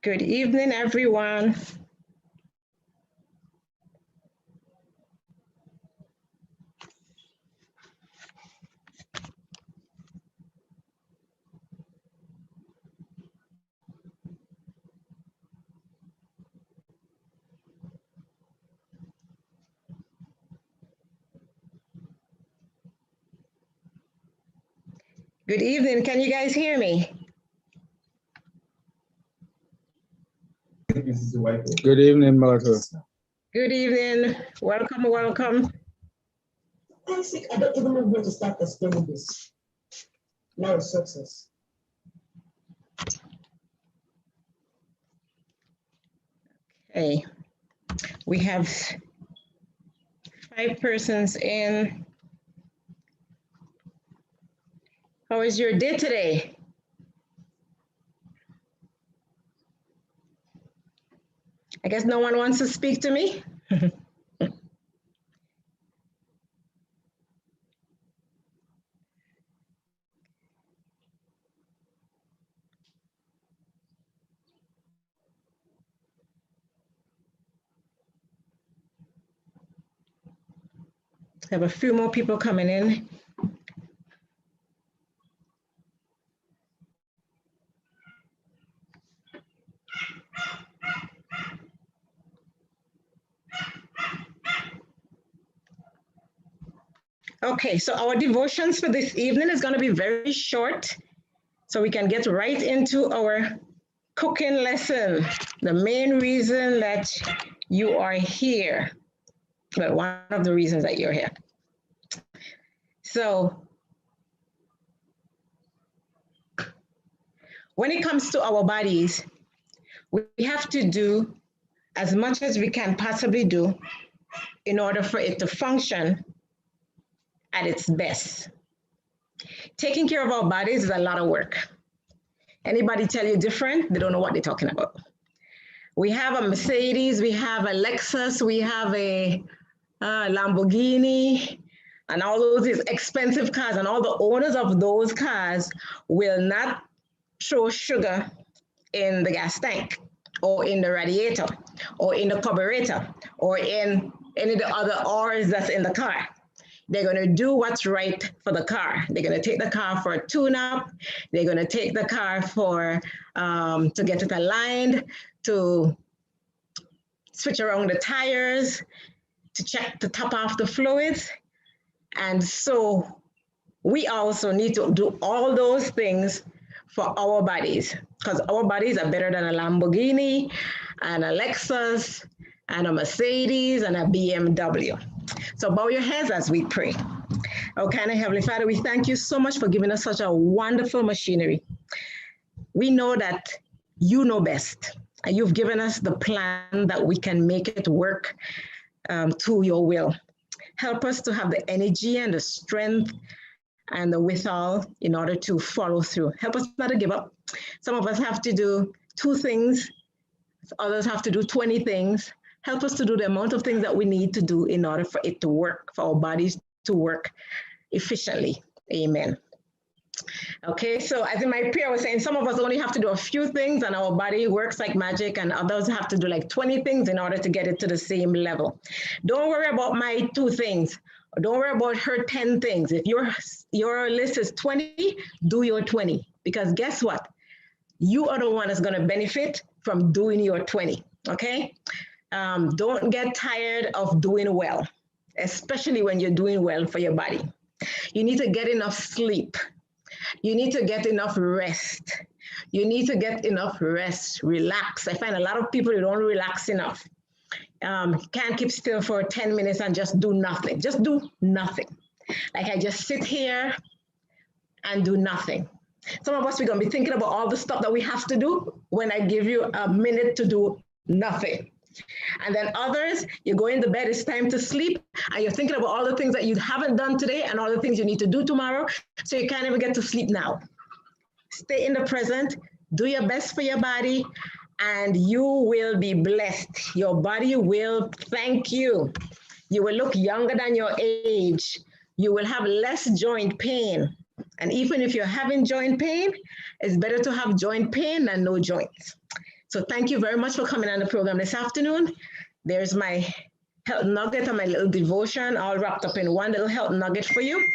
Good evening, everyone. Good evening. Can you guys hear me? Good evening, Martha. Good evening. Welcome, welcome. Isaac, I don't even know where to start explaining this. Now it's success. Okay. We have 5 persons in. How is your day today? I guess no one wants to speak to me. I have a few more people coming in. Okay, so our devotions for this evening is going to be very short, so we can get right into our cooking lesson. The main reason that you are here, well, one of the reasons that you're here. So when it comes to our bodies, we have to do as much as we can possibly do in order for it to function at its best. Taking care of our bodies is a lot of work. Anybody tell you different? They don't know what they're talking about. We have a Mercedes, we have a Lexus, we have a Lamborghini, and all those expensive cars, and all the owners of those cars will not throw sugar in the gas tank or in the radiator or in the carburetor or in any of the other oils that's in the car. They're going to do what's right for the car. They're going to take the car for a tune-up. They're going to take the car for to get it aligned, to switch around the tires, to top off the fluids. And so we also need to do all those things for our bodies, because our bodies are better than a Lamborghini and a Lexus and a Mercedes and a BMW. So bow your heads as we pray. Oh, kind of Heavenly Father, we thank you so much for giving us such a wonderful machinery. We know that you know best, and you've given us the plan that we can make it work to your will. Help us to have the energy and the strength and the withal in order to follow through. Help us not to give up. Some of us have to do 2 things, others have to do 20 things. Help us to do the amount of things that we need to do in order for it to work, for our bodies to work efficiently. Amen. Okay, so as in my prayer, I was saying some of us only have to do a few things and our body works like magic, and others have to do like 20 things in order to get it to the same level. Don't worry about my 2 things. Don't worry about her 10 things. If your list is 20, do your 20. Because guess what? You are the one that's going to benefit from doing your 20, okay? Don't get tired of doing well, especially when you're doing well for your body. You need to get enough sleep. You need to get enough rest. You need to get enough rest, relax. I find a lot of people who don't relax enough. Can't keep still for 10 minutes and just do nothing. Just do nothing. Like I just sit here and do nothing. Some of us, we're going to be thinking about all the stuff that we have to do when I give you a minute to do nothing. And then others, you go into bed, it's time to sleep, and you're thinking about all the things that you haven't done today and all the things you need to do tomorrow, so you can't even get to sleep now. Stay in the present, do your best for your body, and you will be blessed. Your body will thank you. You will look younger than your age. You will have less joint pain. And even if you're having joint pain, it's better to have joint pain than no joints. So thank you very much for coming on the program this afternoon. There's my health nugget and my little devotion all wrapped up in one little health nugget for you.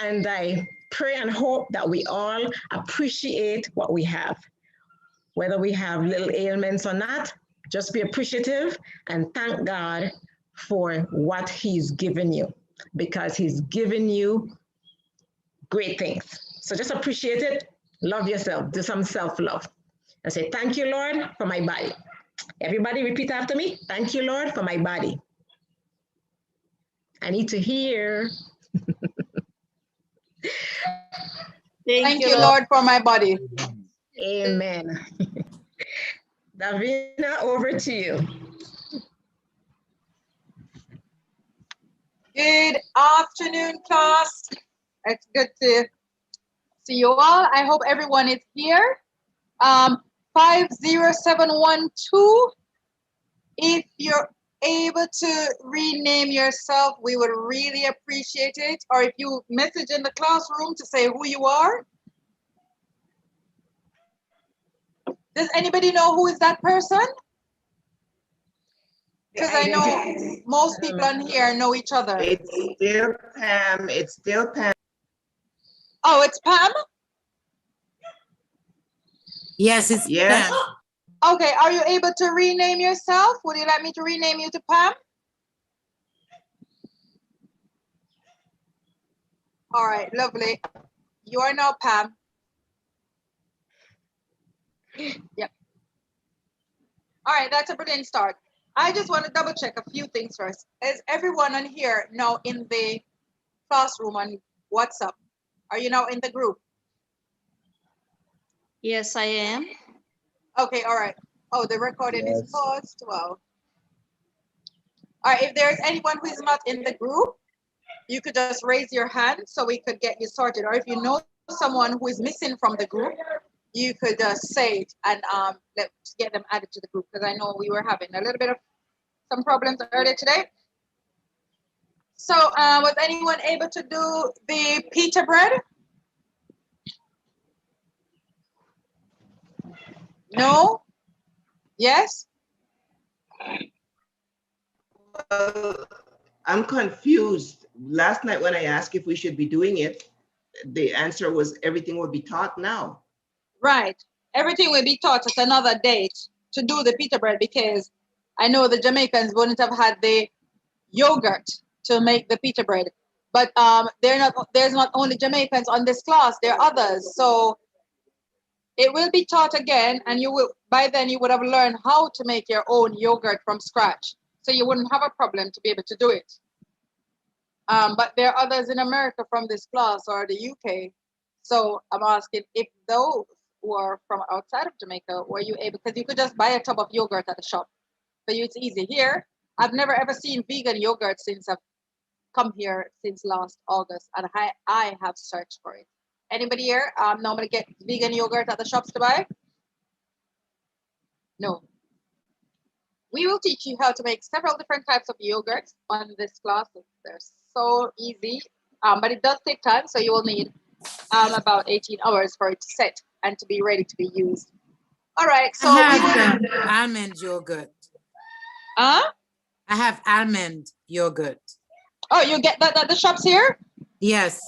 And I pray and hope that we all appreciate what we have. Whether we have little ailments or not, just be appreciative and thank God for what He's given you, because He's given you great things. So just appreciate it, love yourself, do some self-love. And say, thank you, Lord, for my body. Everybody repeat after me. Thank you, Lord, for my body. I need to hear. Thank you, Lord, for my body. Amen. Davina, over to you. Good afternoon, class. It's good to see you all. I hope everyone is here. 50712. If you're able to rename yourself, we would really appreciate it. Or if you message in the classroom to say who you are. Does anybody know who is that person? Because I know most people on here know each other. It's still Pam. It's still Pam. Oh, it's Pam? Yes, it's Yes. Pam. Okay, are you able to rename yourself? Would you like me to rename you to Pam? All right, lovely. You are now Pam. Yep. All right, that's a brilliant start. I just want to double check a few things first. Is everyone on here now in the classroom on WhatsApp? Are you now in the group? Yes, I am. Okay, all right. Oh, the recording is paused. Wow. All right, if there's anyone who is not in the group, you could just raise your hand so we could get you sorted. Or if you know someone who is missing from the group, you could say it and let's get them added to the group, because I know we were having a little bit of some problems earlier today. So was anyone able to do the pita bread? No? Yes? I'm confused. Last night when I asked if we should be doing it, the answer was everything will be taught now. Right. Everything will be taught at another date to do the pita bread, because I know the Jamaicans wouldn't have had the yogurt to make the pita bread. But there's not only Jamaicans on this class, there are others. So it will be taught again, and you will, by then you would have learned how to make your own yogurt from scratch. So you wouldn't have a problem to be able to do it. But there are others in America from this class or the UK. So I'm asking if those who are from outside of Jamaica, were you able, because you could just buy a tub of yogurt at the shop. For you, it's easy. Here, I've never ever seen vegan yogurt since I've come here since last August, and I have searched for it. Anybody here normally get vegan yogurt at the shops to buy? No. We will teach you how to make several different types of yogurts on this class. They're so easy, but it does take time, so you will need about 18 hours for it to set and to be ready to be used. All right, so I have almond yogurt. Huh? I have almond yogurt. Oh, you get that at the shops here? Yes,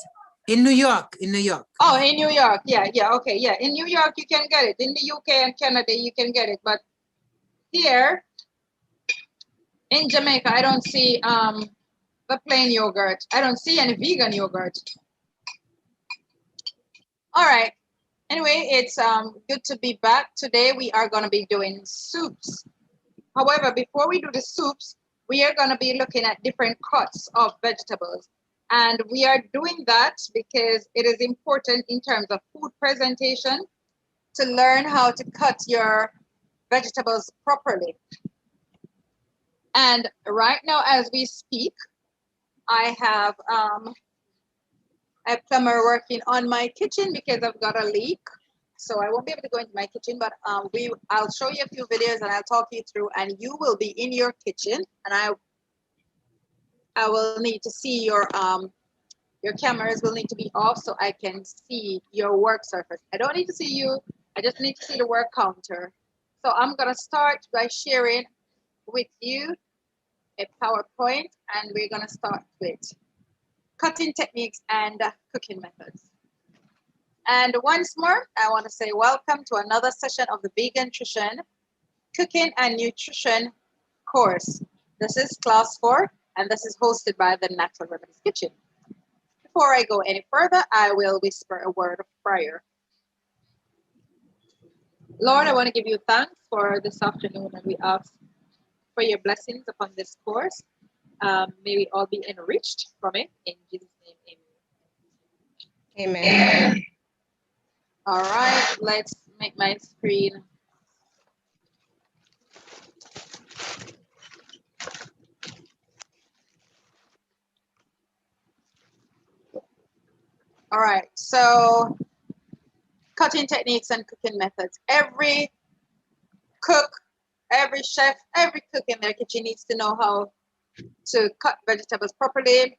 in New York. In New York. Oh, in New York. Yeah, okay, yeah. In New York, you can get it. In the UK and Canada, you can get it. But here in Jamaica, I don't see the plain yogurt. I don't see any vegan yogurt. All right. Anyway, it's good to be back. Today we are going to be doing soups. However, before we do the soups, we are going to be looking at different cuts of vegetables. And we are doing that because it is important in terms of food presentation to learn how to cut your vegetables properly. And right now, as we speak, I have a plumber working on my kitchen because I've got a leak. So I won't be able to go into my kitchen, but I'll show you a few videos and I'll talk you through, and you will be in your kitchen, and I will need to see your cameras will need to be off so I can see your work surface. I don't need to see you. I just need to see the work counter So I'm gonna start by sharing with you a PowerPoint, and we're gonna start with cutting techniques and cooking methods. And once more, I want to say welcome to another session of the Vegantrition Cooking and Nutrition course. This is class 4, and this is hosted by the Natural Remedies Kitchen. Before I go any further, I will whisper a word of prayer. Lord, I want to give you thanks for this afternoon, and we ask for your blessings upon this course. May we all be enriched from it. In Jesus' name, amen. Amen. All right, let's make my screen. All right, so cutting techniques and cooking methods. Every cook, every chef, every cook in their kitchen needs to know how to cut vegetables properly.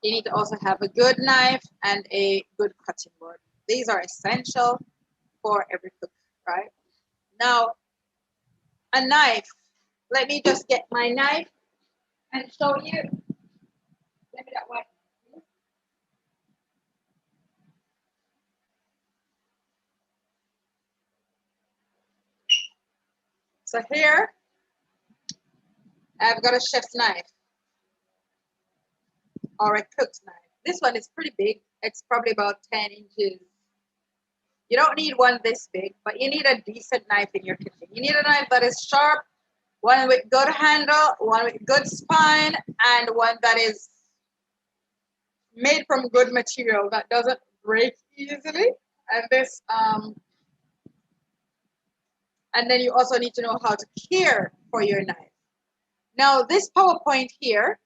You need to also have a good knife and a good cutting board. These are essential for every cook, right? Now, a knife. Let me just get my knife and show you. Let me that white. So here, I've got a chef's knife or a cook's knife. This one is pretty big. It's probably about 10 inches. You don't need one this big, but you need a decent knife in your kitchen. You need a knife that is sharp, one with good handle, one with good spine, and one that is made from good material that doesn't break easily. And this, and then you also need to know how to care for your knife. Now, this PowerPoint here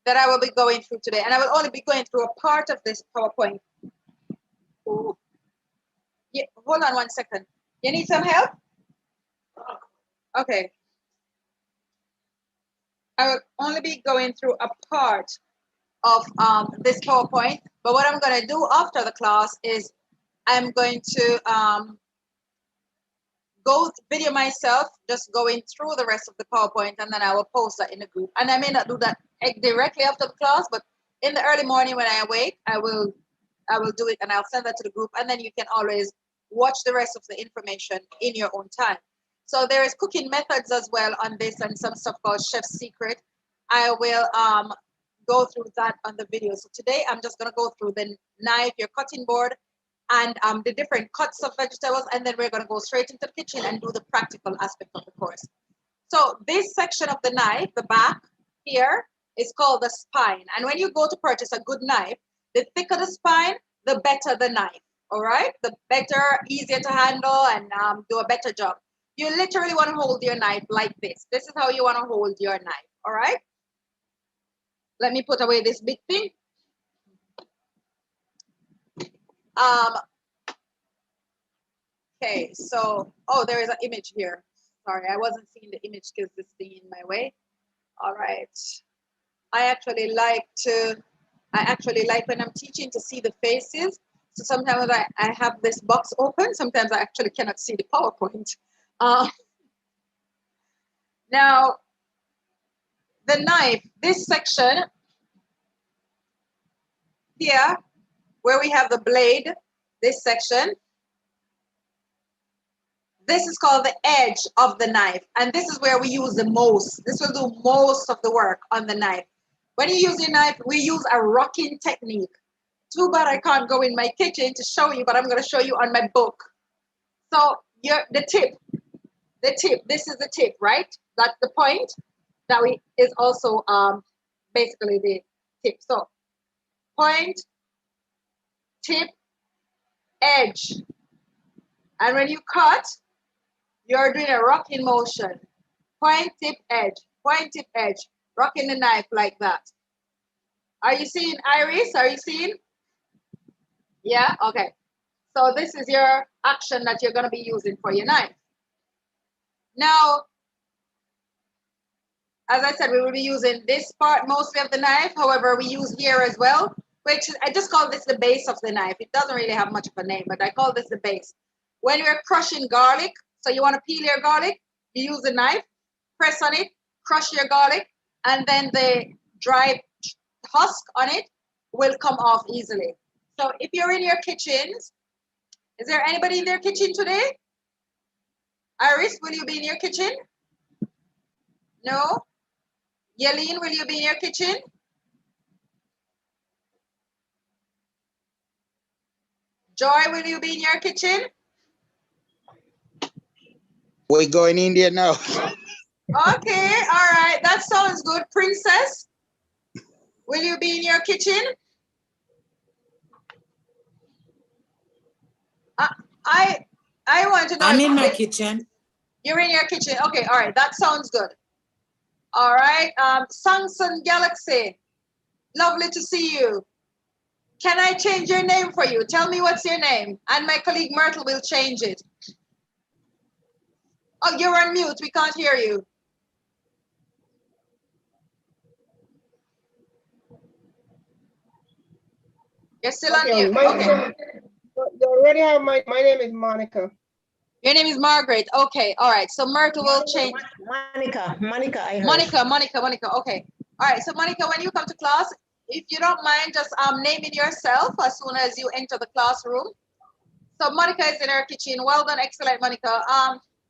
that I will be going through today, and I will only be going through a part of this PowerPoint. Ooh. Yeah, hold on 1 second. You need some help? Okay. I will only be going through a part of this PowerPoint, but what I'm going to do after the class is I'm going to go video myself, just going through the rest of the PowerPoint, and then I will post that in the group. And I may not do that directly after the class, but in the early morning when I awake, I will do it, and I'll send that to the group, and then you can always watch the rest of the information in your own time. So there is cooking methods as well on this, and some stuff called Chef's Secret. I will go through that on the video. So today I'm just going to go through the knife, your cutting board, and the different cuts of vegetables, and then we're going to go straight into the kitchen and do the practical aspect of the course. So this section of the knife, the back here, is called the spine. And when you go to purchase a good knife, the thicker the spine, the better the knife. All right, the better, easier to handle, and do a better job. You literally want to hold your knife like this. This is how you want to hold your knife. All right. Let me put away this big thing. Okay, so, oh, there is an image here. Sorry, I wasn't seeing the image because this thing in my way. All right. I actually like when I'm teaching to see the faces. So sometimes I have this box open. Sometimes I actually cannot see the PowerPoint. Now, the knife, this section here, where we have the blade, this section, this is called the edge of the knife. And this is where we use the most. This will do most of the work on the knife. When you use your knife, we use a rocking technique. Too bad I can't go in my kitchen to show you, but I'm going to show you on my book. So the tip, this is the tip, right? That's the point that is also basically the tip. So point, tip, edge. And when you cut, you're doing a rocking motion. Point, tip, edge, rocking the knife like that. Are you seeing, Iris? Are you seeing? Yeah, okay. So this is your action that you're going to be using for your knife. Now, as I said, we will be using this part mostly of the knife. However, we use here as well, which I just call this the base of the knife. It doesn't really have much of a name, but I call this the base. When you're crushing garlic, So you want to peel your garlic, you use a knife, press on it, crush your garlic, and then the dry husk on it will come off easily. So if you're in your kitchens, is there anybody in their kitchen today? Iris, will you be in your kitchen? No? Yaline, will you be in your kitchen? Joy, will you be in your kitchen? We're going in there now. Okay, all right, that sounds good. Princess, will you be in your kitchen? I want to know. I'm in my kitchen. You're in your kitchen. Okay, all right, that sounds good. All right, Samsung Galaxy, lovely to see you. Can I change your name for you? Tell me what's your name, and my colleague Myrtle will change it. Oh, you're on mute. We can't hear you. You're still on mute. Okay. You already have my name is Monica. Your name is Margaret. Okay, all right. So Myrtle will change. Monica, I heard. Monica. Okay. All right. So Monica, when you come to class, if you don't mind just naming yourself as soon as you enter the classroom. So Monica is in her kitchen. Well done, excellent, Monica.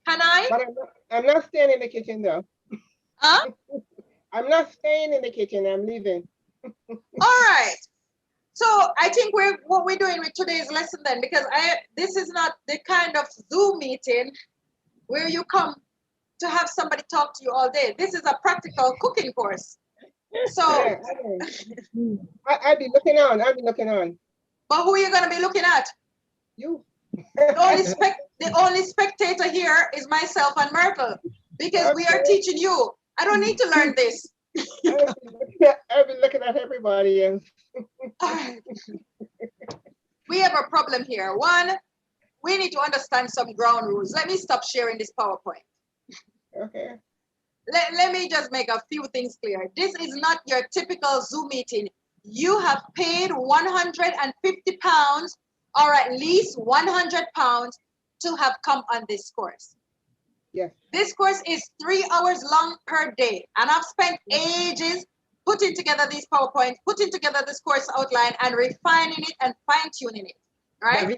Can I? But I'm not staying in the kitchen though. Huh? I'm not staying in the kitchen. I'm leaving. All right. So I think what we're doing with today's lesson then, because this is not the kind of Zoom meeting where you come to have somebody talk to you all day. This is a practical cooking course. So I'll be looking on. But who are you gonna be looking at? You. The only spectator here is myself and Myrtle, because we are teaching you. I don't need to learn this. I've been looking at everybody else. We have a problem here. One, we need to understand some ground rules. Let me stop sharing this PowerPoint. Okay. Let me just make a few things clear. This is not your typical Zoom meeting. You have paid £150 or at least £100 to have come on this course. Yes. This course is 3 hours long per day, and I've spent ages putting together these PowerPoints, putting together this course outline, and refining it and fine-tuning it, right?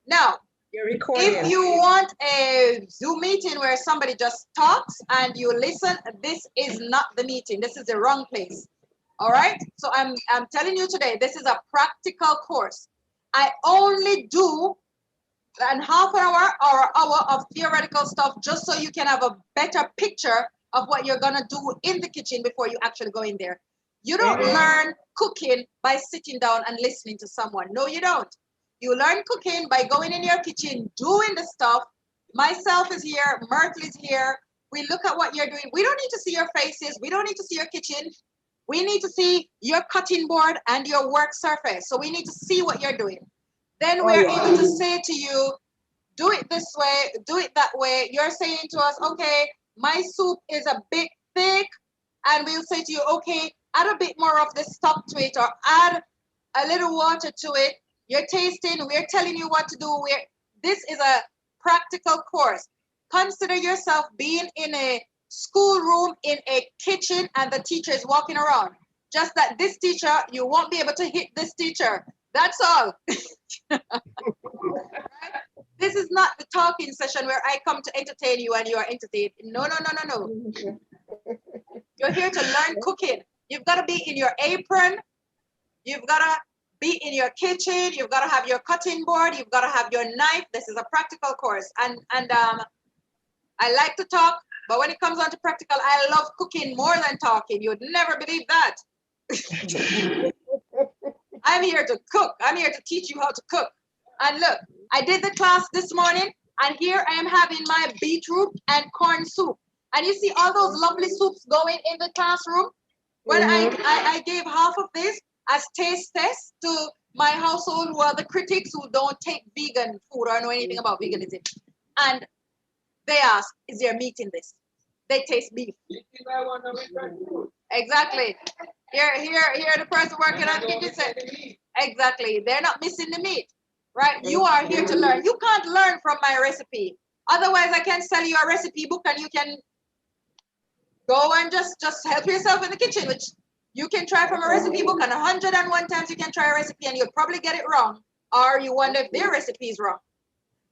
Now, if you want a Zoom meeting where somebody just talks and you listen, this is not the meeting. This is the wrong place, all right? So I'm telling you today, this is a practical course. I only do half an hour or an hour of theoretical stuff just so you can have a better picture of what you're gonna do in the kitchen before you actually go in there. You don't learn cooking by sitting down and listening to someone. No, you don't. You learn cooking by going in your kitchen, doing the stuff. Myself is here, Myrtle is here. We look at what you're doing. We don't need to see your faces. We don't need to see your kitchen. We need to see your cutting board and your work surface. So we need to see what you're doing. Then we're able to say to you, do it this way, do it that way. You're saying to us, okay, my soup is a bit thick. And we'll say to you, okay, add a bit more of the stock to it or add a little water to it. You're tasting, we're telling you what to do. This is a practical course. Consider yourself being in a schoolroom, in a kitchen, and the teacher is walking around. Just that this teacher, you won't be able to hit this teacher. That's all. This is not the talking session where I come to entertain you and you are entertained. No. You're here to learn cooking. You've got to be in your apron. You've got to be in your kitchen. You've got to have your cutting board. You've got to have your knife. This is a practical course. And I like to talk, but when it comes on to practical, I love cooking more than talking. You'd never believe that. I'm here to cook. I'm here to teach you how to cook. And look, I did the class this morning, and here I am having my beetroot and corn soup. And you see all those lovely soups going in the classroom? Well, I gave half of this as taste test to my household, who are the critics who don't take vegan food or know anything about veganism. And they ask, is there meat in this? They taste beef. Exactly. Here the person working on kitchen said, exactly. They're not missing the meat, right? You are here to learn. You can't learn from my recipe. Otherwise, I can sell you a recipe book and you can go and just help yourself in the kitchen, which you can try from a recipe book, and 101 times you can try a recipe and you'll probably get it wrong, or you wonder if their recipe is wrong.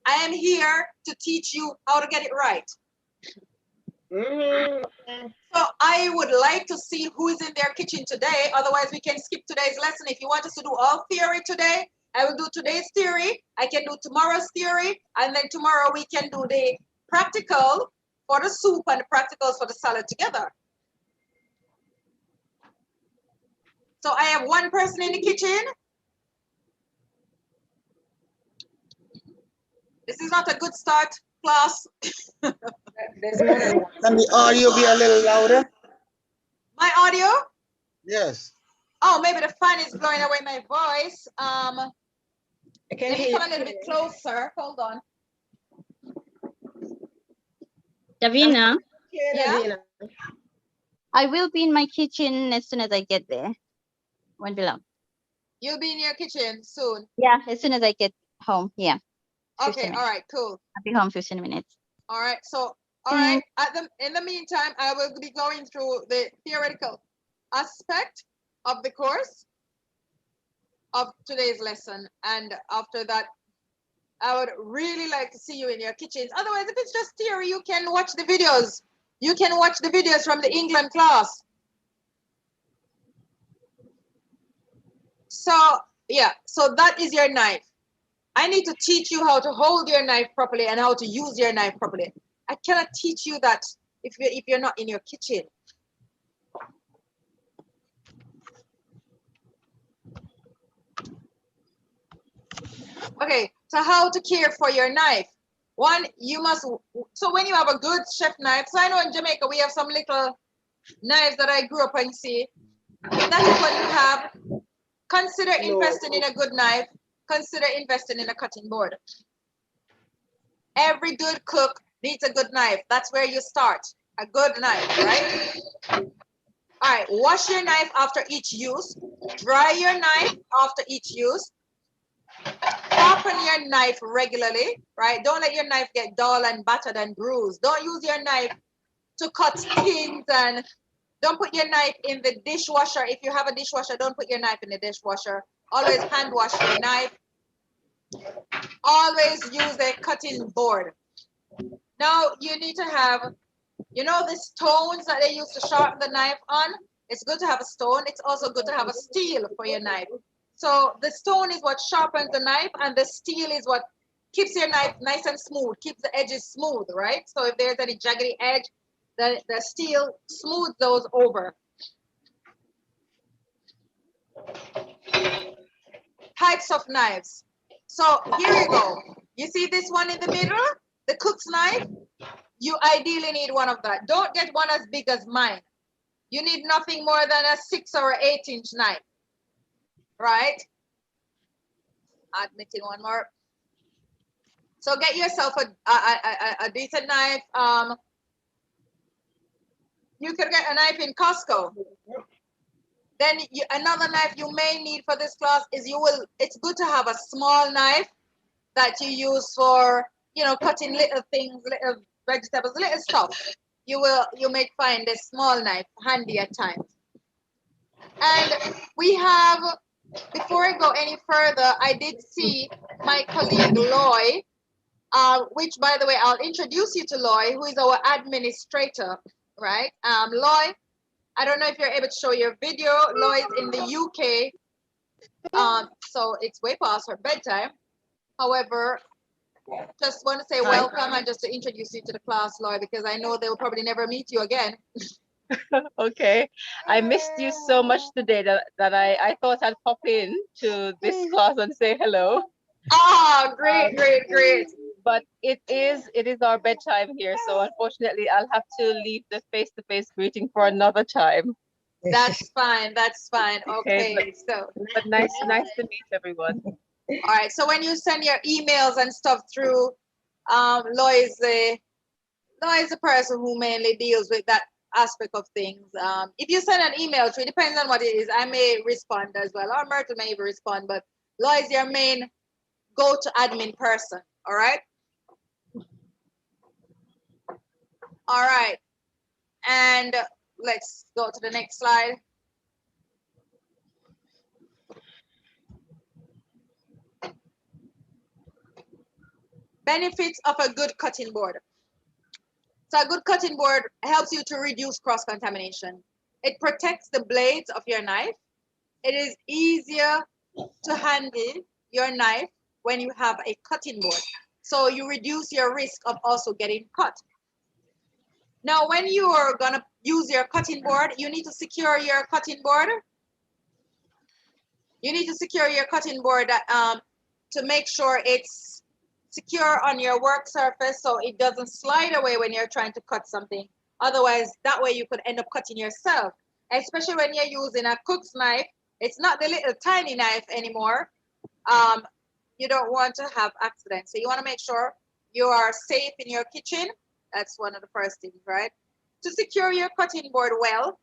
I am here to teach you how to get it right. So I would like to see who is in their kitchen today. Otherwise, we can skip today's lesson. If you want us to do all theory today, I will do today's theory. I can do tomorrow's theory. And then tomorrow we can do the practical for the soup and the practicals for the salad together. So I have one person in the kitchen. This is not a good start, class. There's more than one. Can the audio be a little louder? My audio? Yes. Oh, maybe the fan is blowing away my voice. I can Let me hear come a little bit closer. Hold on. Davina, you, Yeah? Davina. I will be in my kitchen as soon as I get there. Won't be long. You'll be in your kitchen soon. Yeah, as soon as I get home. Yeah, Okay, 15 all right, cool. I'll be home 15 minutes. All right, so all right. In the meantime, I will be going through the theoretical aspect of the course of today's lesson, and after that, I would really like to see you in your kitchens. Otherwise, if it's just theory, you can watch the videos. You can watch the videos from the England class. So yeah, so that is your knife. I need to teach you how to hold your knife properly and how to use your knife properly. I cannot teach you that if you're not in your kitchen. Okay, so how to care for your knife. One, you must, so when you have a good chef knife, so I know in Jamaica we have some little knives that I grew up and see. If that is what you have, consider investing in a good knife. Consider investing in a cutting board. Every good cook needs a good knife. That's where you start. A good knife, right? All right, wash your knife after each use. Dry your knife after each use. Sharpen your knife regularly, right? Don't let your knife get dull and battered and bruised. Don't use your knife to cut things, and don't put your knife in the dishwasher. If you have a dishwasher, don't put your knife in the dishwasher. Always hand wash your knife. Always use a cutting board. Now you need to have, you know, the stones that they use to sharpen the knife on. It's good to have a stone. It's also good to have a steel for your knife. So the stone is what sharpens the knife, and the steel is what keeps your knife nice and smooth, keeps the edges smooth, right? So if there's any jaggedy edge, the steel smooths those over. Types of knives. So here you go. You see this one in the middle, the cook's knife? You ideally need one of that. Don't get one as big as mine. You need nothing more than a 6 or 8-inch knife, right? Admitting one more. So get yourself a decent knife. You can get a knife in Costco. Then another knife you may need for this class is it's good to have a small knife that you use for, you know, cutting little things, little vegetables, little stuff. You may find a small knife handy at times. And we have, before I go any further, I did see my colleague Loy, which, by the way, I'll introduce you to Loy, who is our administrator, right? Loy, I don't know if you're able to show your video. Loy's in the UK, so it's way past her bedtime. However, just want to say welcome and just to introduce you to the class, Loy, because I know they will probably never meet you again. Okay, I missed you so much today that I thought I'd pop in to this class and say hello. Ah, great, great, great. But it is our bedtime here, so unfortunately I'll have to leave the face-to-face greeting for another time. That's fine. That's fine. Okay, but nice to meet everyone. All right. So when you send your emails and stuff through, Loy is the person who mainly deals with that aspect of things. If you send an email through, it depends on what it is. I may respond as well, or Myrtle may even respond. But Loy is your main go-to admin person. All right. All right. And let's go to the next slide. Benefits of a good cutting board. So a good cutting board helps you to reduce cross-contamination. It protects the blades of your knife. It is easier to handle your knife when you have a cutting board. So you reduce your risk of also getting cut. Now, when you are gonna use your cutting board, you need to secure your cutting board. You need to secure your cutting board to make sure it's secure on your work surface so it doesn't slide away when you're trying to cut something. Otherwise, that way you could end up cutting yourself, especially when you're using a cook's knife. It's not the little tiny knife anymore. You don't want to have accidents. So you want to make sure you are safe in your kitchen. That's one of the first things, right? To secure your cutting board well,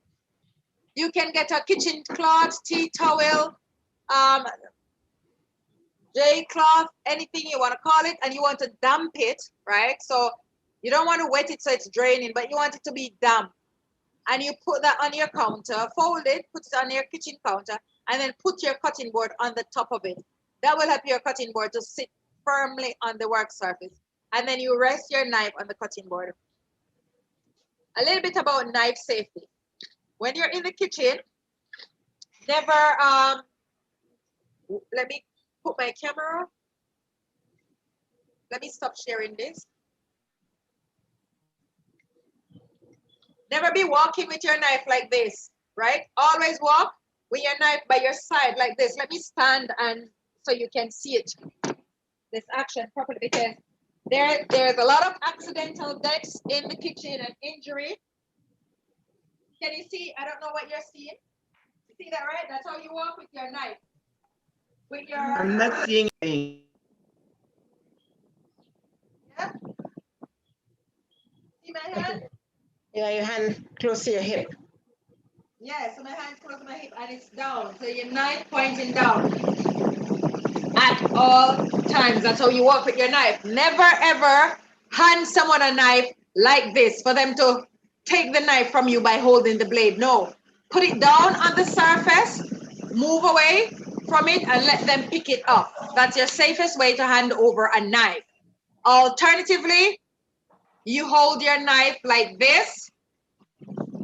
you can get a kitchen cloth, tea towel, J cloth, anything you want to call it, and you want to damp it, right? So you don't want to wet it so it's draining, but you want it to be damp. And you put that on your counter, fold it, put it on your kitchen counter, and then put your cutting board on the top of it. That will help your cutting board to sit firmly on the work surface. And then you rest your knife on the cutting board. A little bit about knife safety. When you're in the kitchen, never, let me put my camera. Let me stop sharing this. Never be walking with your knife like this, right? Always walk with your knife by your side like this. Let me stand and so you can see it, this action properly, because there's a lot of accidental deaths in the kitchen and injury. Can you see? I don't know what you're seeing. You see that, right? That's how you walk with your knife. With your. I'm not seeing anything. Yeah. See my hand? Yeah, your hand close to your hip. Yeah, so my hand's close to my hip and it's down. So your knife pointing down at all times. That's how you walk with your knife. Never ever hand someone a knife like this for them to take the knife from you by holding the blade. No, put it down on the surface, move away from it and let them pick it up. That's your safest way to hand over a knife. Alternatively, you hold your knife like this,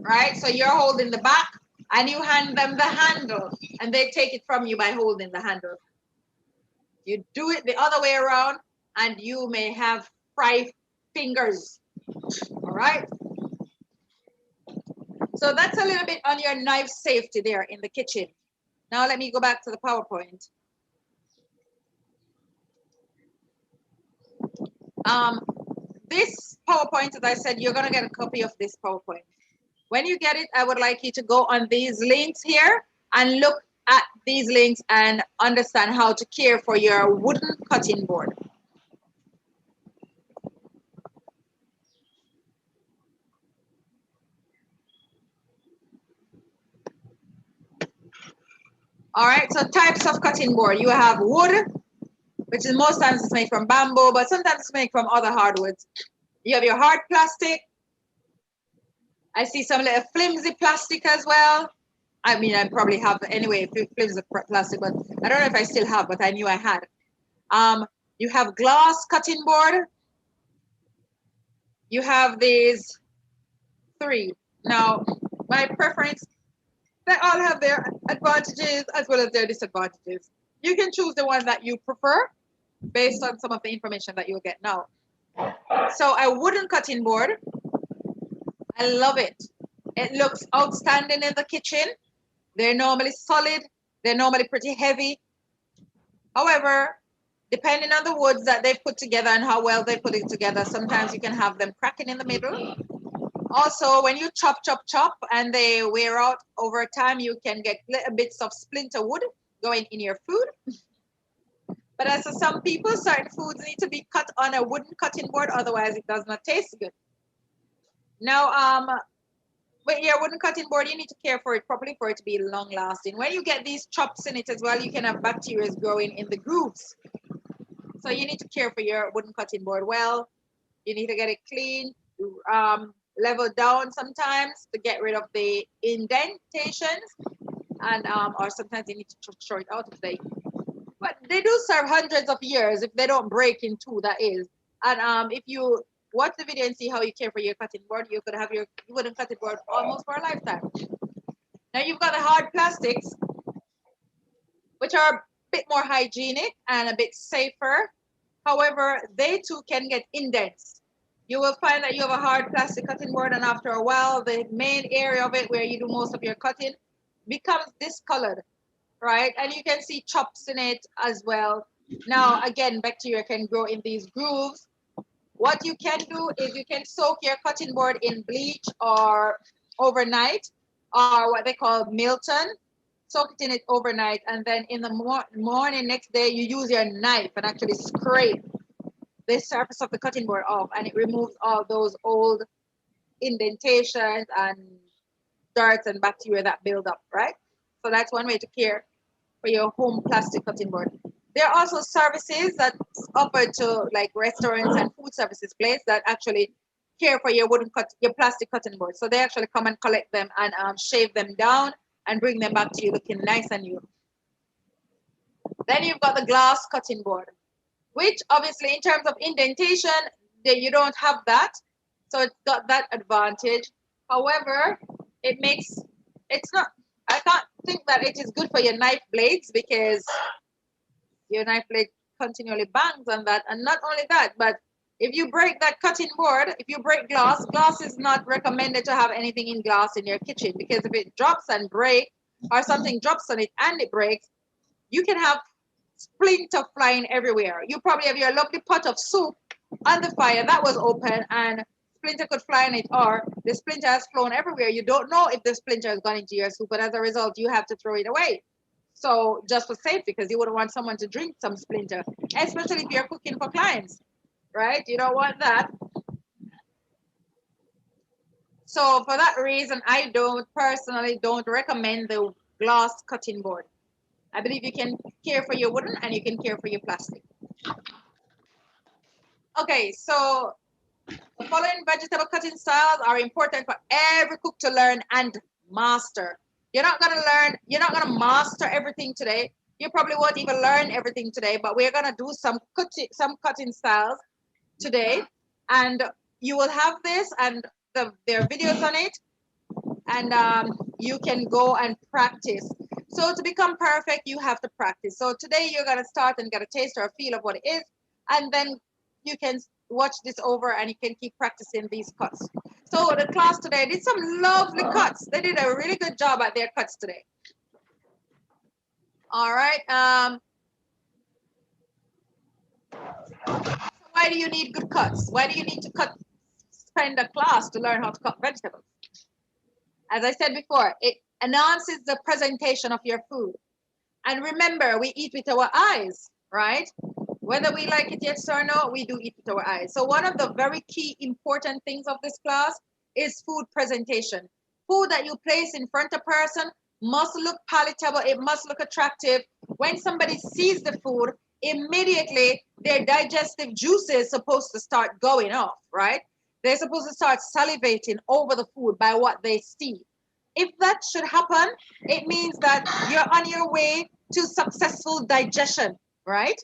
right? So you're holding the back and you hand them the handle and they take it from you by holding the handle. You do it the other way around and you may have fried fingers, all right? So that's a little bit on your knife safety there in the kitchen. Now let me go back to the PowerPoint. This PowerPoint, as I said, you're gonna get a copy of this PowerPoint. When you get it, I would like you to go on these links here and look at these links and understand how to care for your wooden cutting board. All right, so types of cutting board. You have wood, which is most times it's made from bamboo, but sometimes it's made from other hardwoods. You have your hard plastic. I see some little flimsy plastic as well. I mean, I probably have anyway, flimsy plastic, but I don't know if I still have, but I knew I had. You have glass cutting board. You have these three. Now, my preference, they all have their advantages as well as their disadvantages. You can choose the one that you prefer based on some of the information that you'll get now. So a wooden cutting board, I love it. It looks outstanding in the kitchen. They're normally solid. They're normally pretty heavy. However, depending on the woods that they've put together and how well they put it together, sometimes you can have them cracking in the middle. Also, when you chop and they wear out over time, you can get little bits of splinter wood going in your food. But as for some people, certain foods need to be cut on a wooden cutting board, otherwise it does not taste good. Now, with your wooden cutting board, you need to care for it properly for it to be long lasting. When you get these chops in it as well, you can have bacteria growing in the grooves. So you need to care for your wooden cutting board well. You need to get it clean. level down sometimes to get rid of the indentations, and or sometimes you need to throw it out if they. But they do serve hundreds of years if they don't break in two. That is, and if you watch the video and see how you care for your cutting board, you could have your wooden cutting board almost for a lifetime. Now you've got the hard plastics, which are a bit more hygienic and a bit safer. However, they too can get indents. You will find that you have a hard plastic cutting board, and after a while, the main area of it where you do most of your cutting becomes discolored, right? And you can see chops in it as well. Now, again, bacteria can grow in these grooves. What you can do is you can soak your cutting board in bleach or overnight, or what they call Milton. Soak it in it overnight, and then in the morning next day, you use your knife and actually scrape the surface of the cutting board off, and it removes all those old indentations and dirt and bacteria that build up, right? So that's one way to care for your home plastic cutting board. There are also services that offered to like restaurants and food services place that actually care for your your plastic cutting board. So they actually come and collect them and shave them down and bring them back to you looking nice and new. Then you've got the glass cutting board, which obviously in terms of indentation, you don't have that. So it's got that advantage. However, it's not, I can't think that it is good for your knife blades because your knife blade continually bangs on that. And not only that, but if you break that cutting board, if you break glass, glass is not recommended to have anything in glass in your kitchen, because if it drops and breaks, or something drops on it and it breaks, you can have splinter flying everywhere. You probably have your lovely pot of soup on the fire that was open and splinter could fly on it, or the splinter has flown everywhere. You don't know if the splinter has gone into your soup, but as a result, you have to throw it away. So just for safety, because you wouldn't want someone to drink some splinter, especially if you're cooking for clients, right? You don't want that. So for that reason, I personally don't recommend the glass cutting board. I believe you can care for your wooden and you can care for your plastic. Okay, so the following vegetable cutting styles are important for every cook to learn and master. You're not gonna master everything today. You probably won't even learn everything today, but we're gonna do some cutting styles today, and you will have this, and there are videos on it, and you can go and practice. So to become perfect, you have to practice. So today you're gonna start and get a taste or a feel of what it is, and then you can watch this over and you can keep practicing these cuts. So the class today did some lovely cuts. They did a really good job at their cuts today. All right. Why do you need good cuts? Why do you need to spend a class to learn how to cut vegetables? As I said before, it enhances the presentation of your food. And remember, we eat with our eyes, right? Whether we like it yes or no, we do eat with our eyes. So one of the very key important things of this class is food presentation. Food that you place in front of a person must look palatable, it must look attractive. When somebody sees the food, immediately their digestive juices supposed to start going off, right? They're supposed to start salivating over the food by what they see. If that should happen, it means that you're on your way to successful digestion, right?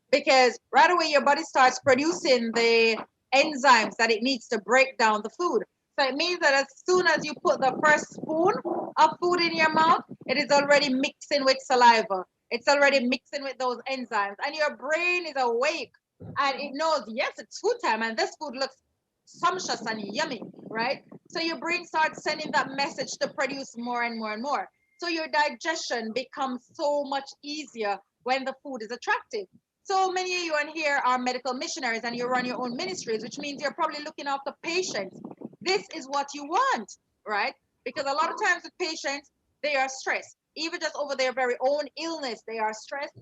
Because right away your body starts producing the enzymes that it needs to break down the food. So it means that as soon as you put the first spoon of food in your mouth, it is already mixing with saliva. It's already mixing with those enzymes, and your brain is awake and it knows, yes, it's food time and this food looks sumptuous and yummy, right? So your brain starts sending that message to produce more and more and more. So your digestion becomes so much easier when the food is attractive. So many of you on here are medical missionaries and you run your own ministries, which means you're probably looking after patients. This is what you want, right? Because a lot of times with patients, they are stressed. Even just over their very own illness, they are stressed.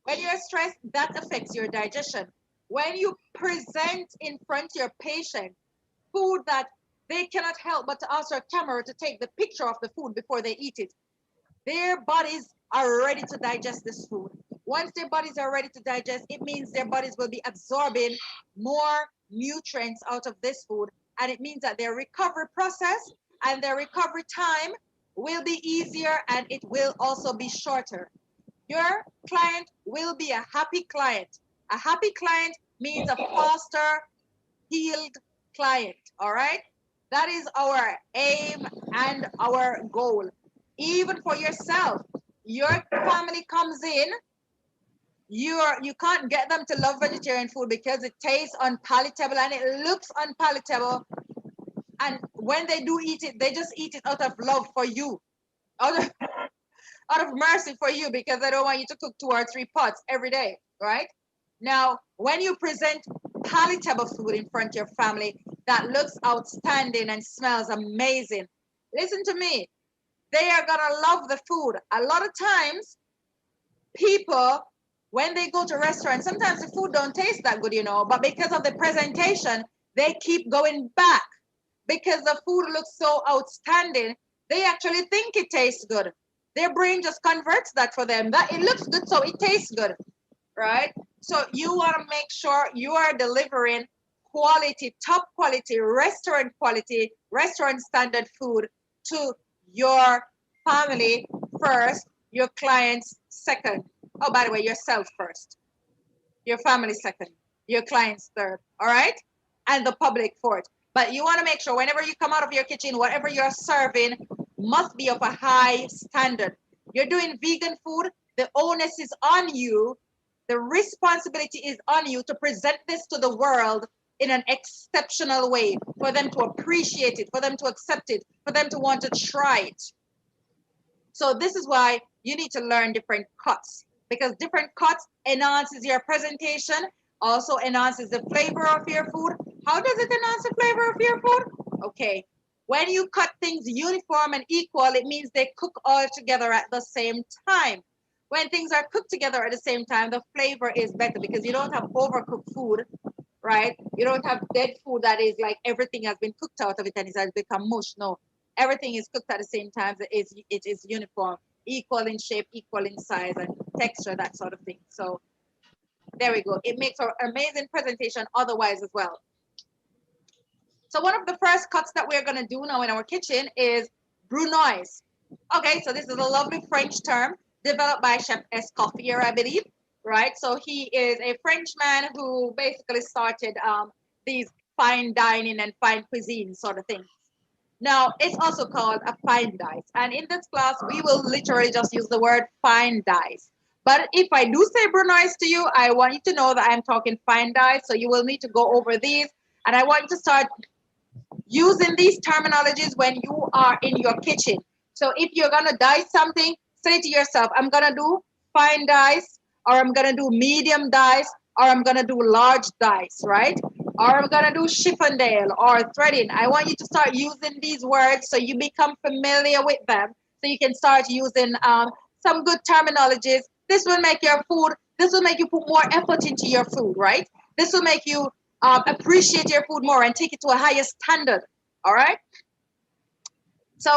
When you're stressed, that affects your digestion. When you present in front of your patient food that they cannot help but to ask your camera to take the picture of the food before they eat it, their bodies are ready to digest this food. Once their bodies are ready to digest, it means their bodies will be absorbing more nutrients out of this food and it means that their recovery process and their recovery time will be easier, and it will also be shorter. Your client will be a happy client. A happy client means a faster healed client, all right? That is our aim and our goal. Even for yourself, your family comes in, you can't get them to love vegetarian food because it tastes unpalatable and it looks unpalatable. And when they do eat it, they just eat it out of love for you, out of, out of mercy for you, because they don't want you to cook 2 or 3 pots every day, right? Now, when you present palatable food in front of your family that looks outstanding and smells amazing, listen to me, they are gonna love the food. A lot of times, people, when they go to restaurants, sometimes the food don't taste that good, you know, but because of the presentation, they keep going back because the food looks so outstanding. They actually think it tastes good. Their brain just converts that for them, that it looks good, so it tastes good, right? So you want to make sure you are delivering quality, top quality, restaurant standard food to your family first, your clients second. Oh, by the way, yourself first, your family second, your clients third, all right? And the public fourth. But you want to make sure whenever you come out of your kitchen, whatever you're serving must be of a high standard. You're doing vegan food, the onus is on you, the responsibility is on you to present this to the world in an exceptional way, for them to appreciate it, for them to accept it, for them to want to try it. So this is why you need to learn different cuts, because different cuts enhances your presentation, also enhances the flavor of your food. How does it enhance the flavor of your food? Okay, when you cut things uniform and equal, it means they cook all together at the same time. When things are cooked together at the same time, the flavor is better because you don't have overcooked food, right? You don't have dead food that is like everything has been cooked out of it and it has become mush. No, everything is cooked at the same time. It is uniform, equal in shape, equal in size and texture, that sort of thing. So there we go. It makes an amazing presentation otherwise as well. So one of the first cuts that we're going to do now in our kitchen is brunoise. Okay, so this is a lovely French term developed by Chef Escoffier, I believe, right? So he is a Frenchman who basically started these fine dining and fine cuisine sort of things. Now, it's also called a fine dice. And in this class, we will literally just use the word fine dice. But if I do say brunoise to you, I want you to know that I'm talking fine dice. So you will need to go over these. And I want you to start using these terminologies when you are in your kitchen. So if you're going to dice something, say to yourself, I'm going to do fine dice, or I'm going to do medium dice, or I'm going to do large dice, right? Or I'm going to do chiffondale or threading. I want you to start using these words so you become familiar with them, so you can start using some good terminologies. This will make your food, this will make you put more effort into your food, right? This will make you appreciate your food more and take it to a higher standard, all right? So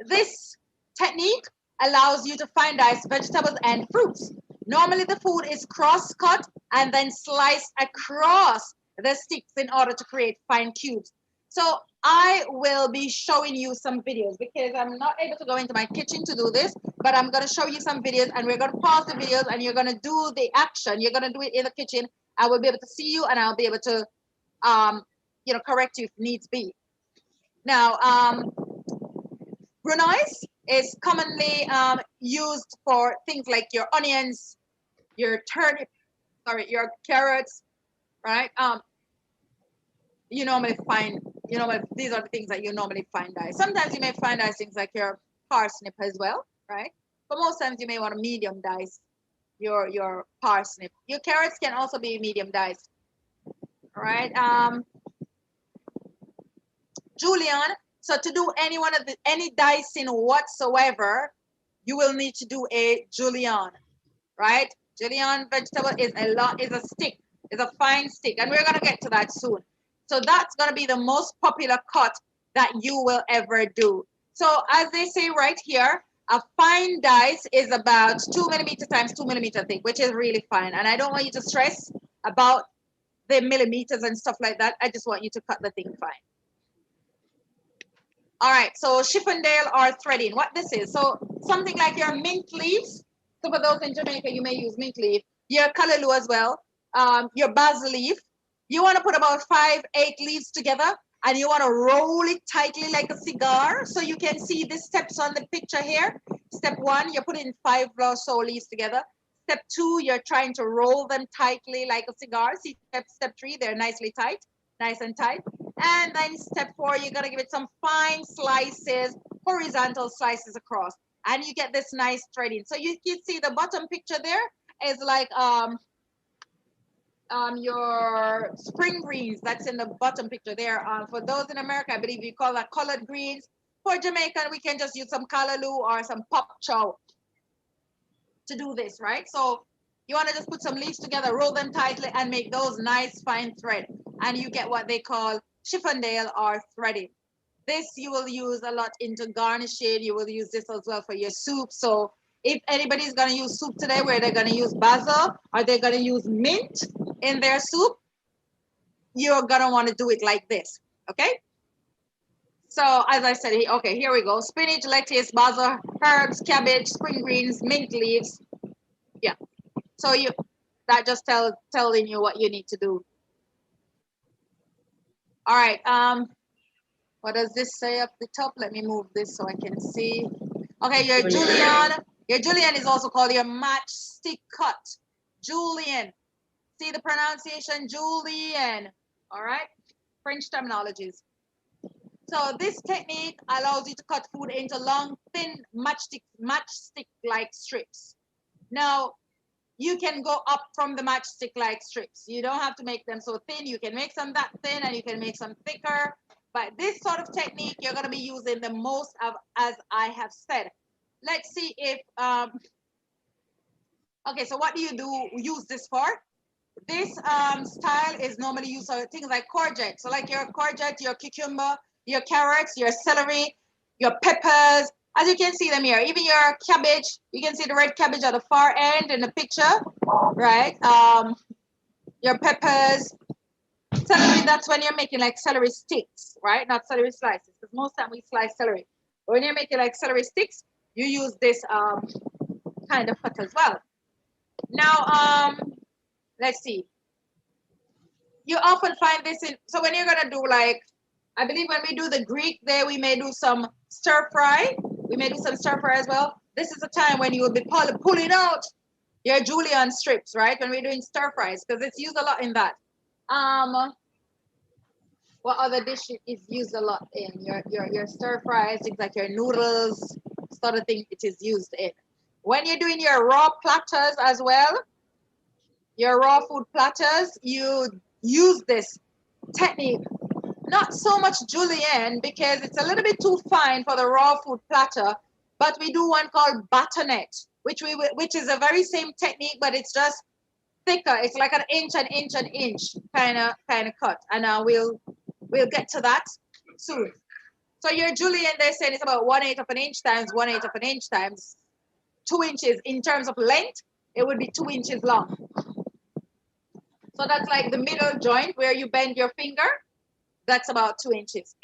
this technique allows you to fine dice vegetables and fruits. Normally the food is cross-cut and then sliced across the sticks in order to create fine cubes. So I will be showing you some videos because I'm not able to go into my kitchen to do this, but I'm going to show you some videos and we're going to pause the videos and you're going to do the action. You're going to do it in the kitchen. I will be able to see you and I'll be able to, correct you if needs be. Now, brunoise is commonly used for things like your onions, your turnip, your carrots, right? These are the things that you normally fine dice. Sometimes you may fine dice things like your parsnip as well, right? But most times you may want to medium dice your parsnip. Your carrots can also be medium diced, right? Julian, so to do any dicing whatsoever, you will need to do a julienne, right? Julienne vegetable is a stick, is a fine stick, and we're gonna get to that soon. So that's gonna be the most popular cut that you will ever do. So as they say right here, a fine dice is about 2 millimeter times 2 millimeter thick, which is really fine. And I don't want you to stress about the millimeters and stuff like that. I just want you to cut the thing fine. All right, so Chippendale or threading, what this is. So something like your mint leaves. So for those in Jamaica, you may use mint leaf. Your callaloo as well. Your basil leaf. You want to put about 5-8 leaves together, and you want to roll it tightly like a cigar. So you can see the steps on the picture here. Step 1, you're putting 5 or so leaves together. Step 2, you're trying to roll them tightly like a cigar. See step 3, they're nicely tight, nice and tight. And then step 4, you're gonna give it some fine slices, horizontal slices across, and you get this nice threading. So you can see the bottom picture there is like your spring greens. That's in the bottom picture there. For those in America, I believe you call that collard greens. For Jamaican, we can just use some callaloo or some pop chow to do this, right? So you want to just put some leaves together, roll them tightly, and make those nice fine thread, and you get what they call Chippendale or threading. This you will use a lot into garnishing. You will use this as well for your soup. So if anybody's going to use soup today where they're going to use basil or they're going to use mint in their soup, you're going to want to do it like this, okay? So as I said, okay, here we go. Spinach, lettuce, basil, herbs, cabbage, spring greens, mint leaves. Yeah. So that just telling you what you need to do. All right. What does this say up the top? Let me move this so I can see. Okay, your julienne. Your julienne is also called your matchstick cut. Julienne. See the pronunciation? Julienne. All right. French terminologies. So this technique allows you to cut food into long, thin matchstick-like strips. Now, you can go up from the matchstick-like strips. You don't have to make them so thin. You can make some that thin and you can make some thicker. But this sort of technique, you're going to be using the most of, as I have said. Let's see if, okay, so what do you use this for? This style is normally used for things like courgette. So like your courgette, your cucumber, your carrots, your celery, your peppers. As you can see them here, even your cabbage, you can see the red cabbage at the far end in the picture, right? Your peppers, celery, that's when you're making like celery sticks, right? Not celery slices, because most of the time we slice celery. But when you're making like celery sticks, you use this kind of cut as well. Now, let's see. You often find this in, so when you're gonna do like, I believe when we do the Greek there, we may do some stir fry. We may do some stir fry as well. This is the time when you will be pulling out your julienne strips, right? When we're doing stir fries, because it's used a lot in that. What other dish is used a lot in your stir fries, things like your noodles, sort of thing it is used in. When you're doing your raw platters as well, your raw food platters, you use this technique. Not so much julienne because it's a little bit too fine for the raw food platter, but we do one called batonette, which is a very same technique, but it's just thicker. It's like an inch kind of cut, and we'll get to that soon. So your julienne, they're saying it's about 1/8 of an inch times 1/8 of an inch times 2 inches in terms of length. It would be 2 inches long. So that's like the middle joint where you bend your finger. That's about 2 inches.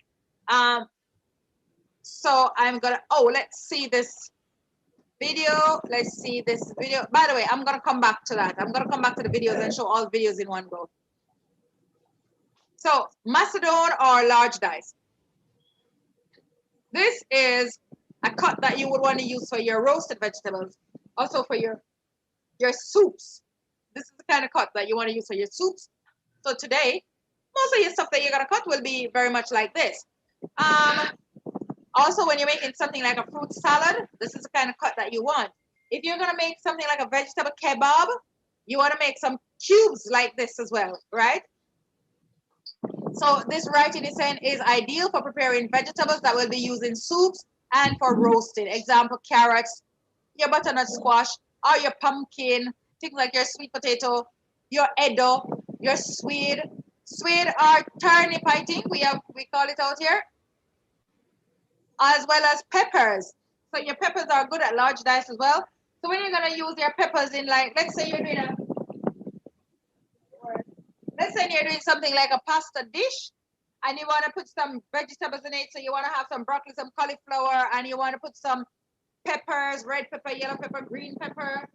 So I'm gonna, let's see this video. Let's see this video. By the way, I'm gonna come back to that. I'm gonna come back to the videos and show all the videos in one go. So Macedon or large dice. This is a cut that you would want to use for your roasted vegetables. Also for your soups. This is the kind of cut that you want to use for your soups. So today, most of your stuff that you're gonna cut will be very much like this. Also, when you're making something like a fruit salad, this is the kind of cut that you want. If you're gonna make something like a vegetable kebab, you want to make some cubes like this as well, right? So this writing is saying is ideal for preparing vegetables that will be used in soups and for roasting. Example, carrots, your butternut squash, or your pumpkin, things like your sweet potato, your edo, your swede or turnip, I think we call it out here, as well as peppers. So your peppers are good at large dice as well. So when you're gonna use your peppers in, like, let's say let's say you're doing something like a pasta dish and you want to put some vegetables in it. So you want to have some broccoli, some cauliflower, and you want to put some peppers, red pepper, yellow pepper, green pepper.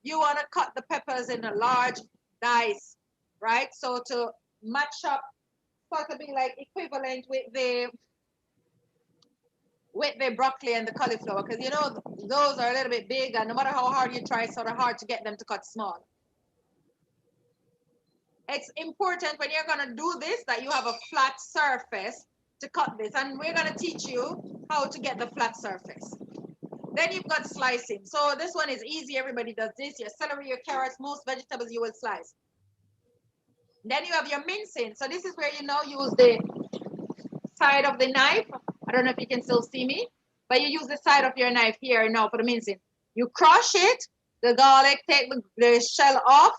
You want to cut the peppers in a large dice, right? So to match up, sort of be like equivalent with the broccoli and the cauliflower, because you know those are a little bit big, and no matter how hard you try, it's sort of hard to get them to cut small. It's important when you're going to do this that you have a flat surface to cut this, and we're going to teach you how to get the flat surface. Then you've got slicing. So this one is easy. Everybody does this. Your celery, your carrots, most vegetables you will slice. Then you have your mincing. So this is where you now use the side of the knife. I don't know if you can still see me, but you use the side of your knife here now for the mincing. You crush it, the garlic, take the shell off.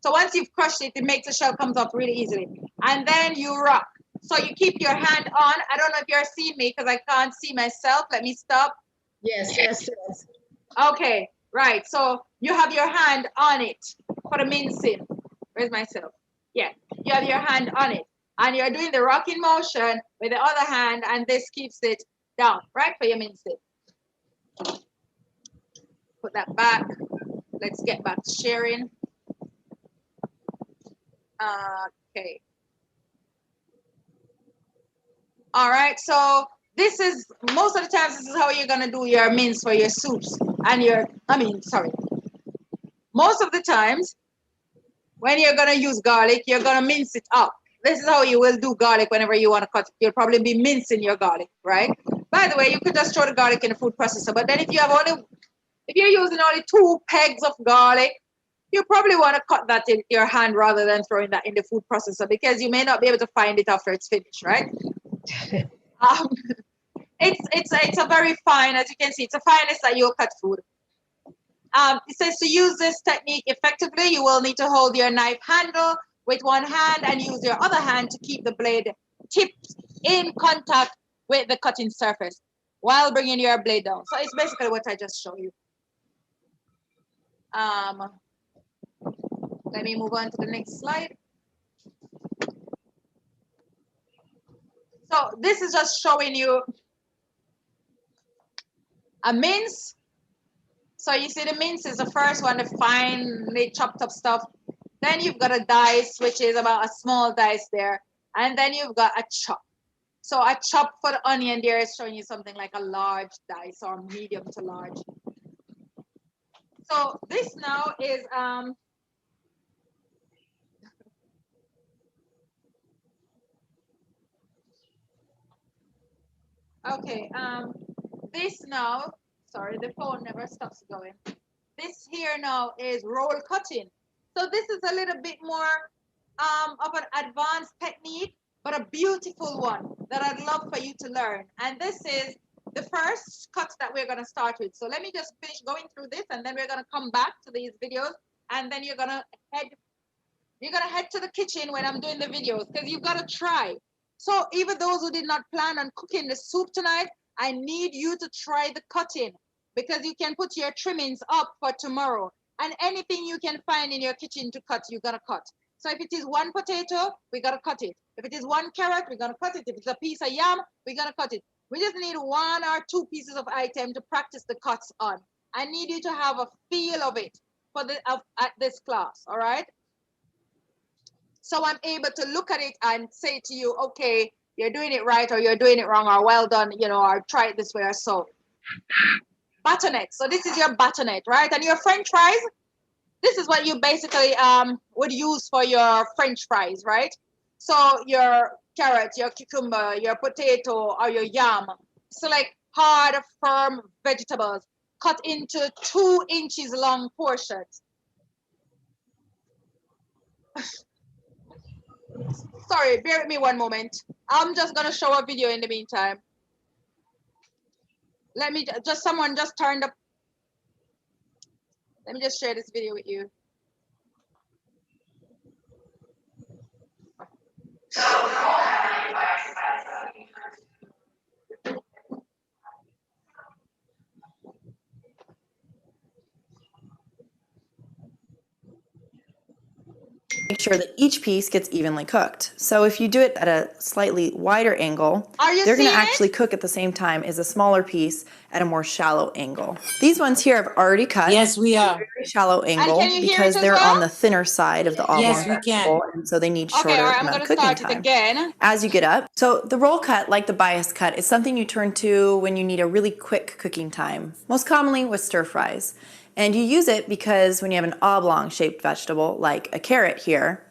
So once you've crushed it, it makes the shell comes off really easily. And then you rock. So you keep your hand on. I don't know if you're seeing me because I can't see myself. Let me stop. Yes, yes, yes. Okay, right. So you have your hand on it for the mincing. Where's myself? Yeah, you have your hand on it. And you're doing the rocking motion with the other hand, and this keeps it down, right, for your mincing. Put that back. Let's get back to sharing. Okay. All right, so this is, most of the times, this is how you're gonna do your mince for your soups and most of the times when you're gonna use garlic, you're gonna mince it up. This is how you will do garlic whenever you wanna cut. You'll probably be mincing your garlic, right? By the way, you could just throw the garlic in the food processor, but then if you're using only 2 pegs of garlic, you probably want to cut that in your hand rather than throwing that in the food processor, because you may not be able to find it after it's finished, right? It's a very fine, as you can see, it's the finest that you'll cut food. It says to use this technique effectively, you will need to hold your knife handle with one hand and use your other hand to keep the blade tipped in contact with the cutting surface while bringing your blade down. So it's basically what I just showed you. Let me move on to the next slide. So this is just showing you a mince. So you see the mince is the first one, the finely chopped up stuff. Then you've got a dice, which is about a small dice there. And then you've got a chop. So a chop for the onion there is showing you something like a large dice or medium to large. So this now is, okay, this now, sorry, the phone never stops going. This here now is roll cutting. So this is a little bit more of an advanced technique, but a beautiful one that I'd love for you to learn. And this is the first cut that we're gonna start with. So let me just finish going through this, and then we're gonna come back to these videos, and then you're gonna head to the kitchen when I'm doing the videos, because you've got to try. So even those who did not plan on cooking the soup tonight, I need you to try the cutting, because you can put your trimmings up for tomorrow. And anything you can find in your kitchen to cut, you're gonna cut. So if it is 1 potato, we gotta cut it. If it is 1 carrot, we're gonna cut it. If it's a piece of yam, we're gonna cut it. We just need 1 or 2 pieces of item to practice the cuts on. I need you to have a feel of it for at this class, all right? So I'm able to look at it and say to you, okay, you're doing it right, or you're doing it wrong, or well done, you know, or try it this way or so. Batonette. So this is your batonette, right? And your French fries, this is what you basically would use for your French fries, right? So your carrot, your cucumber, your potato, or your yam. Select hard, firm vegetables, cut into 2 inches long portions. Sorry, bear with me one moment. I'm just gonna show a video in the meantime. Let me someone just turned up. Let me just share this video with you. sure that each piece gets evenly cooked. So if you do it at a slightly wider angle, they're going to actually cook at the same time as a smaller piece at a more shallow angle. These ones here I've already cut. Yes, we at a are. very shallow angle can you hear because it as they're well? on the thinner side of the oblong Yes, we vegetable, can. and so they need Okay, shorter all right, I'm amount gonna of cooking start it time again. as you get up. So the roll cut, like the bias cut, is something you turn to when you need a really quick cooking time, most commonly with stir fries. And you use it because when you have an oblong shaped vegetable, like a carrot here,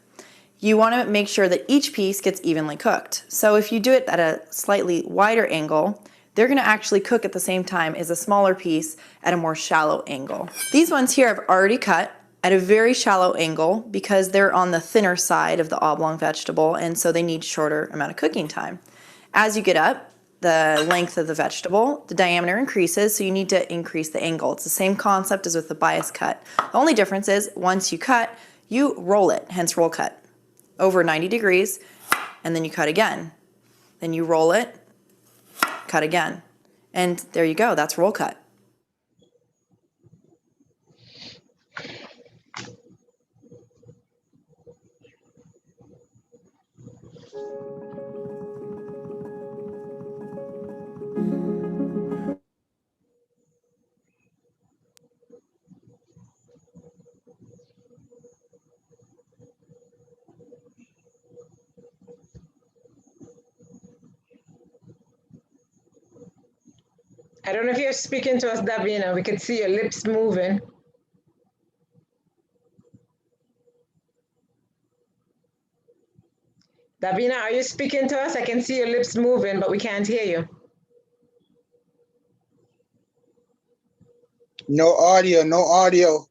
you want to make sure that each piece gets evenly cooked. So if you do it at a slightly wider angle, they're going to actually cook at the same time as a smaller piece at a more shallow angle. These ones here I've already cut at a very shallow angle because they're on the thinner side of the oblong vegetable, and so they need shorter amount of cooking time. As you get up, the length of the vegetable, the diameter increases, so you need to increase the angle. It's the same concept as with the bias cut. The only difference is once you cut, you roll it, hence roll cut, over 90 degrees, and then you cut again. Then you roll it, cut again. And there you go, that's roll cut. I don't know if you're speaking to us, Davina. We could see your lips moving. Davina, are you speaking to us? I can see your lips moving, but we can't hear you. No audio, no audio.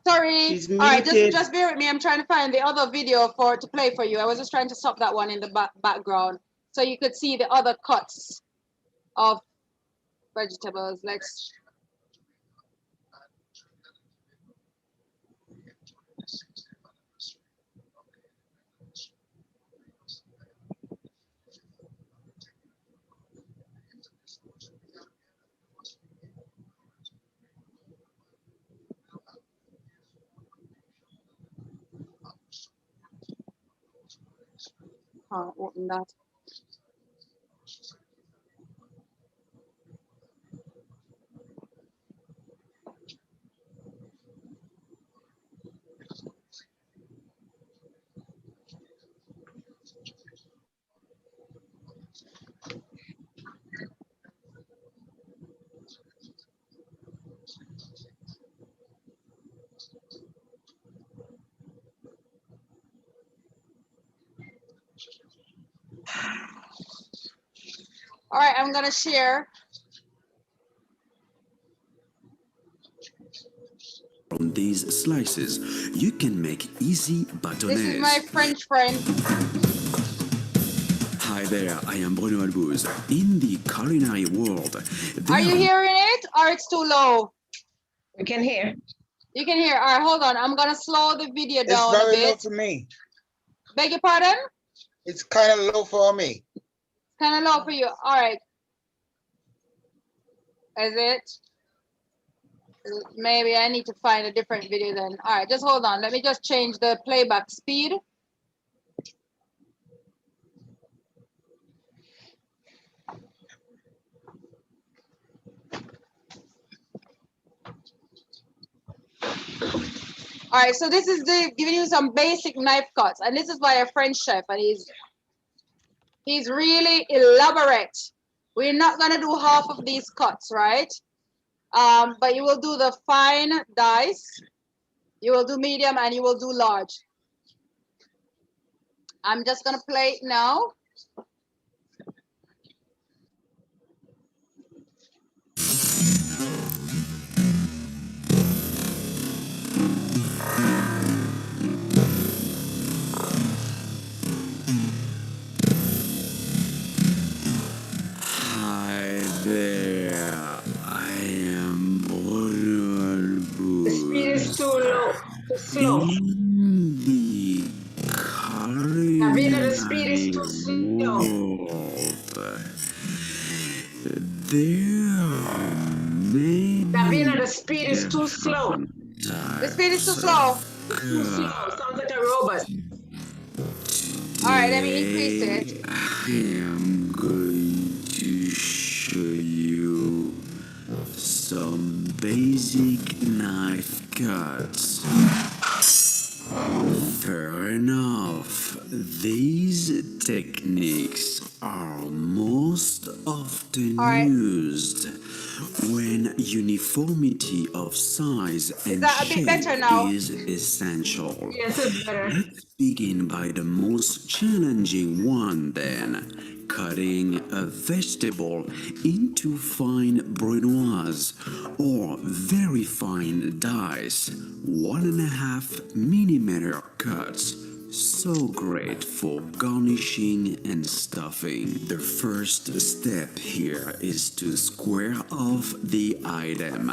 Sorry. She's All right, muted. just bear with me. I'm trying to find the other video to play for you. I was just trying to stop that one in the background so you could see the other cuts of vegetables. Let's. Open that. All right, I'm gonna share. From these slices, you can make easy bâtonnets. This is my French friend. Hi there, I am Bruno Albouze. In the culinary world, Are you hearing it or it's too low? We can hear. You can hear. All right, hold on. I'm gonna slow the video down It's a very bit. low for me. Beg your pardon? It's kind of low for me. Kind of low for you. All right. Is it? Maybe I need to find a different video then. All right, just hold on. Let me just change the playback speed. All right, so this is giving you some basic knife cuts, and this is by a French chef, and he's really elaborate. We're not gonna do half of these cuts, right? But you will do the fine dice, you will do medium, and you will do large. I'm just gonna play it now. Hi there, I am Bruno Albouze. The speed is too low, too slow. In the Davina, the speed is too slow. world, there are many Davina, the speed is too slow. The speed is too slow. Too slow. Sounds like a robot. All right, let me increase it. I am going to show you some basic knife cuts. Fair enough, these techniques are most often used when uniformity of size and that a bit shape better now? is essential. Yes, it's better. Let's begin by the most challenging one then, cutting a vegetable into fine brunoise or very fine dice, 1.5 millimeter cuts. So great for garnishing and stuffing. The first step here is to square off the item,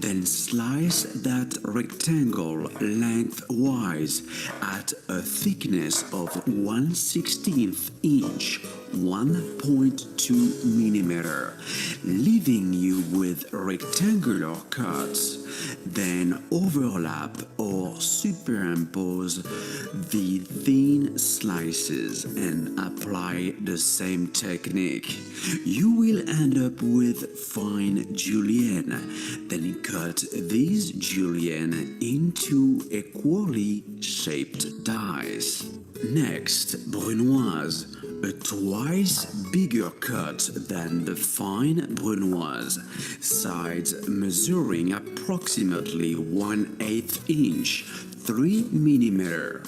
then slice that rectangle lengthwise at a thickness of 1/16 inch, 1.2 millimeter, leaving you with rectangular cuts. Then overlap or superimpose the thin slices and apply the same technique. You will end up with fine julienne. Then cut these julienne into equally shaped dice. Next, brunoise. A twice bigger cut than the fine brunoise, sides measuring approximately 1/8 inch, 3 millimeter.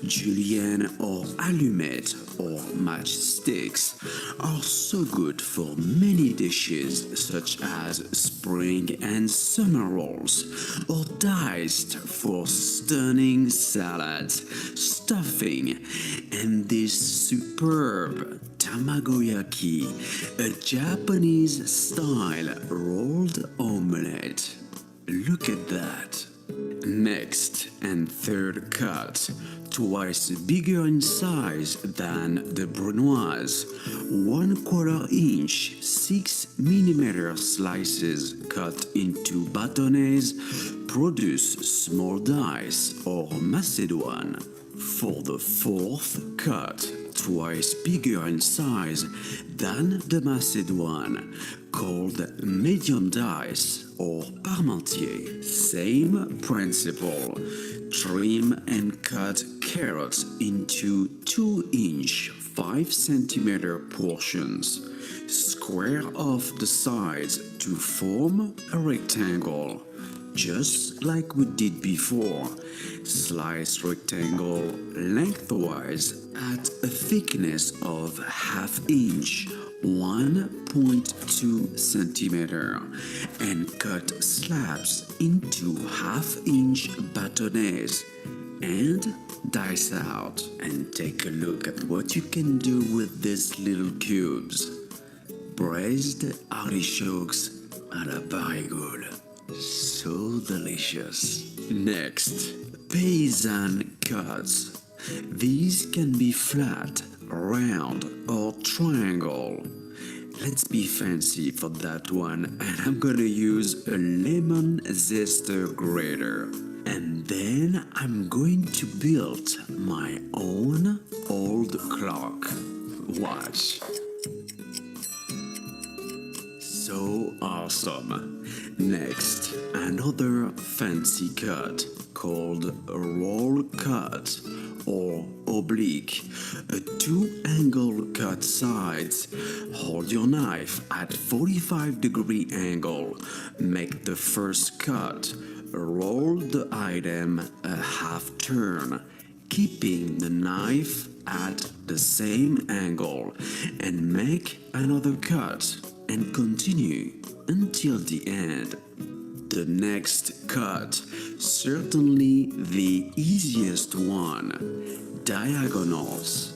Julienne or allumette or matchsticks are so good for many dishes such as spring and summer rolls, or diced for stunning salads, stuffing, and this superb tamagoyaki, a Japanese style rolled omelette. Look at that. Next and third cut, twice bigger in size than the brunoise, 1/4 inch, 6 millimeter slices cut into bâtonnets produce small dice or macédoine. For the fourth cut, twice bigger in size than the macédoine, called medium dice or parmentier. Same principle. Trim and cut carrots into 2 inch, 5 centimeter portions. Square off the sides to form a rectangle. Just like we did before, slice rectangle lengthwise at a thickness of 1/2 inch, 1.2 centimeter, and cut slabs into 1/2 inch bâtonnets and dice out. And take a look at what you can do with these little cubes. Braised artichokes à la parigoule. So delicious. Next, paysan cuts. These can be flat, round, or triangle. Let's be fancy for that one, and I'm gonna use a lemon zester grater. And then I'm going to build my own old clock. Watch. So awesome. Next, another fancy cut called a roll cut or oblique. A 2-angle cut sides. Hold your knife at 45-degree angle. Make the first cut. Roll the item a half turn, keeping the knife at the same angle, and make another cut and continue until the end. The next cut, certainly the easiest one, diagonals.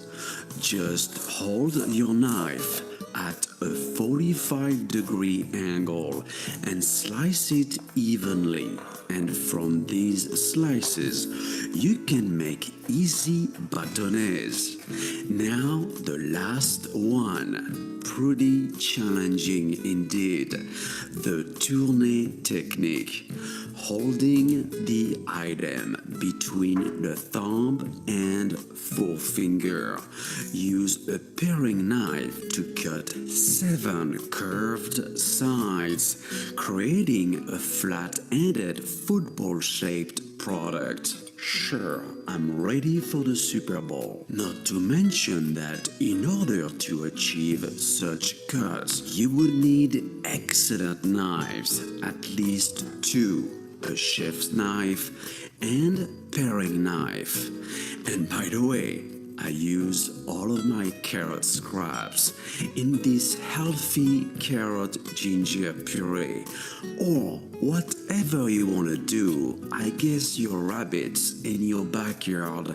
Just hold your knife at a 45-degree angle and slice it evenly. And from these slices, you can make easy bâtonnets. Now the last one, pretty challenging indeed, the tourné technique. holding the item between the thumb and forefinger. Use a paring knife to cut 7 curved sides, creating a flat-ended football-shaped product. Sure, I'm ready for the Super Bowl. Not to mention that in order to achieve such cuts, you would need excellent knives, at least 2, a chef's knife and paring knife. And by the way, I use all of my carrot scraps in this healthy carrot ginger puree, or whatever you want to do. I guess your rabbits in your backyard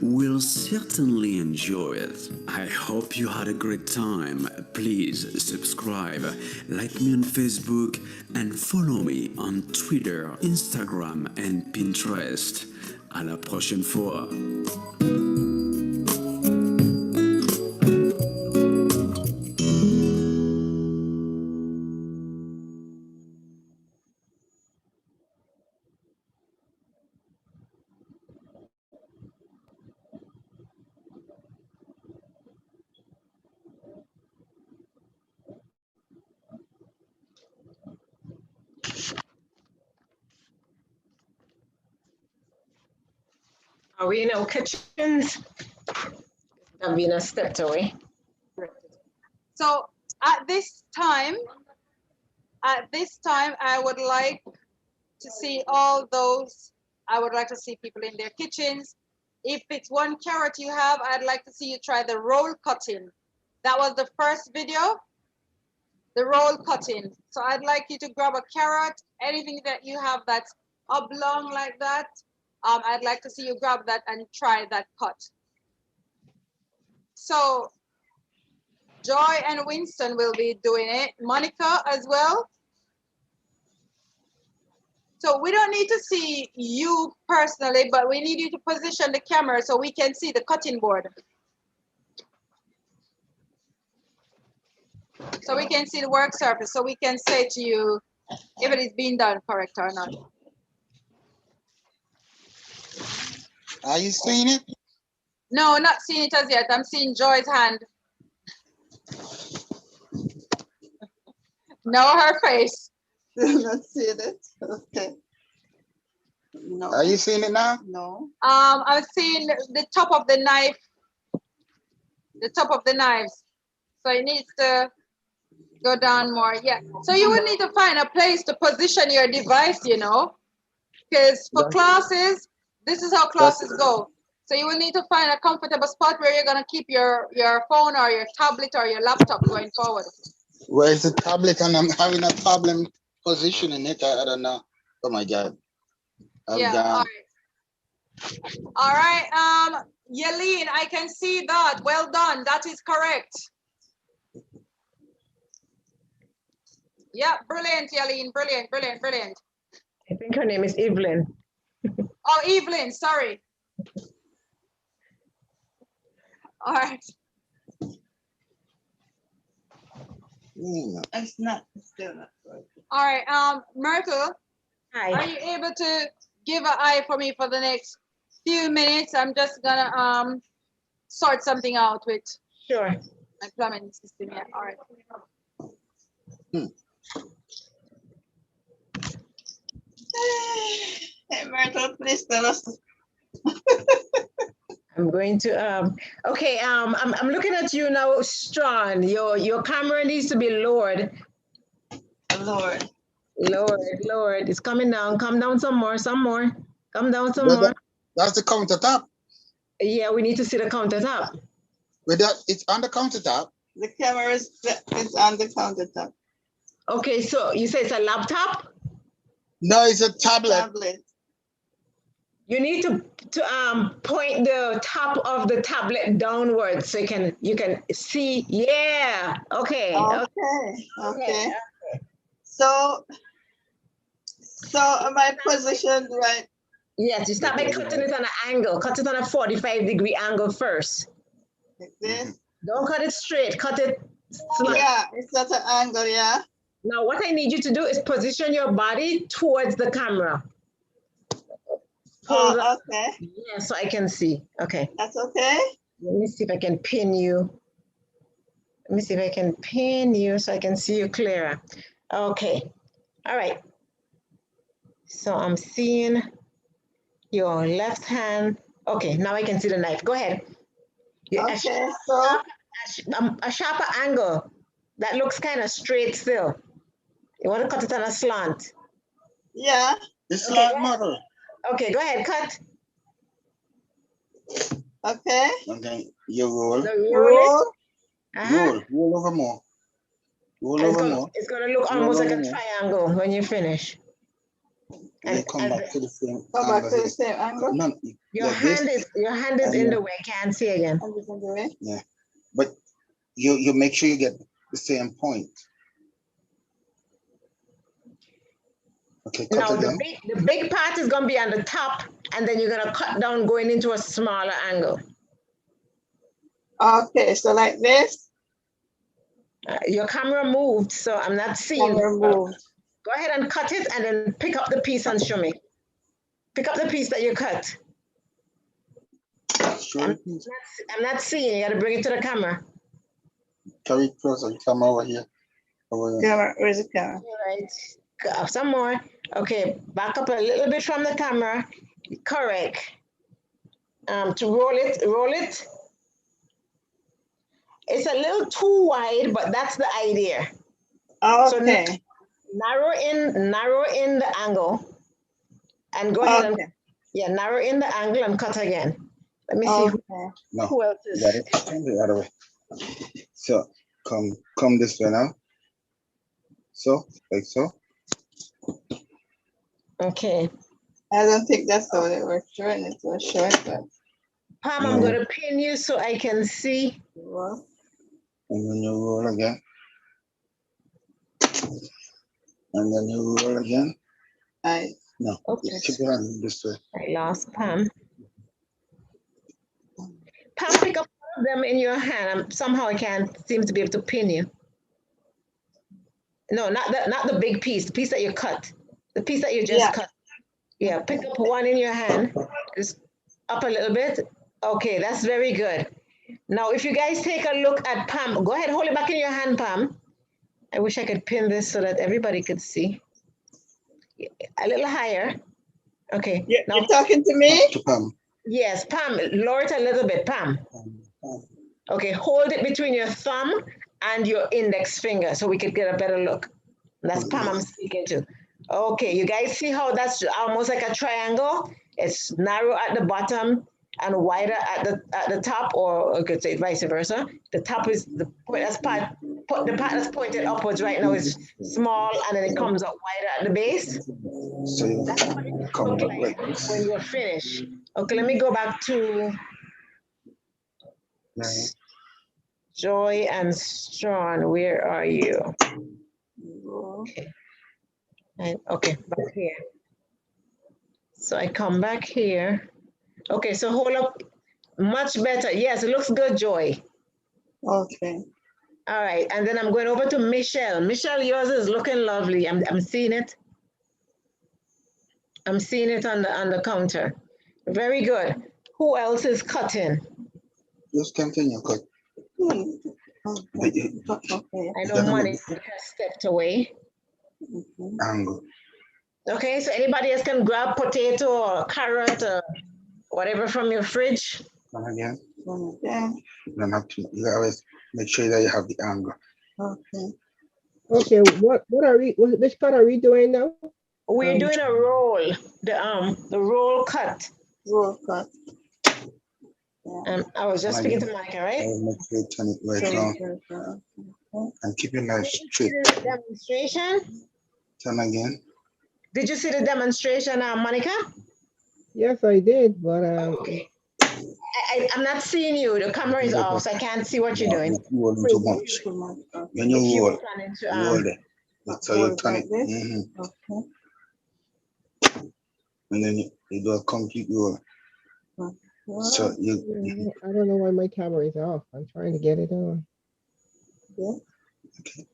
will certainly enjoy it. I hope you had a great time. Please subscribe, like me on Facebook, and follow me on Twitter, Instagram and Pinterest. À la prochaine fois. Are we in our kitchens? Davina stepped away. So at this time, I would like to see all those. I would like to see people in their kitchens. If it's 1 carrot you have, I'd like to see you try the roll cutting. That was the first video, the roll cutting. So I'd like you to grab a carrot, anything that you have that's oblong like that. I'd like to see you grab that and try that cut. So Joy and Winston will be doing it. Monica as well. So we don't need to see you personally, but we need you to position the camera so we can see the cutting board. So we can see the work surface, so we can say to you if it is being done correct or not. Are you seeing it? No, not seeing it as yet. I'm seeing Joy's hand. No, her face. Not seeing it. Okay. No. Are you seeing it now? No. I'm seeing the top of the knife. The top of the knives. So it needs to go down more. Yeah. So you would need to find a place to position your device, you know, because for classes, this is how classes go. So you will need to find a comfortable spot where you're gonna keep your phone or your tablet or your laptop going forward. Where's the tablet? And I'm having a problem positioning it. I don't know. Oh my God. Yeah. All right. Yeleen, I can see that. Well done. That is correct. Yeah, brilliant, Yeleen. Brilliant, brilliant, brilliant. I think her name is Evelyn. Oh, Evelyn, sorry. All right. It's not still not working. All right. Myrtle, Hi. are you able to give an eye for me for the next few minutes? I'm just gonna sort something out with Sure. my plumbing system. Yeah. All right. Hey, Myrtle, please tell us. I'm going to okay, I'm looking at you now, Strawn. Your camera needs to be lowered. Lord. Lowered. It's coming down. Come down some more. Come down some But more. that's the countertop. Yeah, we need to see the countertop. With that, it's on the countertop. The camera is on the countertop. Okay, so you say it's a laptop? No, it's a tablet. Tablet. You need to point the top of the tablet downwards so you can see. Yeah. Okay. Okay. So am I positioned right? Yes, you start by cutting it on an angle. Cut it on a 45-degree angle first. Like this? Don't cut it straight. Cut it slight. Yeah, it's at an angle, yeah. Now what I need you to do is position your body towards the camera. Oh, okay. Yeah, so I can see. Okay. That's okay. Let me see if I can pin you. Let me see if I can pin you so I can see you clearer. Okay. All right. So I'm seeing your left hand. Okay, now I can see the knife. Go ahead. Okay, so a sharper angle that looks kind of straight still. You want to cut it on a slant. yeah. It's slant model. Okay, go ahead, cut. Okay. Okay, you roll. So roll it. Roll over more. Roll over more. It's gonna look almost like a triangle when you finish. And you come back to the same Come back to the same angle. No, your hand is in the way. Can't see again. Hand is in the way. Yeah, but you make sure you get the same point. Okay, cut now again. the big part is gonna be on the top, and then you're gonna cut down going into a smaller angle. Okay, so like this. Your camera moved, so I'm not seeing. Camera moved. Go ahead and cut it, and then pick up the piece and show me. Pick up the piece that you cut. I'm not seeing. You got to bring it to the camera. Carry it closer. Come over here. Over here. Camera, where's the camera? All right. Some more. Okay, back up a little bit from the camera. Correct. To roll it. It's a little too wide, but that's the idea. Okay. So narrow in the angle, and go ahead and narrow in the angle and cut again. Let me see who else is. Got it. Turn the other way. So come this way now. So like so. Okay. I don't think that's how they were showing it. We're showing that. Pam, I'm gonna pin you so I can see. And then you roll again. And then you roll again. No, keep it on this way. I lost Pam. Pam, pick up one of them in your hand. Somehow I can't seem to be able to pin you. No, not the big piece, the piece that you cut. The piece that you just cut. Yeah, pick up one in your hand. Just up a little bit. Okay, that's very good. Now, if you guys take a look at Pam, go ahead, hold it back in your hand, Pam. I wish I could pin this so that everybody could see. A little higher. Okay. Yeah, now, you're talking to me? To Pam. Yes, Pam, lower it a little bit, Pam. Okay, hold it between your thumb and your index finger so we could get a better look. That's Pam I'm speaking to. Okay, you guys see how that's almost like a triangle? It's narrow at the bottom and wider at the top, or I could say vice versa. The top is the part that's pointed upwards right now is small, and then it comes up wider at the base. So you come up like this. When you're finished. Okay, let me go back to Joy and Strawn. Where are you? Okay. Okay, back here. So I come back here. Okay, so hold up. Much better. Yes, it looks good, Joy. Okay. All right, and then I'm going over to Michelle. Michelle, yours is looking lovely. I'm seeing it. I'm seeing it on the counter. Very good. Who else is cutting? Just continue cut. I know Monica stepped away. Angle. Okay, so anybody else can grab potato or carrot or whatever from your fridge. Come again. Then you always make sure that you have the angle. Okay. Okay, what are we? Which cut are we doing now? We're doing a roll. The roll cut. Roll cut. I was just speaking to Monica, right? Make sure you turn it right down. And keep your knife straight. Did you see the demonstration? Turn again. Did you see the demonstration, Monica? Yes, I did, but okay. I'm not seeing you. The camera is off, so I can't see what you're doing. You roll too much. When you roll, roll it. That's how you turn it. Okay. And then you do a complete roll. So I don't know why my camera is off. I'm trying to get it on. Yeah. Okay.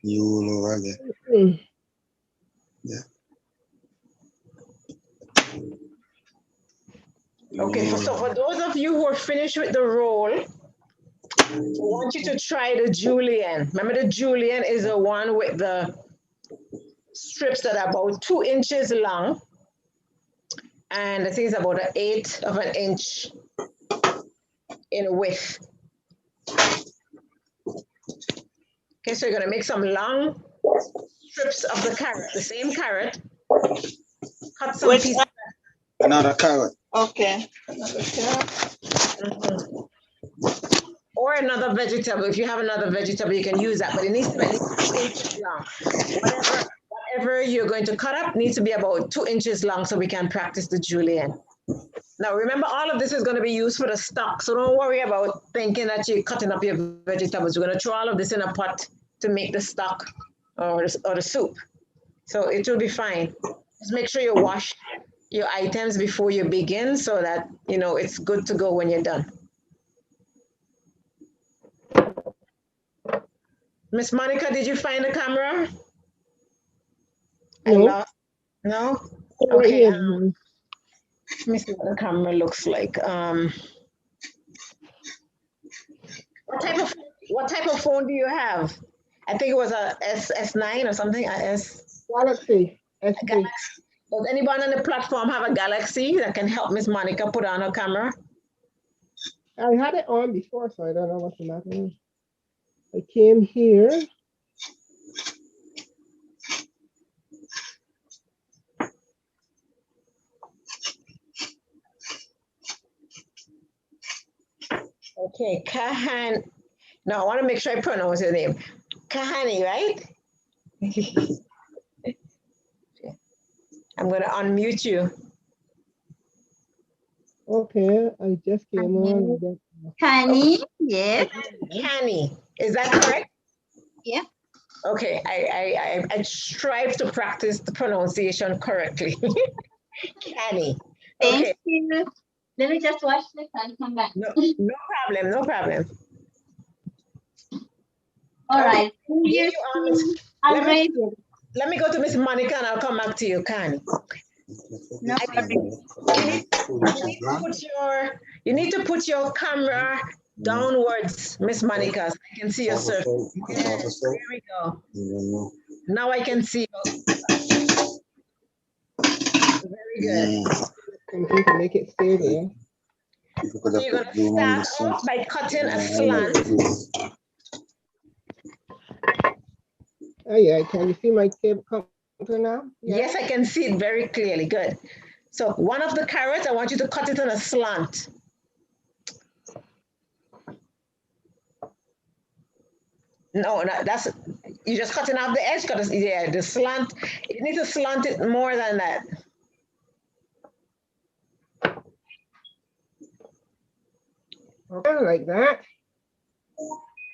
You all over there. Yeah. Okay, so for those of you who are finished with the roll, I want you to try the julienne. Remember, the julienne is the one with the strips that are about 2 inches long, and I think it's about 1/8 of an inch in width. Okay, so you're gonna make some long strips of the carrot, the same carrot. Cut some pieces. Another carrot. Okay. Another carrot. Or another vegetable. If you have another vegetable, you can use that, but it needs to be at least 2 inches long. Whatever you're going to cut up needs to be about 2 inches long so we can practice the julienne. Now, remember, all of this is going to be used for the stock, so don't worry about thinking that you're cutting up your vegetables. We're going to throw all of this in a pot to make the stock or the soup. So it will be fine. Just make sure you wash your items before you begin so that, you know, it's good to go when you're done. Miss Monica, did you find the camera? No. No? Right Okay. here. Let me see what the camera looks like. What type of phone do you have? I think it was a S9 or something. Galaxy S3. Does anyone on the platform have a Galaxy that can help Miss Monica put on her camera? I had it on before, so I don't know what's the matter. I came here. Okay, Kahan. No, I want to make sure I pronounce your name. Kahani, right? I'm going to unmute you. Okay, I just came on. Kani, yes. Kani, is that correct? Yeah. Okay, I strive to practice the pronunciation correctly. Kani. Thank Okay. you. Let me just wash this and come back. No problem, no problem. All Okay. right. Let me go to Miss Monica and I'll come back to you, Kani. No You need to put your camera downwards, Miss Monica, so I can see your surface. Yes, there we go. Now I can see. Very good. Continue to make it stay there. So you're going to start off by cutting a slant. Oh yeah, can you see my table counter now? Yeah. Yes, I can see it very clearly. Good. So one of the carrots, I want you to cut it on a slant. No, that's, you're just cutting off the edge. Yeah, the slant, you need to slant it more than that. Okay, like that.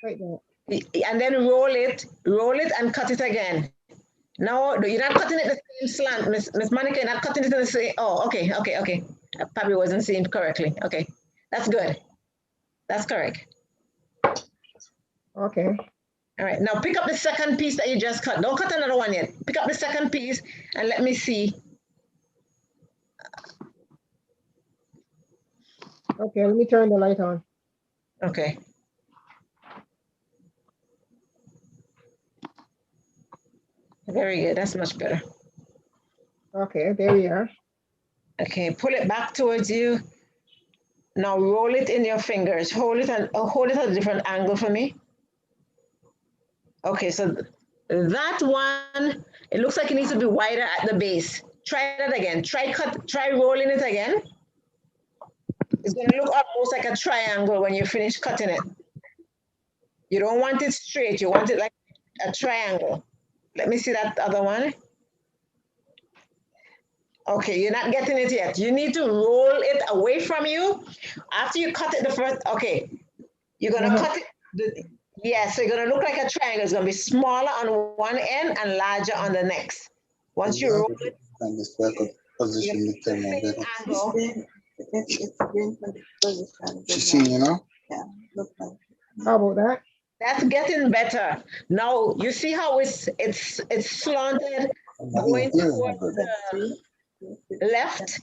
Like that. And then roll it and cut it again. No, you're not cutting it the same slant, Miss Monica, you're not cutting it in the same, oh, okay. I probably wasn't seeing correctly. Okay, that's good. That's correct. Okay. All right, now pick up the second piece that you just cut. Don't cut another one yet. Pick up the second piece and let me see. Okay, let me turn the light on. Okay. Very good, that's much better. Okay, there we are. Okay, pull it back towards you. Now roll it in your fingers. Hold it at a different angle for me. Okay, so that one, it looks like it needs to be wider at the base. Try that again. Try rolling it again. It's going to look almost like a triangle when you finish cutting it. You don't want it straight. You want it like a triangle. Let me see that other one. Okay, you're not getting it yet. You need to roll it away from you. After you cut it the first, okay, you're going to cut it. So you're going to look like a triangle. It's going to be smaller on one end and larger on the next. Once you roll it, She's seen, you know? How about that? That's getting better. Now you see how it's slanted going towards the left.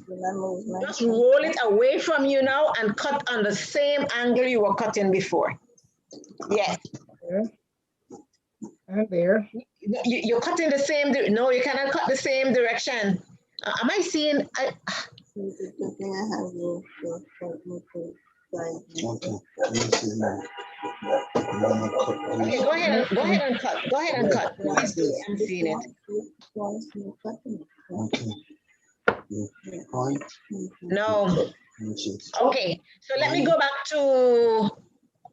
Just roll it away from you now and cut on the same angle you were cutting before. Yes. And there. You're cutting the same. No, you cannot cut the same direction. Am I seeing? Okay, go ahead and cut. Go ahead and cut. Please do. I'm seeing it. No. Okay, so let me go back to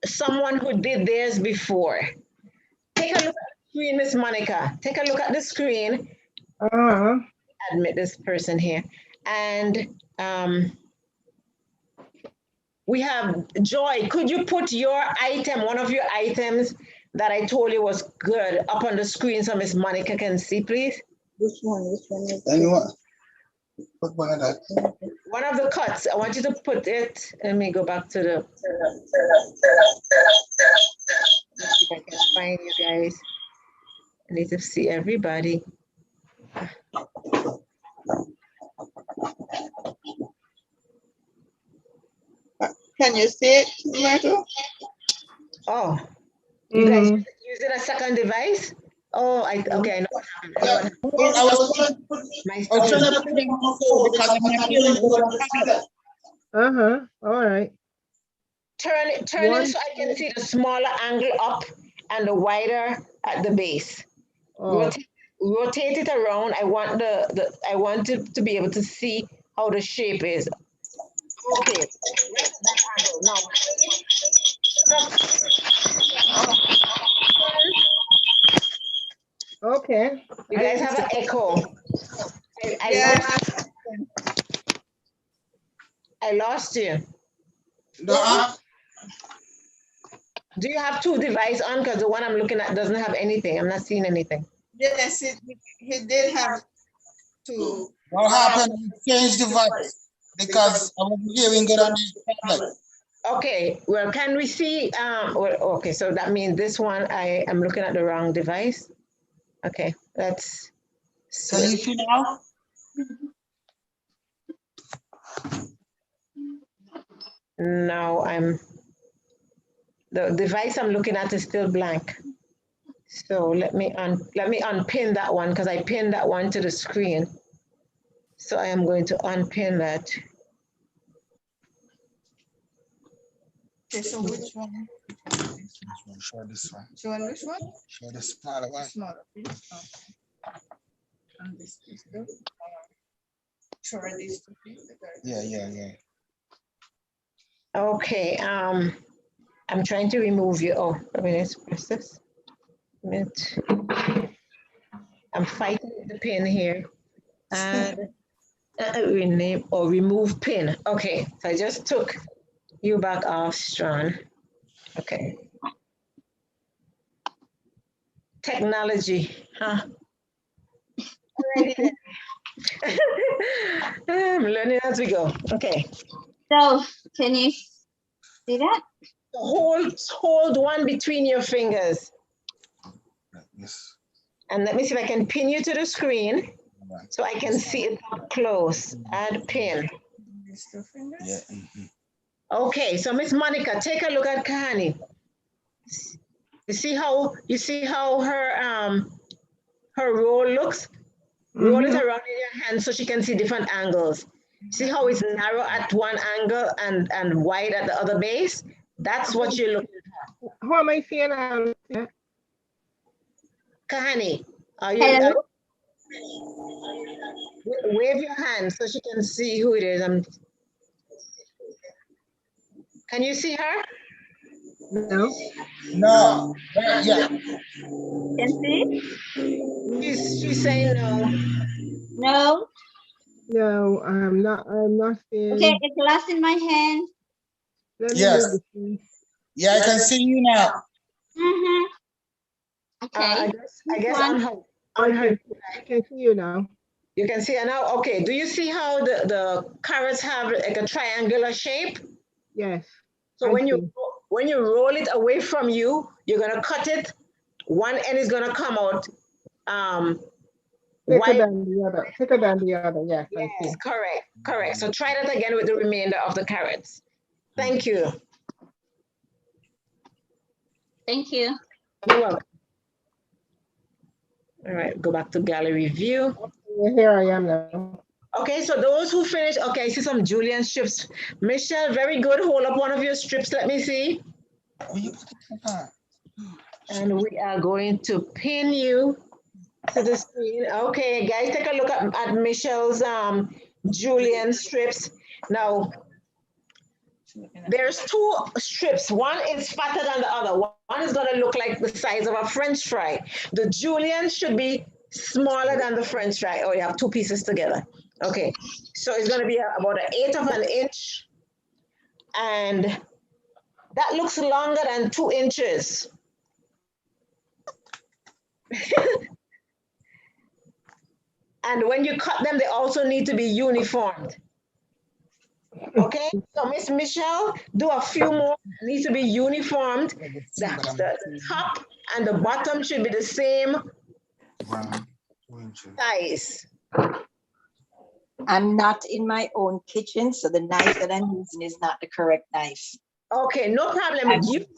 someone who did theirs before. Take a look at the screen, Miss Monica. Take a look at the screen. Admit this person here. And we have Joy. Could you put your item, one of your items that I told you was good, up on the screen so Miss Monica can see, please? Which one? Which one is Anyone? Put one of that. One of the cuts. I want you to put it. Let me go back to the. Let's see if I can find you guys. I need to see everybody. Can you see it, Myrtle? Oh, you guys using a second device? Oh, okay, I know what happened. All right. Turn it so I can see the smaller angle up and the wider at the base. Rotate it around. I want I want to be able to see how the shape is. Okay. That angle. Now. Okay. You guys have an echo. I lost you. Do you have two devices on? Because the one I'm looking at doesn't have anything. I'm not seeing anything. Yes, he did have two. What happened? He changed device because I was hearing good on this tablet. Okay, well, can we see? Okay, so that means this one, I am looking at the wrong device. Okay, let's switch. Can you see now? No, the device I'm looking at is still blank. So let me unpin that one because I pinned that one to the screen. So I am going to unpin that. Okay, so which one? Show this one. Show which one? Show the smaller one. Smaller piece. Okay. And this is good. Show these two pieces. Yeah. Okay, I'm trying to remove you. Oh, a minute, press this. A minute. I'm fighting with the pin here. And rename or remove pin. Okay, so I just took you back off, Strawn. Okay. Technology, huh? I'm learning as we go. Okay. So can you see that? Hold one between your fingers. Yes. And let me see if I can pin you to the screen so I can see it up close. Add pin. Yeah. Okay, so Miss Monica, take a look at Kahani. You see how her her roll looks? Roll it around in your hand so she can see different angles. See how it's narrow at one angle and wide at the other base? That's what you're looking for. Who am I seeing? Kahani, wave your hand so she can see who it is. Can you see her? No. Yeah. Can see? She's saying no. No. No, I'm not seeing. Okay, it's lost in my hand. Yes. Yeah, I can see you now. Okay. I guess on her. I can see you now. You can see her now? Okay. Do you see how the carrots have like a triangular shape? Yes. So when you when you roll it away from you, you're gonna cut it. One end is gonna come out Thicker white. than the other. Thicker than the other. Yes, I see. Yes, correct. So try that again with the remainder of the carrots. Thank you. Thank you. You're welcome. All right, go back to gallery view. Here I am now. Okay, so those who finished, okay, I see some julienne strips. Michelle, very good. Hold up one of your strips. Let me see. And we are going to pin you to the screen. Okay, guys, take a look at Michelle's julienne strips. Now, there's two strips. One is fatter than the other. One is gonna look like the size of a French fry. The julienne should be smaller than the French fry. Oh, you have two pieces together. Okay, so it's gonna be about 1/8 of an inch. And that looks longer than 2 inches. And when you cut them, they also need to be uniformed. Okay, so Miss Michelle, do a few more, needs to be uniformed. The top and the bottom should be the same size. I'm not in my own kitchen, so the knife that I'm using is not the correct knife. Okay, no problem.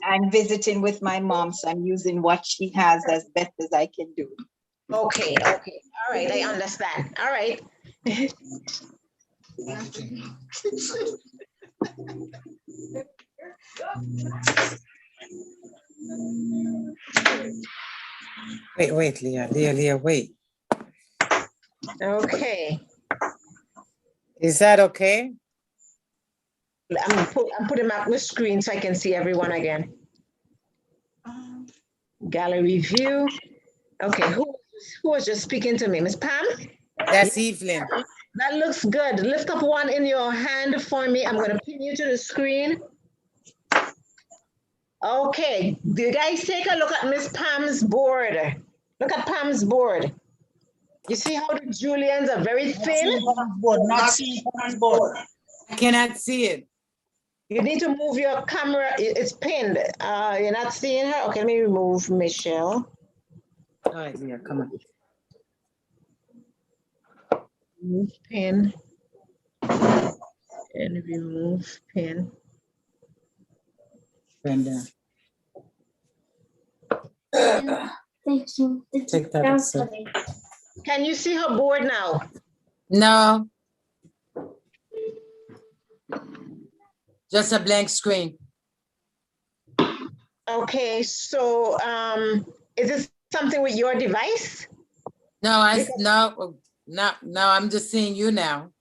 I'm visiting with my mom, so I'm using what she has as best as I can do. Okay, all right, I understand. All right. Wait, Leah, wait. Okay. Is that okay? I'm putting up the screen so I can see everyone again. Gallery view. Okay, who was just speaking to me? Miss Pam? That's Evelyn. That looks good. Lift up one in your hand for me. I'm going to pin you to the screen. Okay, you guys take a look at Miss Pam's board. Look at Pam's board. You see how the juliennes are very thin? Not seeing Pam's board. I cannot see it. You need to move your camera. It's pinned. You're not seeing her? Okay, let me remove Michelle. All right, Leah, come on. Remove pin. And remove pin. Brenda. Thank you. Take that outside. Can you see her board now? No. Just a blank screen. Okay, so is this something with your device? No, I'm just seeing you now.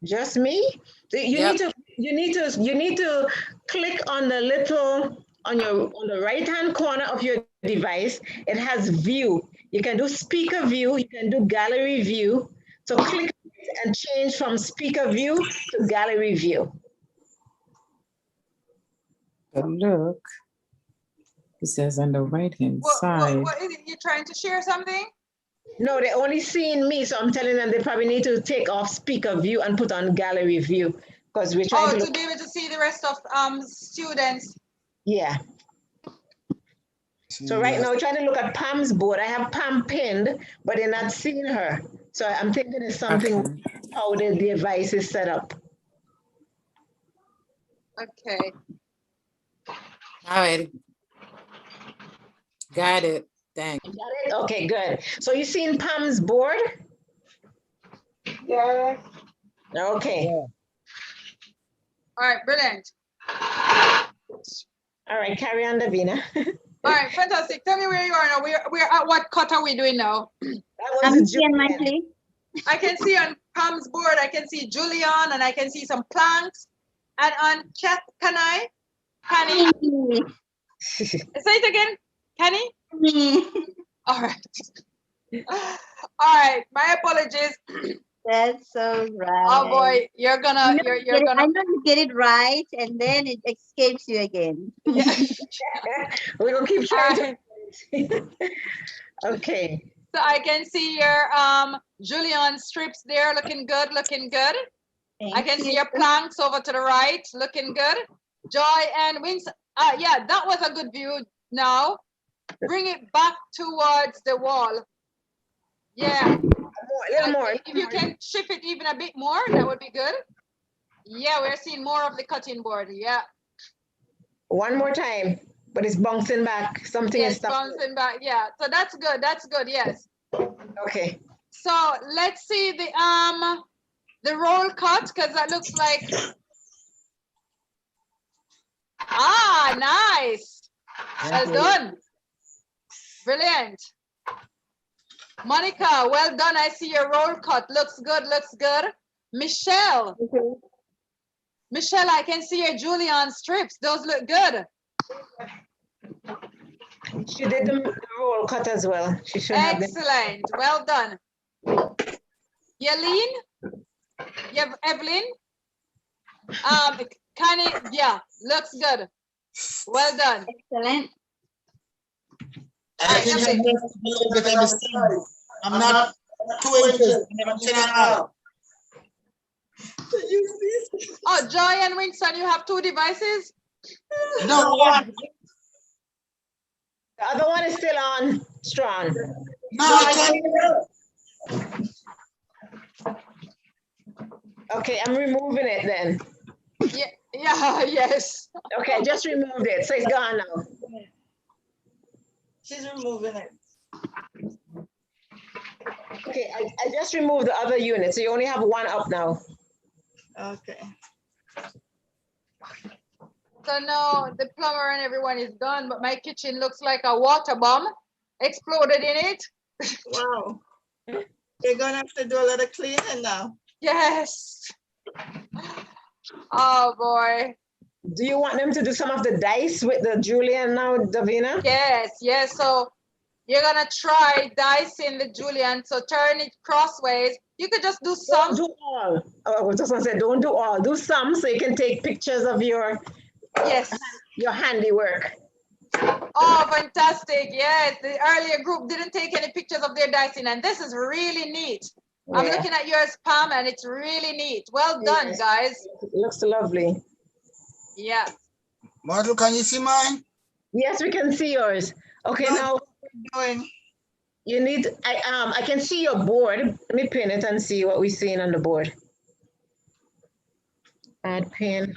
Just me? You need to click on the little on the right hand corner of your device. It has view. You can do speaker view, you can do gallery view. So click and change from speaker view to gallery view. But look, it says on the right hand side. What is it? You're trying to share something? No, they're only seeing me, so I'm telling them they probably need to take off speaker view and put on gallery view because we're trying to be able to see the rest of students. Yeah. So right now, we're trying to look at Pam's board. I have Pam pinned, but they're not seeing her. So I'm thinking it's something how the device is set up. Okay. All right. Got it. Thanks. Got it? Okay, good. So you seen Pam's board? Yeah. Okay. Yeah. All right, brilliant. All right, carry on, Davina. All right, fantastic. Tell me where you are now. We're at what cut are we doing now? I can see on Pam's board, I can see Julian and I can see some planks. And on chat, Canny? Say it again, Kenny? All right. All right, my apologies. That's so right. Oh boy, you're gonna. I'm gonna get it right, and then it escapes you again. Yeah. We're gonna keep trying. Okay. So I can see your Julian strips there, looking good, looking good. I can see your planks over to the right, looking good. Joy and Winston. Yeah, that was a good view. Now, bring it back towards the wall. Yeah. A little more. If you can shift it even a bit more, that would be good. Yeah, we're seeing more of the cutting board. Yeah. One more time, but it's bouncing back. Something Yes, is stopping. bouncing back. Yeah. So that's good. That's good. Yes. Okay. So let's see the roll cut, because that looks like nice. Well done. Brilliant. Monica, well done. I see your roll cut. Looks good. Looks good. Michelle. Michelle, I can see your julienne strips. Those look good. She did the roll cut as well. She should have been. Excellent. Well done. Yaleen? Evelyn? Yeah, looks good. Well done. Excellent. I think I'm just a little bit of a stem. I'm not 2 inches. I'm 10.5. Oh, Joy and Winston, you have 2 devices? No, one. The other one is still on strong. No, I can't. Okay, I'm removing it then. Yeah, yes. Okay, I just removed it, so it's gone now. She's removing it. Okay, I just removed the other unit, so you only have one up now. Okay. So now the plumber and everyone is gone, but my kitchen looks like a water bomb exploded in it. Wow. You're gonna have to do a lot of cleaning now. Yes. Oh boy. Do you want them to do some of the dice with the julienne now, Davina? Yes, yes. So you're gonna try dicing the julienne. So turn it crossways. You could just do some. Don't do all. I was just gonna say, don't do all. Do some so you can take pictures of your handiwork. Oh, fantastic. Yes, the earlier group didn't take any pictures of their dicing, and this is really neat. I'm looking at yours, Pam, and it's really neat. Well done, guys. It looks lovely. Yeah. Model, can you see mine? Yes, we can see yours. Okay, now you need, I can see your board. Let me pin it and see what we're seeing on the board. Add pin.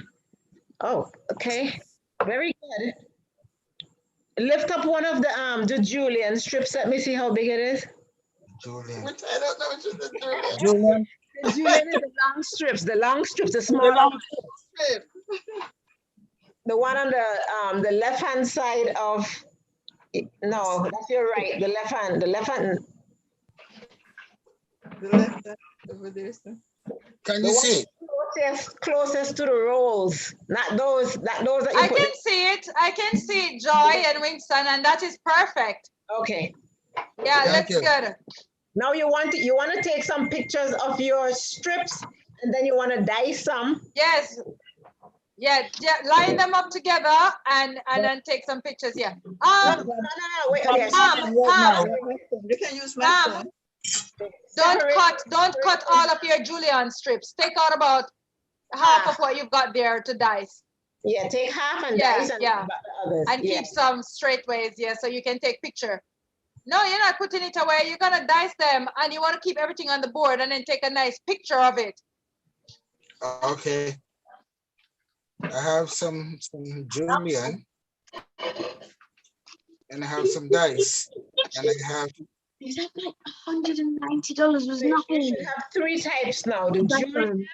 Oh, okay. Very good. Lift up one of the julienne strips. Let me see how big it is. Julienne. I don't know which is the Julienne. Julienne. The julienne is the long strips. The long strips, the small. The one on the left hand side of. No, that's your right. The left hand. The left hand. The left hand over there, sir. Can you see? Closest to the rolls, not those that you I can see it. I can see Joy and Winston, and that is perfect. Okay. Yeah, looks good. Now you want to take some pictures of your strips, and then you want to dice some. Yes. Yeah, line them up together and then take some pictures. Yeah. No, wait. Okay. You can use my phone. Don't cut all of your julienne strips. Take out about half of what you've got there to dice. Yeah, take half and dice and the others. And keep some straightways, so you can take picture. No, you're not putting it away. You're gonna dice them, and you want to keep everything on the board, and then take a nice picture of it. Okay. I have some julienne, and I have some dice, and I have. Is that like $190? Was nothing. You have 3 types now: the julienne,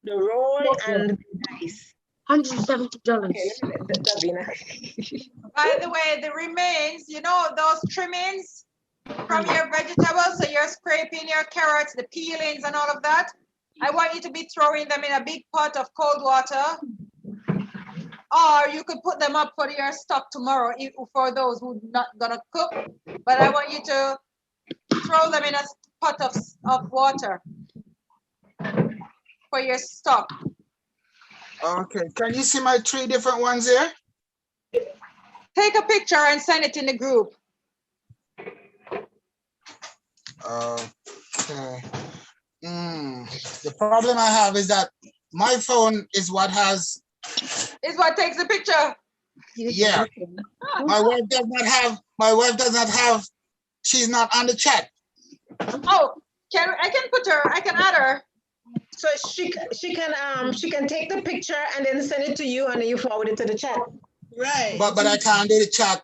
the roll, and the dice. $170. Okay, By the way, the remains, those trimmings from your vegetables, so you're scraping your carrots, the peelings and all of that, I want you to be throwing them in a big pot of cold water, or you could put them up for your stock tomorrow for those who are not gonna cook, but I want you to throw them in a pot of water for your stock. Okay, can you see my 3 different ones here? Take a picture and send it in the group. Okay. The problem I have is that my phone is what has. Is what takes the picture. Yeah. My wife does not have, she's not on the chat. Oh, I can put her, I can add her. So she can take the picture and then send it to you and then you forward it to the chat. Right. But I can't do the chat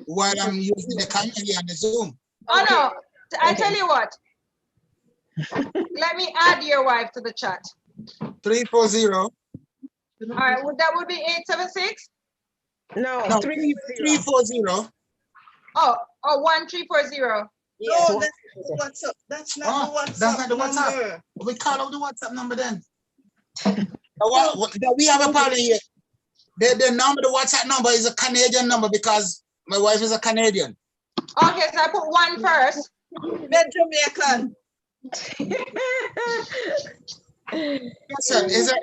while I'm using the camera here on the Zoom. Oh no, I tell you what. Let me add your wife to the chat. 340. All right, that would be 876? No, 340. Oh, 1340. Yes, no, that's WhatsApp. That's not the WhatsApp. That's not the WhatsApp. Number. We call out the WhatsApp number then. We have a problem here. The number, the WhatsApp number is a Canadian number because my wife is a Canadian. Okay, so I put 1 first. Then Jamaican. Listen, is a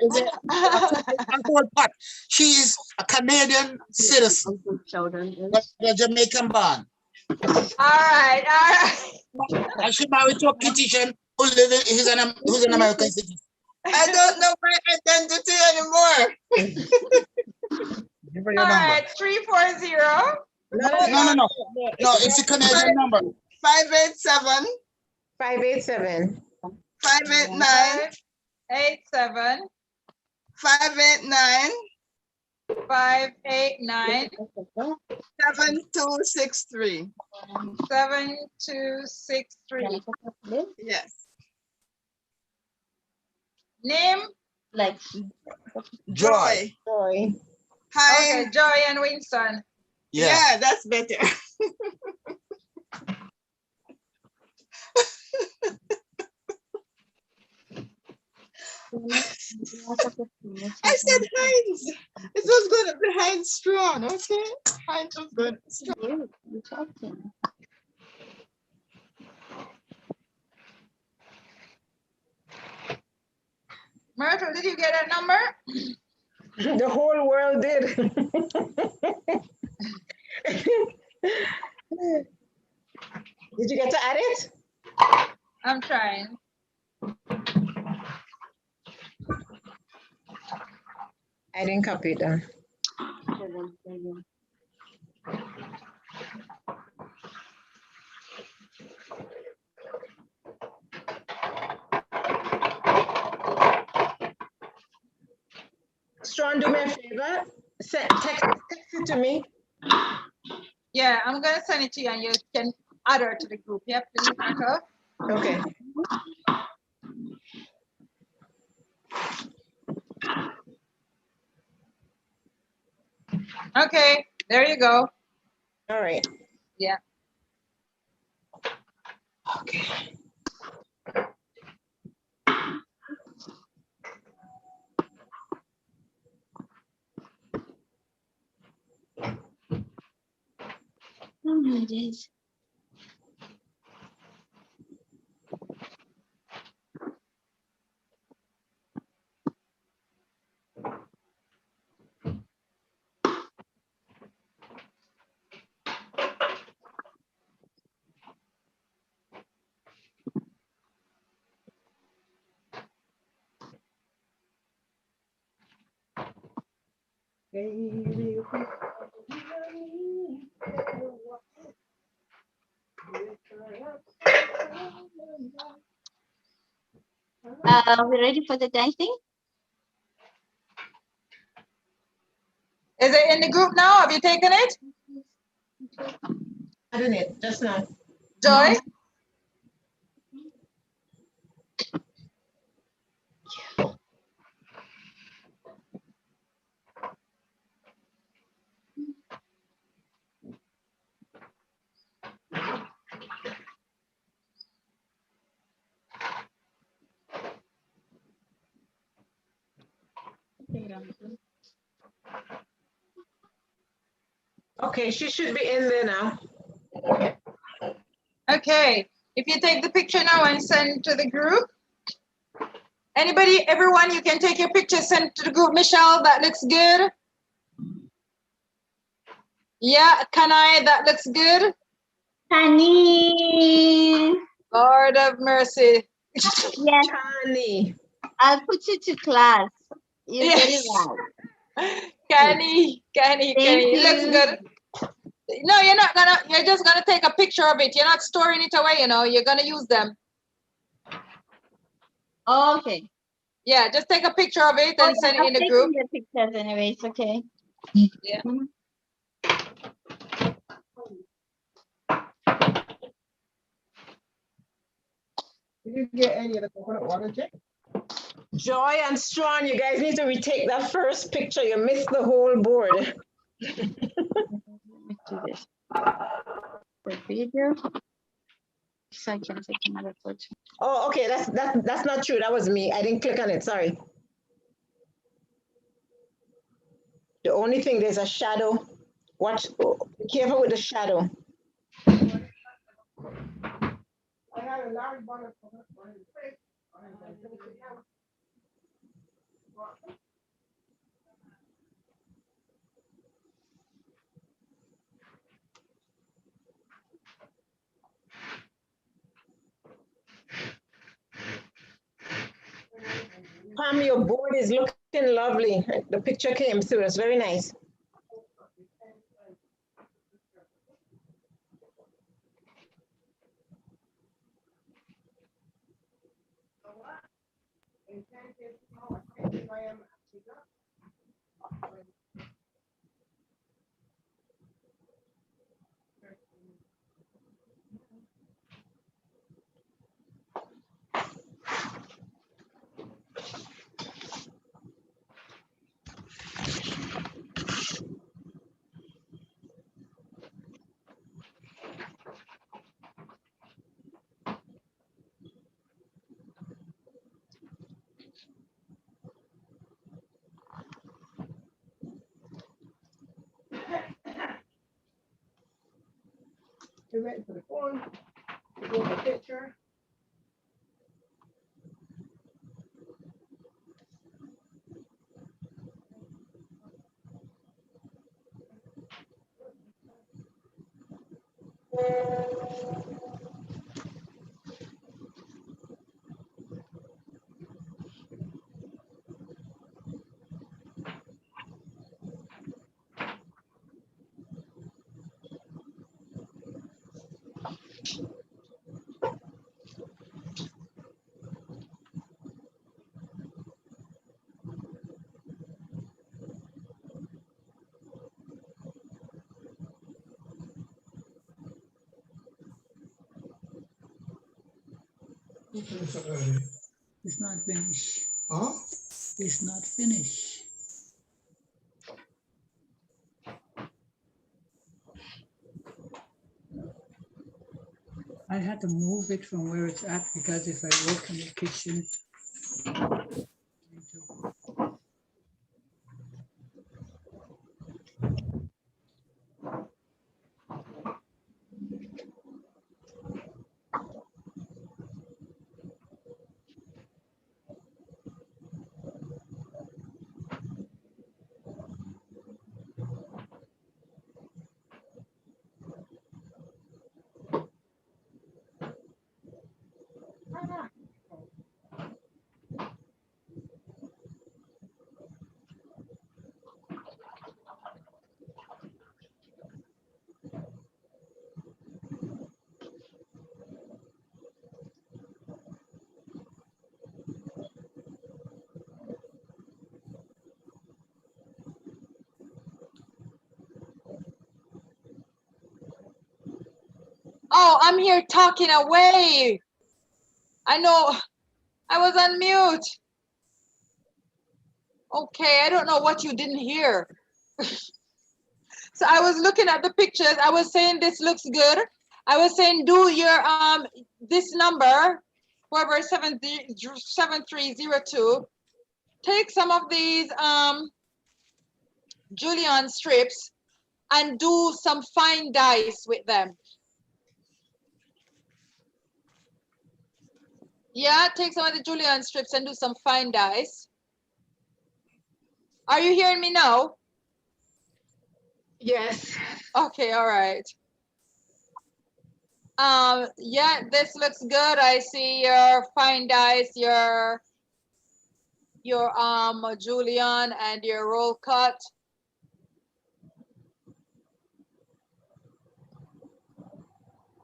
whole part. She is a Canadian citizen, but a Jamaican born. All right. And she married to a Kitchen who who's an American citizen. I don't know my identity anymore. Give her your All number. right, 340. No, it's a Canadian number. 587. 587. 589. 87. 589. 589. 7263. 7263. Yes. Name? Like Joy. Joy. Hi. Okay, Joy and Winston. Yeah, that's better. I said Heinz. It was going to be Heinz Strong, okay? Heinz was good. Strong. Myrtle, did you get that number? The whole world did. Did you get to add it? I'm trying. I didn't copy it down. Strawn, do me a favor. Text it to me. Yeah, I'm gonna send it to you and you can add her to the group. Yep, please, Myrtle. Okay. Okay, there you go. All right. Yeah. Okay. Oh my days. We ready for the dancing? Is it in the group now? Have you taken it? I didn't it just now. Joy? Okay, she should be in there now. Okay, if you take the picture now and send to the group. Anybody, everyone, you can take your picture, send to the group. Michelle, that looks good. Yeah, Kanai, that looks good. Honey. Lord of mercy. Yes. Honey. I'll put you to class. You get it right. Kenny, it looks good. No, you're not gonna, you're just gonna take a picture of it. You're not storing it away, you know, you're gonna use them. Okay. Yeah, just take a picture of it and send it in the group. The pictures anyways, okay. Yeah. Did you get any of the coconut water, Jake? Joy and Strawn, you guys need to retake that first picture. You missed the whole board. Let's do this. The video. So I can take another photo. Oh, okay, that's not true. That was me. I didn't click on it. Sorry. The only thing, there's a shadow. Watch. Be careful with the shadow. I had a Larry Bonnet coconut water in the fridge. Pam, your board is looking lovely. The picture came through. It's very nice. You're ready for the phone. You go the picture. It's not finished. Huh? It's not finished. I had to move it from where it's at because if I work in the kitchen. Oh, I'm here talking away. I know, I was on mute. Okay, I don't know what you didn't hear. So I was looking at the pictures. I was saying this looks good. I was saying do your this number, whoever 7302. Take some of these julienne strips and do some fine dice with them. Yeah, take some of the julienne strips and do some fine dice. Are you hearing me now? Yes. Okay, all right. Yeah, this looks good. I see your fine dice, your julienne and your roll cut.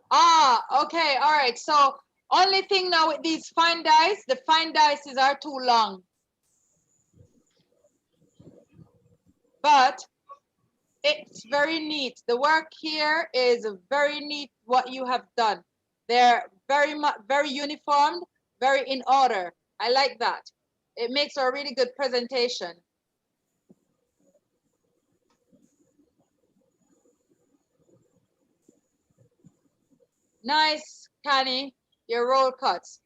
Ah, okay, all right. So only thing now with these fine dice, the fine dices are too long. But it's very neat. The work here is very neat what you have done. They're very uniformed, very in order. I like that. It makes a really good presentation. Nice, Connie, your roll cuts.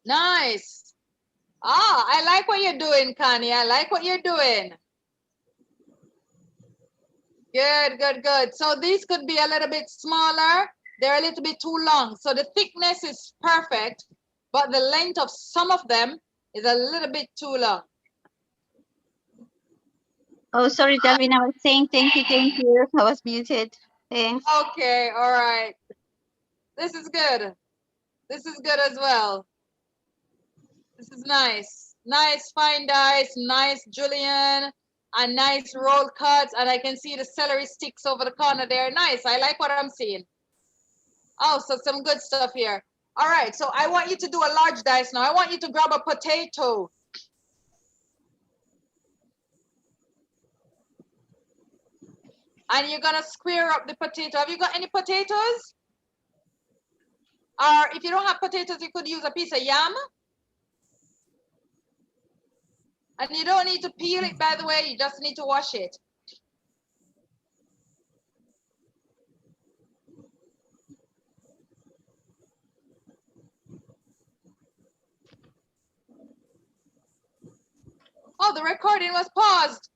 Nice. Ah, I like what you're doing, Connie. I like what you're doing. Good, good, good. So these could be a little bit smaller. They're a little bit too long. So the thickness is perfect, but the length of some of them is a little bit too long. Oh, sorry, Davina. I was saying thank you, thank you. I was muted. Thanks. Okay, all right. This is good. This is good as well. This is nice. Nice fine dice, nice julienne, and nice roll cuts. And I can see the celery sticks over the corner there. Nice. I like what I'm seeing. Oh, so some good stuff here. All right, so I want you to do a large dice now. I want you to grab a potato. And you're gonna square up the potato. Have you got any potatoes? Or if you don't have potatoes, you could use a piece of yam. And you don't need to peel it, by the way, you just need to wash it. Oh, the recording was paused.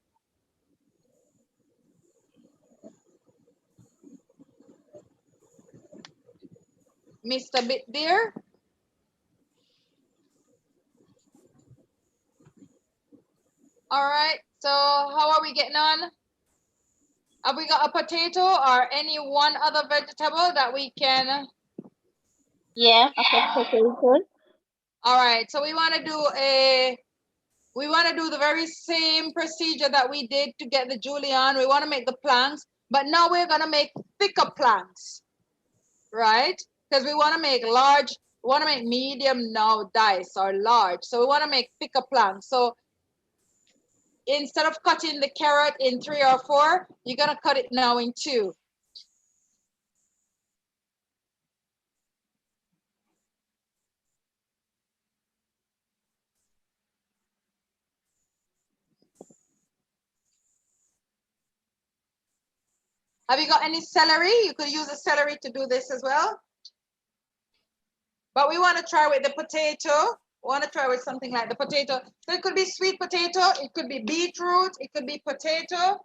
Missed a bit there. All right, so how are we getting on? Have we got a potato or any one other vegetable that we can? Yeah, okay, potatoes. All right, so we want to do the very same procedure that we did to get the julienne. We want to make the planks, but now we're gonna make thicker planks, right? Because we want to make large, we want to make medium now dice or large. So we want to make thicker planks. So instead of cutting the carrot in 3 or 4, you're gonna cut it now in 2. Have you got any celery? You could use a celery to do this as well. But we want to try with the potato. We want to try with something like the potato. So it could be sweet potato, it could be beetroot, it could be potato.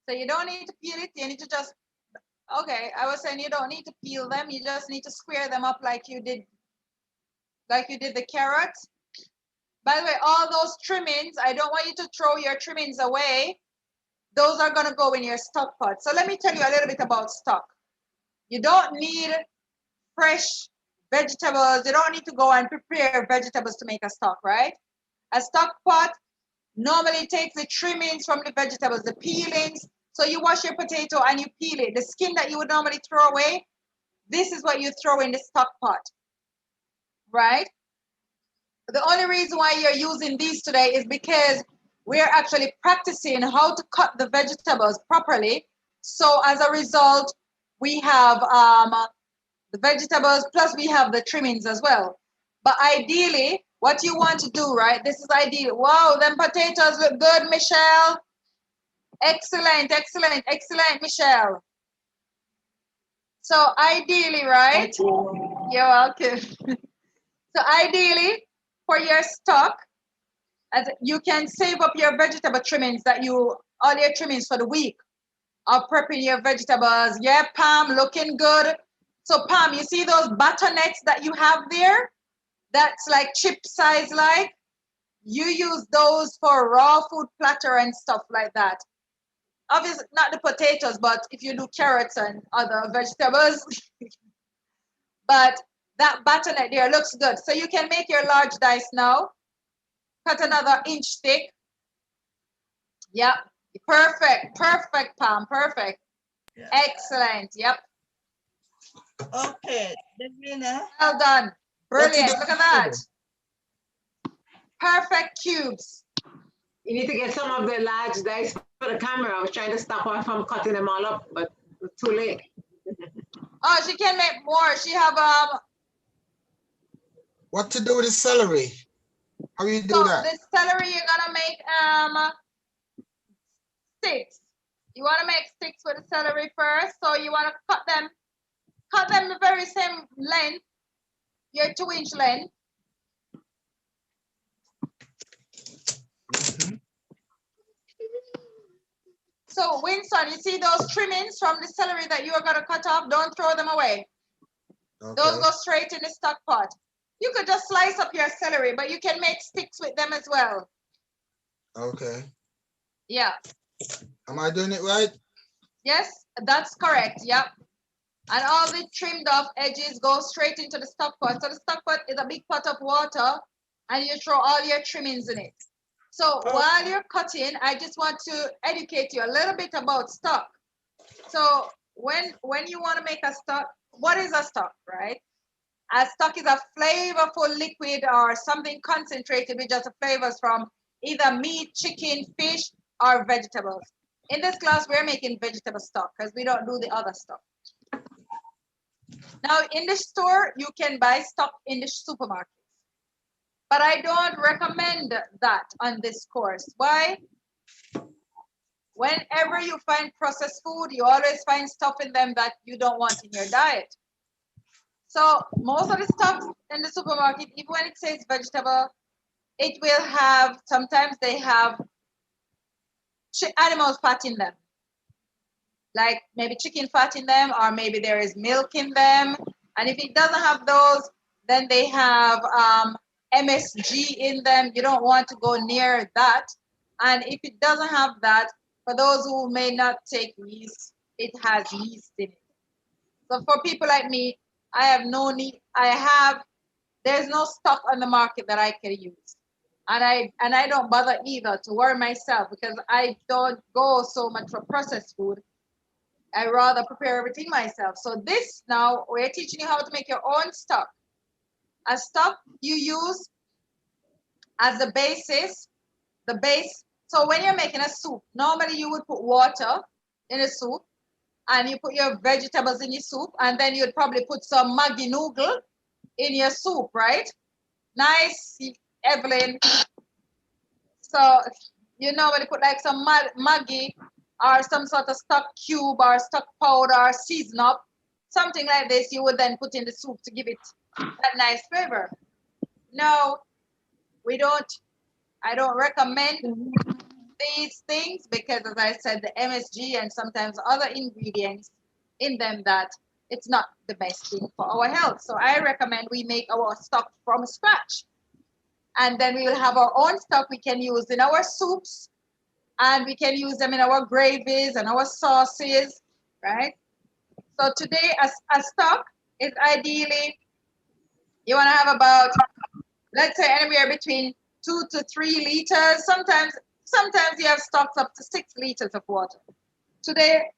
So you don't need to peel it, you need to just, okay, I was saying you don't need to peel them, you just need to square them up like you did the carrots. By the way, all those trimmings, I don't want you to throw your trimmings away. Those are gonna go in your stock pot. So let me tell you a little bit about stock. You don't need fresh vegetables. You don't need to go and prepare vegetables to make a stock, right? A stock pot normally takes the trimmings from the vegetables, the peelings. So you wash your potato and you peel it. The skin that you would normally throw away, this is what you throw in the stock pot, right? The only reason why you're using these today is because we're actually practicing how to cut the vegetables properly. So as a result, we have the vegetables, plus we have the trimmings as well. But ideally, what you want to do, right? This is ideal. Wow, them potatoes look good, Michelle. Excellent, excellent, excellent, Michelle. So ideally, right? You're welcome. So ideally, for your stock, as you can save up your vegetable trimmings all your trimmings for the week of prepping your vegetables. Yeah, Pam, looking good. So Pam, you see those butternuts that you have there? That's like chip size like? You use those for raw food platter and stuff like that. Obviously, not the potatoes, but if you do carrots and other vegetables. But that butternut there looks good. So you can make your large dice now. Cut another inch thick. Yep. Perfect. Perfect, Pam. Perfect. Yeah. Excellent. Yep. Okay. Well done. Brilliant. Look at that. Perfect cubes. You need to get some of the large dice for the camera. I was trying to stop her from cutting them all up, but it's too late. Oh, she can make more. She have What to do with the celery? How do you do that? The celery you're gonna make sticks. You want to make sticks with the celery first. So you want to cut them the very same length, your 2-inch length. So Winston, you see those trimmings from the celery that you are going to cut off? Don't throw them away. Okay. Those go straight in the stock pot. You could just slice up your celery, but you can make sticks with them as well. Okay. Yeah. Am I doing it right? Yes, that's correct. Yep. And all the trimmed off edges go straight into the stock pot. So the stock pot is a big pot of water, and you throw all your trimmings in it. So while you're cutting, I just want to educate you a little bit about stock. So when you want to make a stock, what is a stock, right? A stock is a flavorful liquid or something concentrated with just the flavors from either meat, chicken, fish, or vegetables. In this class, we're making vegetable stock because we don't do the other stuff. Now, in the store, you can buy stock in the supermarket. But I don't recommend that on this course. Why? Whenever you find processed food, you always find stuff in them that you don't want in your diet. So most of the stuff in the supermarket, even when it says vegetable, it will have, sometimes they have animal fat in them. Like maybe chicken fat in them, or maybe there is milk in them. And if it doesn't have those, then they have MSG in them. You don't want to go near that. And if it doesn't have that, for those who may not take yeast, it has yeast in it. So for people like me, I have no need. There's no stuff on the market that I can use. And I don't bother either to worry myself because I don't go so much for processed food. I rather prepare everything myself. So this now, we're teaching you how to make your own stock. A stock you use as the basis, the base. So when you're making a soup, normally you would put water in a soup and you put your vegetables in your soup, and then you'd probably put some Maggi noodle in your soup, right? Nice, Evelyn. So you normally put like some Maggi or some sort of stock cube or stock powder or season up, something like this, you would then put in the soup to give it that nice flavor. No, I don't recommend these things because, as I said, the MSG and sometimes other ingredients in them that it's not the best thing for our health. So I recommend we make our stock from scratch. And then we will have our own stock we can use in our soups, and we can use them in our gravies and our sauces, right? So today, a stock is ideally, you want to have about, let's say, anywhere between 2 to 3 liters. Sometimes you have stocks up to 6 liters of water. Today,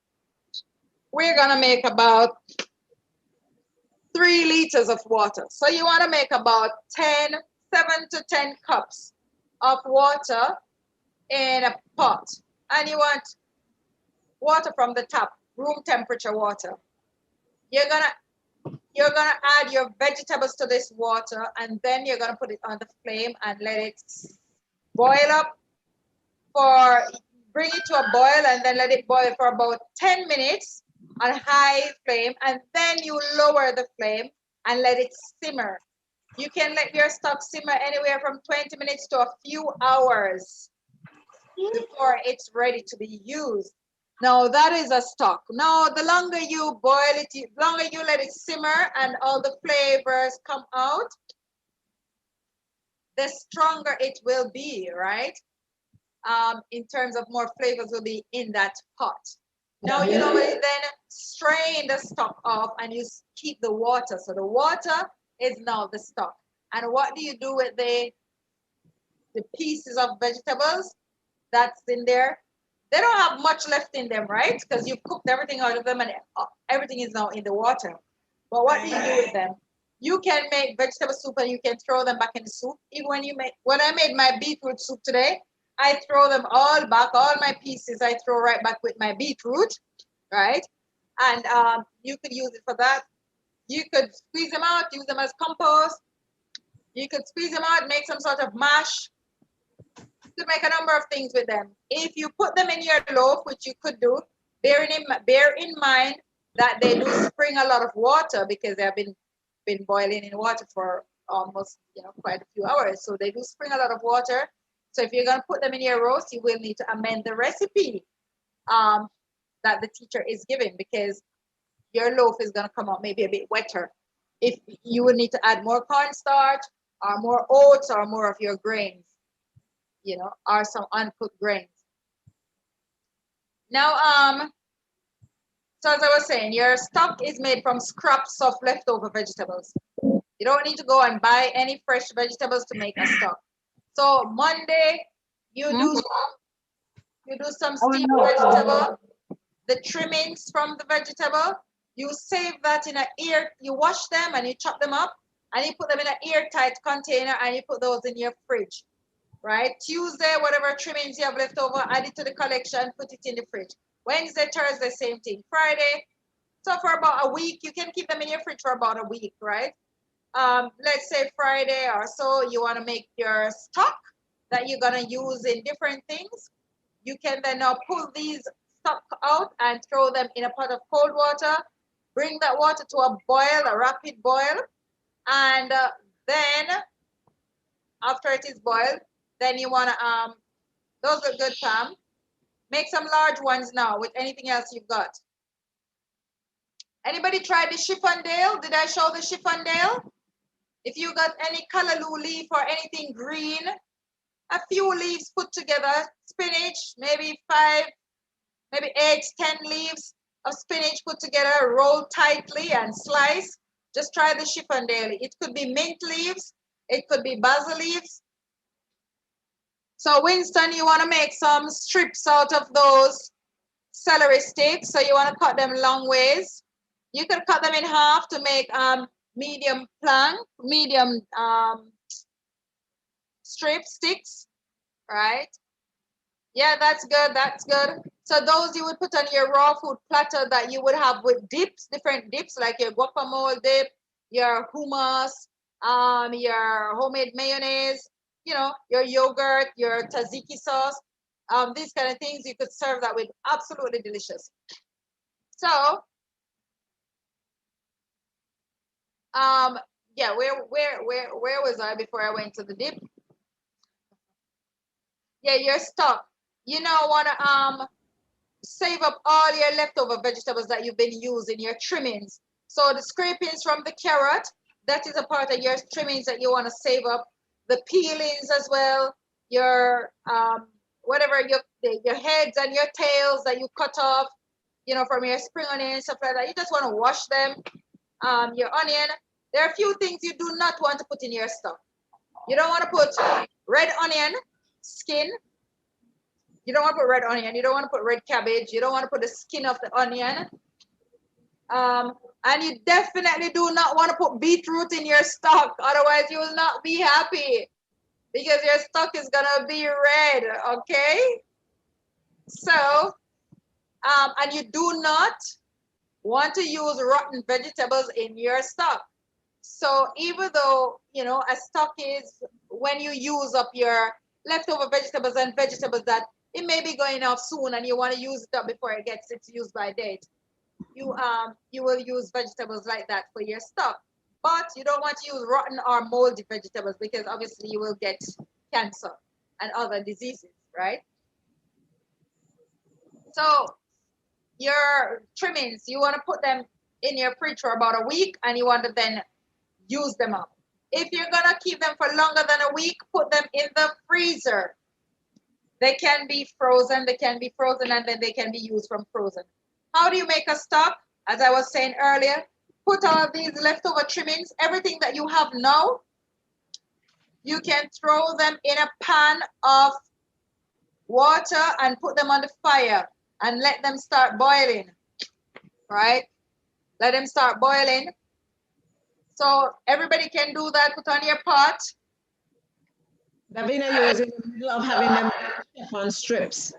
we're going to make about 3 liters of water. So you want to make about 7 to 10 cups of water in a pot. And you want water from the tap, room temperature water. You you're gonna add your vegetables to this water, and then you're gonna put it on the flame and let it boil up bring it to a boil, and then let it boil for about 10 minutes on high flame, and then you lower the flame and let it simmer. You can let your stock simmer anywhere from 20 minutes to a few hours before it's ready to be used. Now that is a stock. Now the longer you boil it, the longer you let it simmer and all the flavors come out, the stronger it will be, right? In terms of more flavors will be in that pot. Now you normally then strain the stock off and you keep the water. So the water is now the stock. And what do you do with the pieces of vegetables that's in there? They don't have much left in them, right? Because you've cooked everything out of them and everything is now in the water. But what do you do with them? You can make vegetable soup and you can throw them back in the soup. Even when I made my beetroot soup today, I throw them all back, all my pieces I throw right back with my beetroot, right? And you could use it for that. You could squeeze them out, use them as compost. You could squeeze them out, make some sort of mash. You could make a number of things with them. If you put them in your loaf, which you could do, bear in mind that they do spring a lot of water because they have been boiling in water for almost quite a few hours. So they do spring a lot of water. So if you're going to put them in your roast, you will need to amend the recipe that the teacher is giving, because your loaf is going to come out maybe a bit wetter. If you will need to add more cornstarch or more oats or more of your grains, or some uncooked grains. Now, so as I was saying, your stock is made from scraps of leftover vegetables. You don't need to go and buy any fresh vegetables to make a stock. So Monday, you do some steamed vegetable, the trimmings from the vegetable, you save that in you wash them and you chop them up and you put them in an airtight container and you put those in your fridge, right? Tuesday, whatever trimmings you have left over, add it to the collection, put it in the fridge. Wednesday, Thursday, same thing. Friday, so for about a week, you can keep them in your fridge for about a week, right? Let's say Friday or so, you want to make your stock that you're going to use in different things. You can then now pull these stock out and throw them in a pot of cold water. Bring that water to a boil, a rapid boil. And then after it is boiled, then you want to, those look good, Pam. Make some large ones now with anything else you've got. Anybody tried the chiffondale? Did I show the chiffondale? If you got any callaloo leaf or anything green, a few leaves put together, spinach, maybe 5, maybe 8, 10 leaves of spinach put together, roll tightly and slice. Just try the chiffondale. It could be mint leaves, it could be basil leaves. So Winston, you want to make some strips out of those celery sticks. So you want to cut them long ways. You could cut them in half to make medium strip sticks, right? Yeah, that's good, that's good. So those you would put on your raw food platter that you would have with dips, different dips, like your guacamole dip, your hummus, your homemade mayonnaise, your yogurt, your tzatziki sauce, these kind of things. You could serve that with, absolutely delicious. So, yeah, where was I before I went to the dip? Yeah, your stock. You now want to save up all your leftover vegetables that you've been using, your trimmings. So the scrapings from the carrot, that is a part of your trimmings that you want to save up. The peelings as well, your whatever your heads and your tails that you cut off, from your spring onion and stuff like that. You just want to wash them. Your onion. There are a few things you do not want to put in your stock. You don't want to put red onion skin. You don't want to put red onion. You don't want to put red cabbage. You don't want to put the skin of the onion. And you definitely do not want to put beetroot in your stock. Otherwise, you will not be happy because your stock is going to be red, okay? So, and you do not want to use rotten vegetables in your stock. So even though, you know, a stock is when you use up your leftover vegetables and vegetables that it may be going off soon and you want to use it up before it gets its use by date, you will use vegetables like that for your stock. But you don't want to use rotten or moldy vegetables because obviously you will get cancer and other diseases, right? So your trimmings, you want to put them in your fridge for about a week and you want to then use them up. If you're going to keep them for longer than a week, put them in the freezer. They can be frozen, and then they can be used from frozen. How do you make a stock? As I was saying earlier, put all of these leftover trimmings, everything that you have now, you can throw them in a pan of water and put them on the fire and let them start boiling, right? Let them start boiling. So everybody can do that, put on your pot. Davina, you was in the middle of having them chevron strips.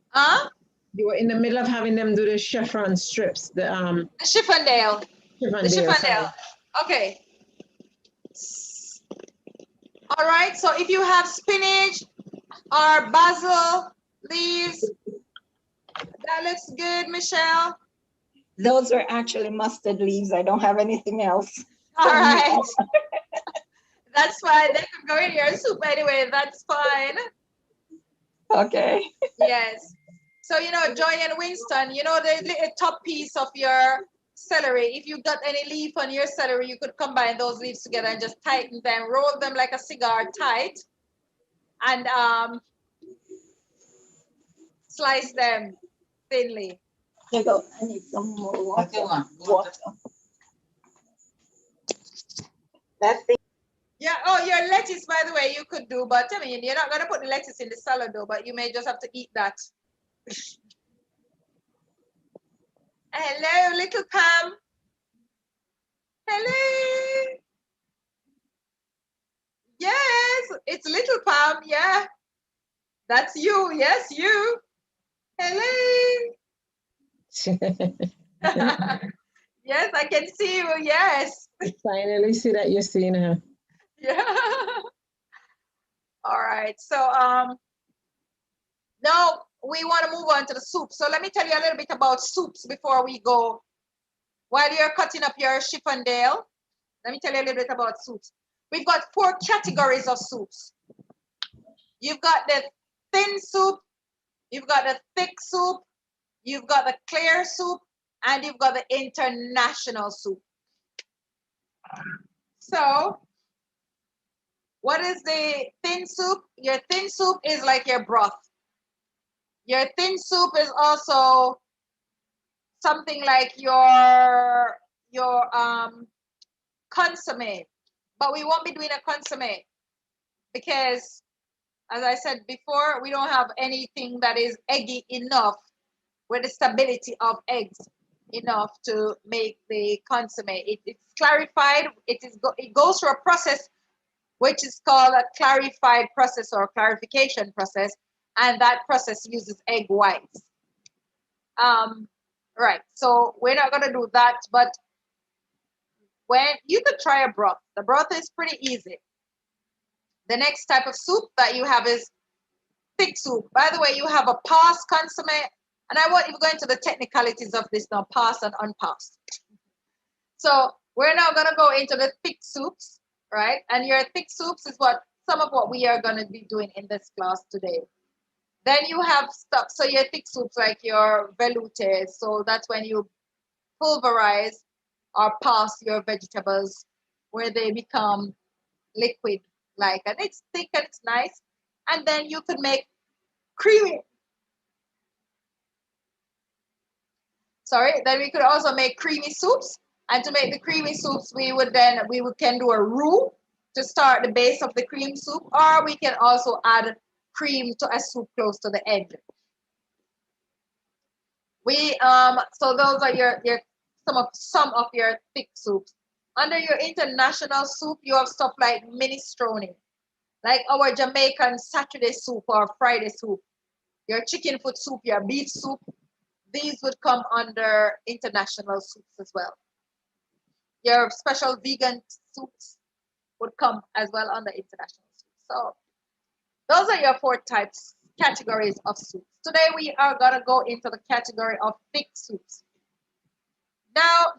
Huh? You were in the middle of having them do the chevron strips. The Chiffondale. The Chiffondale. Okay. All right. So if you have spinach or basil leaves, that looks good, Michelle. Those are actually mustard leaves. I don't have anything else. All right. That's fine. They could go in your soup anyway. That's fine. Okay. Yes. So, you know, Joy and Winston, you know, the little top piece of your celery. If you've got any leaf on your celery, you could combine those leaves together and just tighten them, roll them like a cigar tight, and slice them thinly. Here you go. I need some more water. That's the Yeah. Oh, your lettuce, by the way, you could do, but I mean, you're not gonna put the lettuce in the salad though, but you may just have to eat that. Hello, little Pam. Hello. Yes, it's little Pam. Yeah, that's you. Yes, you. Hello. Yes, I can see you. Yes. Finally see that you're seeing her. Yeah. All right. So now we want to move on to the soup. So let me tell you a little bit about soups before we go. While you're cutting up your Chippendale, let me tell you a little bit about soups. We've got 4 categories of soups. You've got the thin soup, you've got the thick soup, you've got the clear soup, and you've got the international soup. So what is the thin soup? Your thin soup is like your broth. Your thin soup is also something like your consomme, but we won't be doing a consomme because, as I said before, we don't have anything that is eggy enough with the stability of eggs enough to make the consomme. It's clarified. It goes through a process which is called a clarified process or clarification process, and that process uses egg whites. Right. So we're not gonna do that, but when you could try a broth. The broth is pretty easy. The next type of soup that you have is thick soup. By the way, you have a pass consomme, and I won't even go into the technicalities of this now, pass and unpassed. So we're now gonna go into the thick soups, right? And your thick soups is some of what we are gonna be doing in this class today. Then you have stuff, so your thick soups like your velouté, so that's when you pulverize or pass your vegetables where they become liquid like, and it's thick and it's nice. And then you could make creamy. Then we could also make creamy soups. And to make the creamy soups, we can do a roux to start the base of the cream soup, or we can also add cream to a soup close to the end. So those are your some of your thick soups. Under your international soup, you have stuff like minestrone, like our Jamaican Saturday soup or Friday soup, your chicken foot soup, your beef soup. these would come under international soups as well. Your special vegan soups would come as well under international soups. So those are your 4 categories of soups. Today we are gonna go into the category of thick soups. Now,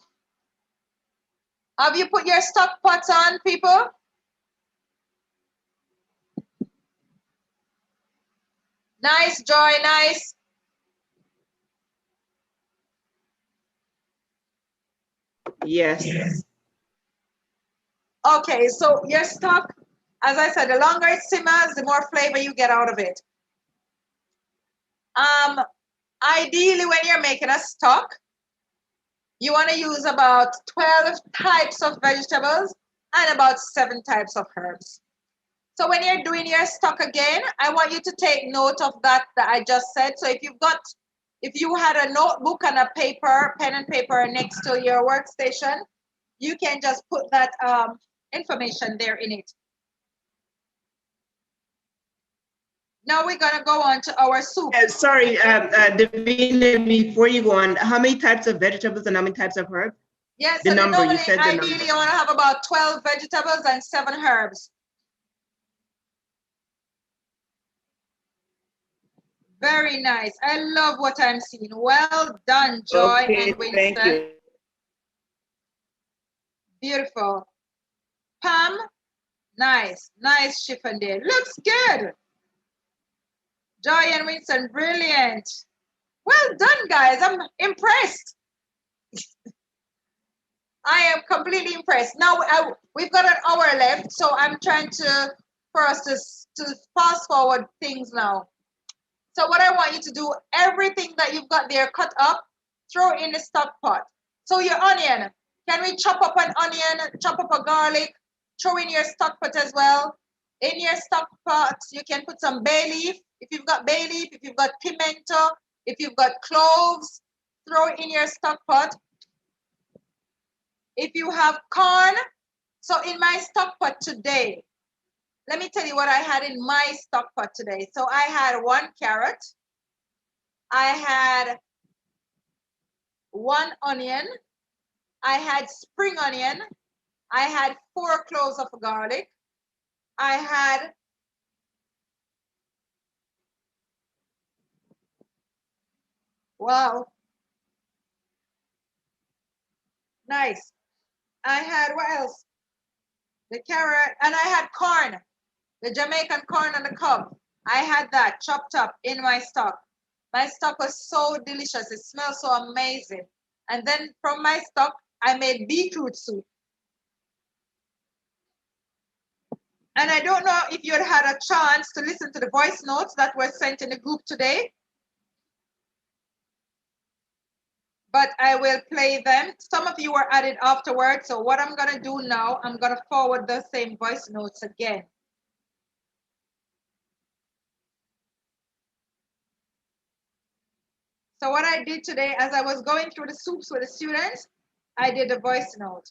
have you put your stock pots on, people? Nice, Joy, nice. Yes. Okay, so your stock, as I said, the longer it simmers, the more flavor you get out of it. Ideally, when you're making a stock, you want to use about 12 types of vegetables and about 7 types of herbs. So when you're doing your stock again, I want you to take note of that I just said. So if you had a notebook and a pen and paper next to your workstation, you can just put that information there in it. Now we're gonna go on to our soup. Sorry, Davina, before you go on, how many types of vegetables and how many types of herbs? Yes, the so number, normally, you said the ideally number. you wanna have about 12 vegetables and 7 herbs. Very nice. I love what I'm seeing. Well done, Joy and Winston. Thank you. Beautiful. Pam, nice. Nice Chiffendale. Looks good. Joy and Winston, brilliant. Well done, guys. I'm impressed. I am completely impressed. Now we've got an hour left, so I'm trying for us to fast forward things now. So what I want you to do, everything that you've got there cut up, throw in the stock pot. So your onion, can we chop up an onion, chop up a garlic, throw in your stock pot as well. In your stock pot, you can put some bay leaf. If you've got bay leaf, if you've got pimento, if you've got cloves, throw in your stock pot. If you have corn, so in my stock pot today, let me tell you what I had in my stock pot today. So I had 1 carrot, I had 1 onion, I had spring onion, I had 4 cloves of garlic, I had wow, nice. I had what else? The carrot, and I had corn, the Jamaican corn on the cob. I had that chopped up in my stock. My stock was so delicious. It smells so amazing. And then from my stock, I made beetroot soup. And I don't know if you had a chance to listen to the voice notes that were sent in the group today, but I will play them. Some of you were added afterwards. So what I'm gonna do now, I'm gonna forward the same voice notes again. So what I did today, as I was going through the soups with the students, I did a voice note.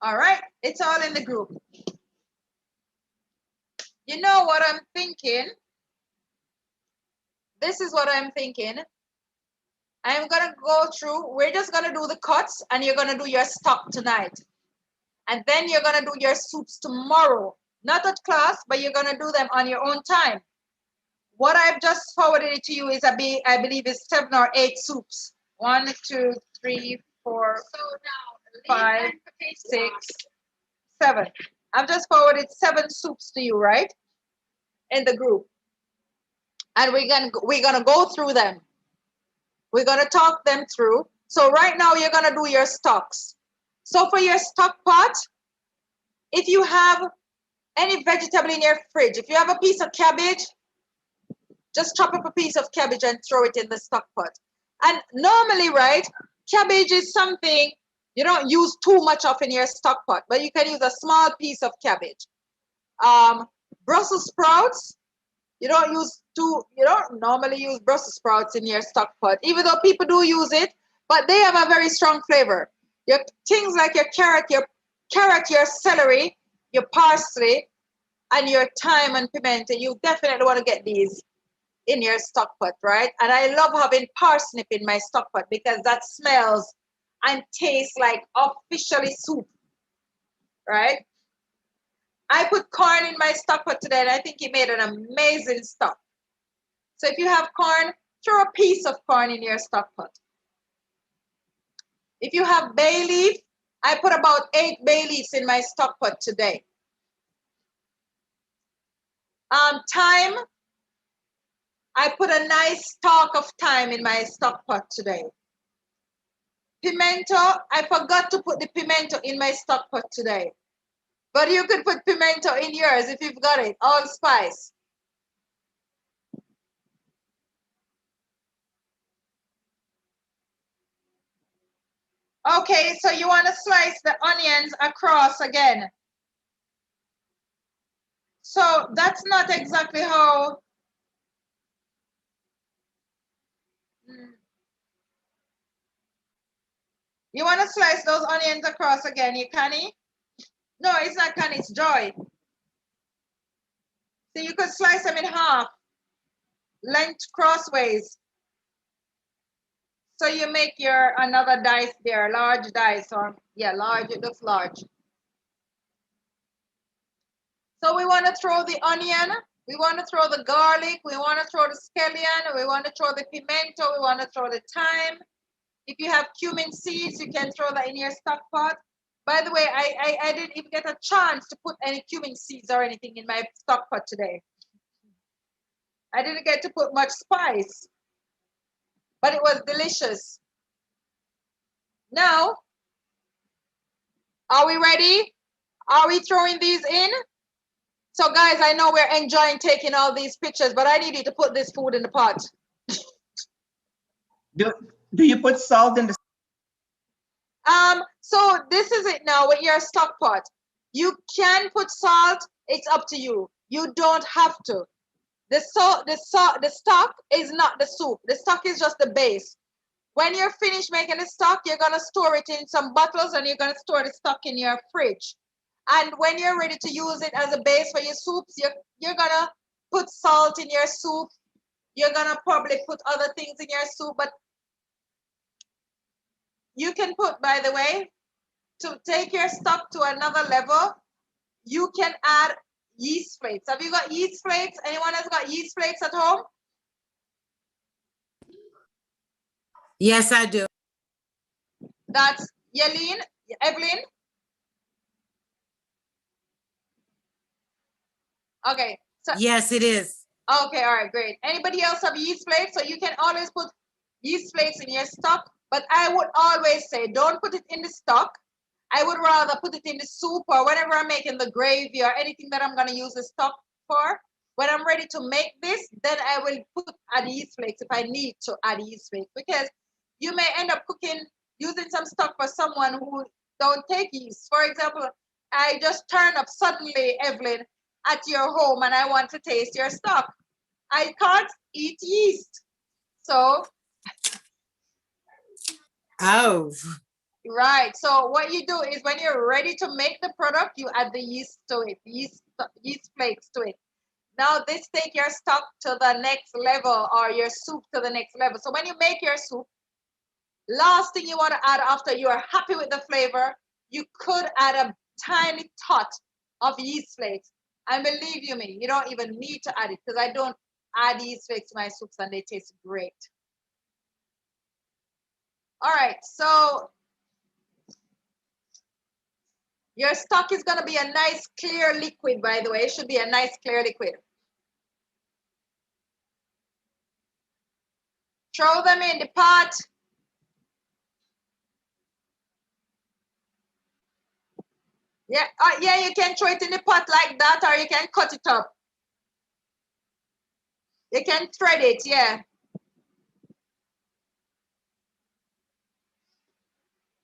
All right, it's all in the group. You know what I'm thinking? This is what I'm thinking. I'm gonna go through, we're just gonna do the cuts and you're gonna do your stock tonight. And then you're gonna do your soups tomorrow. Not at class, but you're gonna do them on your own time. What I've just forwarded it to you is, I believe is 7 or 8 soups. 1, 2, 3, 4, 5, 6, 7. I've just forwarded 7 soups to you, right? In the group. And we're gonna go through them. We're gonna talk them through. So right now you're gonna do your stocks. So for your stock pot, if you have any vegetable in your fridge, if you have a piece of cabbage, just chop up a piece of cabbage and throw it in the stock pot. And normally, right, cabbage is something you don't use too much of in your stock pot, but you can use a small piece of cabbage. Brussels sprouts. You don't normally use Brussels sprouts in your stock pot, even though people do use it, but they have a very strong flavor. Your things like your carrot, your celery, your parsley, and your thyme and pimento, you definitely want to get these in your stock pot, right? And I love having parsnip in my stock pot because that smells and tastes like officially soup, right? I put corn in my stock pot today and I think it made an amazing stock. So if you have corn, throw a piece of corn in your stock pot. If you have bay leaf, I put about 8 bay leaves in my stock pot today. Thyme, I put a nice stalk of thyme in my stock pot today. Pimento, I forgot to put the pimento in my stock pot today. But you could put pimento in yours if you've got it, allspice. Okay, so you want to slice the onions across again. So that's not exactly how. You want to slice those onions across again, you Connie? No, it's not Connie, it's Joy. So you could slice them in half, length crossways. So you make your another dice there, large dice, or yeah, large, it looks large. So we want to throw the onion, we want to throw the garlic, we want to throw the scallion, we want to throw the pimento, we want to throw the thyme. If you have cumin seeds, you can throw that in your stock pot. By the way, I didn't even get a chance to put any cumin seeds or anything in my stock pot today. I didn't get to put much spice, but it was delicious. Now, are we ready? Are we throwing these in? So guys, I know we're enjoying taking all these pictures, but I need you to put this food in the pot. Do you put salt in the? So this is it now with your stock pot. You can put salt, it's up to you. You don't have to. The stock is not the soup. The stock is just the base. When you're finished making the stock, you're gonna store it in some bottles and you're gonna store the stock in your fridge. And when you're ready to use it as a base for your soups, you're gonna put salt in your soup. You're gonna probably put other things in your soup, but you can put, by the way, to take your stock to another level, you can add yeast flakes. Have you got yeast flakes? Anyone has got yeast flakes at home? Yes, I do. That's Yelene, Evelyn. Okay. So yes, it is. Okay, all right, great. Anybody else have yeast flakes? So you can always put yeast flakes in your stock, but I would always say don't put it in the stock. I would rather put it in the soup or whenever I'm making the gravy or anything that I'm going to use the stock for. When I'm ready to make this, then I will add yeast flakes if I need to add yeast flakes, because you may end up using some stock for someone who don't take yeast. For example, I just turn up suddenly, Evelyn, at your home and I want to taste your stock. I can't eat yeast. So. Oh. Right. So what you do is when you're ready to make the product, you add the yeast to it, yeast flakes to it. Now this take your stock to the next level or your soup to the next level. So when you make your soup, last thing you want to add after you are happy with the flavor, you could add a tiny tot of yeast flakes. And believe you me, you don't even need to add it because I don't add yeast flakes to my soups and they taste great. All right, so your stock is going to be a nice clear liquid, by the way. It should be a nice clear liquid. Throw them in the pot. Yeah, yeah, you can throw it in the pot like that, or you can cut it up. You can thread it, yeah.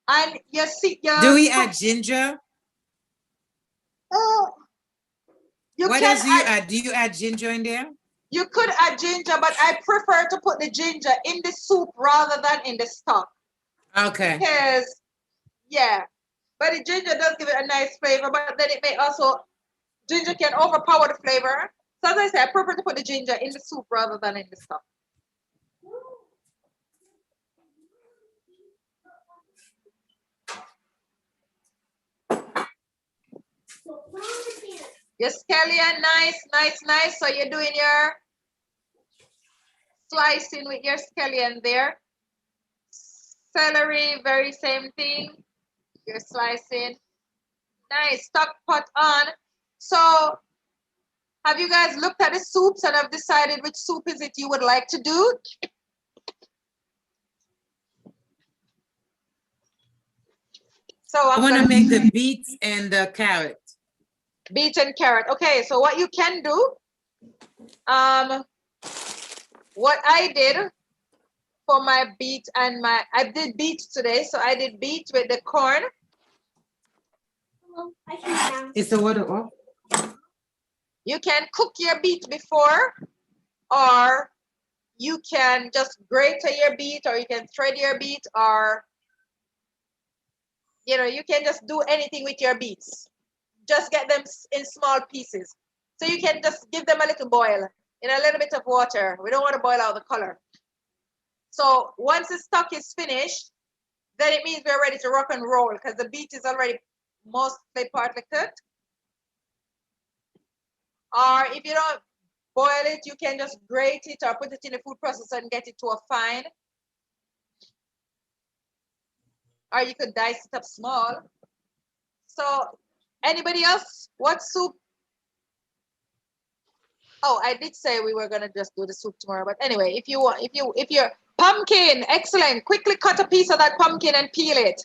And you see, do we add ginger? Oh, What else do you add? Do you add ginger in there? You could add ginger, but I prefer to put the ginger in the soup rather than in the stock. Okay. Because, yeah, but the ginger does give it a nice flavor, but then it may also, ginger can overpower the flavor. So as I say, I prefer to put the ginger in the soup rather than in the stock. Your scallion, nice. So you're doing your slicing with your scallion there. Celery, very same thing. You're slicing. Nice, stock pot on. So have you guys looked at the soups and have decided which soup is it you would like to do? So I want to make the beets and the carrot. Beet and carrot. Okay, so what you can do, what I did for my beet and I did beet today, so I did beet with the corn. Is the water off? You can cook your beet before, or you can just grate your beet, or you can shred your beet, or you can just do anything with your beets. Just get them in small pieces. So you can just give them a little boil in a little bit of water. We don't want to boil out the color. So once the stock is finished, then it means we're ready to rock and roll because the beet is already mostly partly cooked. Or if you don't boil it, you can just grate it or put it in a food processor and get it to a fine. Or you could dice it up small. So anybody else? What soup? Oh, I did say we were gonna just do the soup tomorrow, but anyway, if you're pumpkin, excellent. Quickly cut a piece of that pumpkin and peel it.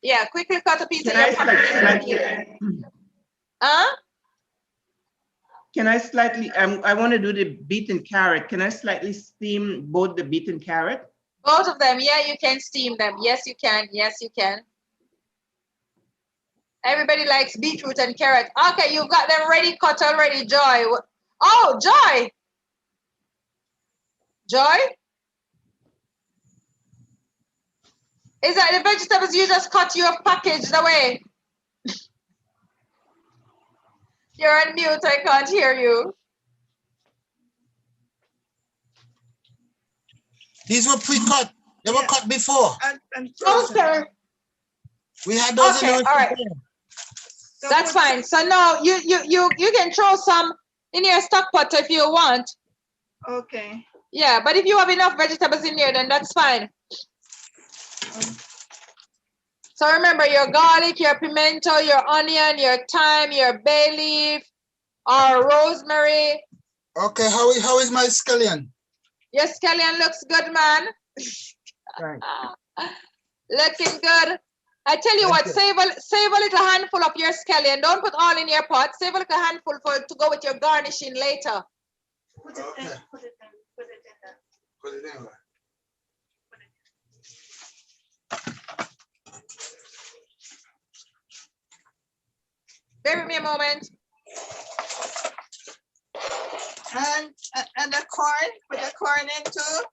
Yeah, quickly cut a piece of your pumpkin. Huh? Can I slightly, I want to do the beet and carrot. Can I slightly steam both the beet and carrot? Both of them, yeah, you can steam them. Yes, you can. Yes, you can. Everybody likes beetroot and carrot. Okay, you've got them ready, cut already, Joy. Oh, Joy. Joy? Is that the vegetables you just cut, you have packaged away? You're on mute, I can't hear you. These were pre-cut. They were cut before. Okay. We had those in Okay, our all right. That's fine. So now you can throw some in your stock pot if you want. Okay. Yeah, but if you have enough vegetables in there, then that's fine. So remember your garlic, your pimento, your onion, your thyme, your bay leaf, or rosemary. Okay, how is my scallion? Your scallion looks good, man. Right. Looking good. I tell you what, save a little handful of your scallion. Don't put all in your pot. Save a little handful to go with your garnishing later. Put it in, put it in, put it in there. Put it in. Bear with me a moment. And the corn, put the corn in too.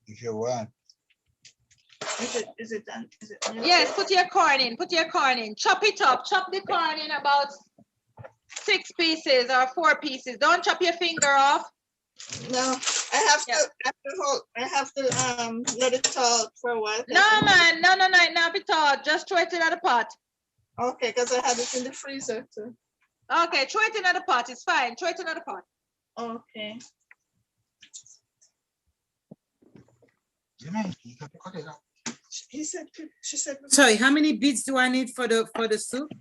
If you want. Is it done? Is it done? Yes, put your corn in. Put your corn in. Chop it up. Chop the corn in about 6 pieces or 4 pieces. Don't chop your finger off. No, I have to let it thaw for a while. No, man, no, not at all. Just throw it in the pot. Okay, because I had it in the freezer too. Okay, throw it in the pot. It's fine. Throw it in the pot. Okay. He said, she said. Sorry, how many beets do I need for the soup?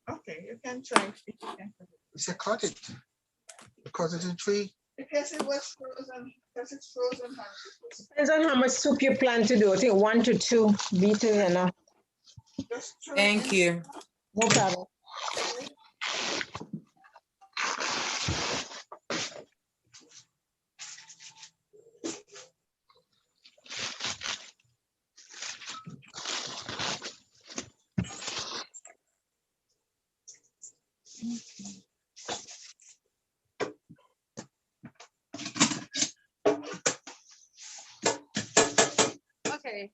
Okay, you can try. You said cut it. Because it's in 3. Because it was frozen. Because it's frozen. Depends on how much soup you plan to do. I think 1 to 2 beets is enough. Thank you. No problem. Okay.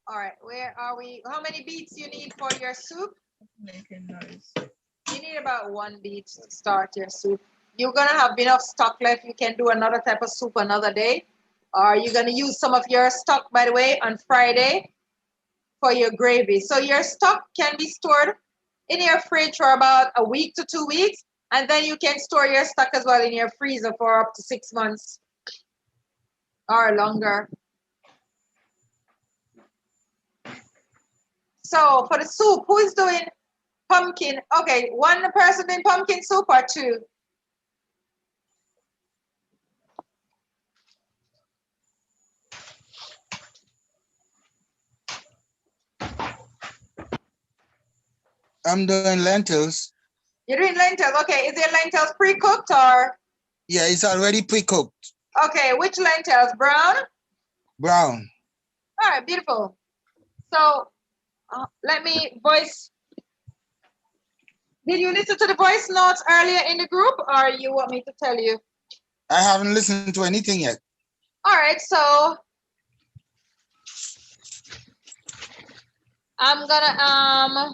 All right, where are we? How many beets you need for your soup? Making noise. You need about 1 beet to start your soup. You're gonna have enough stock left. You can do another type of soup another day. Or you're gonna use some of your stock, by the way, on Friday for your gravy. So your stock can be stored in your fridge for about a week to 2 weeks. And then you can store your stock as well in your freezer for up to 6 months or longer. So for the soup, who is doing pumpkin? Okay, one person doing pumpkin soup or two? I'm doing lentils. You're doing lentils. Okay, is your lentils pre-cooked or? Yeah, it's already pre-cooked. Okay, which lentils? Brown? Brown. All right, beautiful. So let me voice. Did you listen to the voice notes earlier in the group or you want me to tell you? I haven't listened to anything yet. All right, so I'm gonna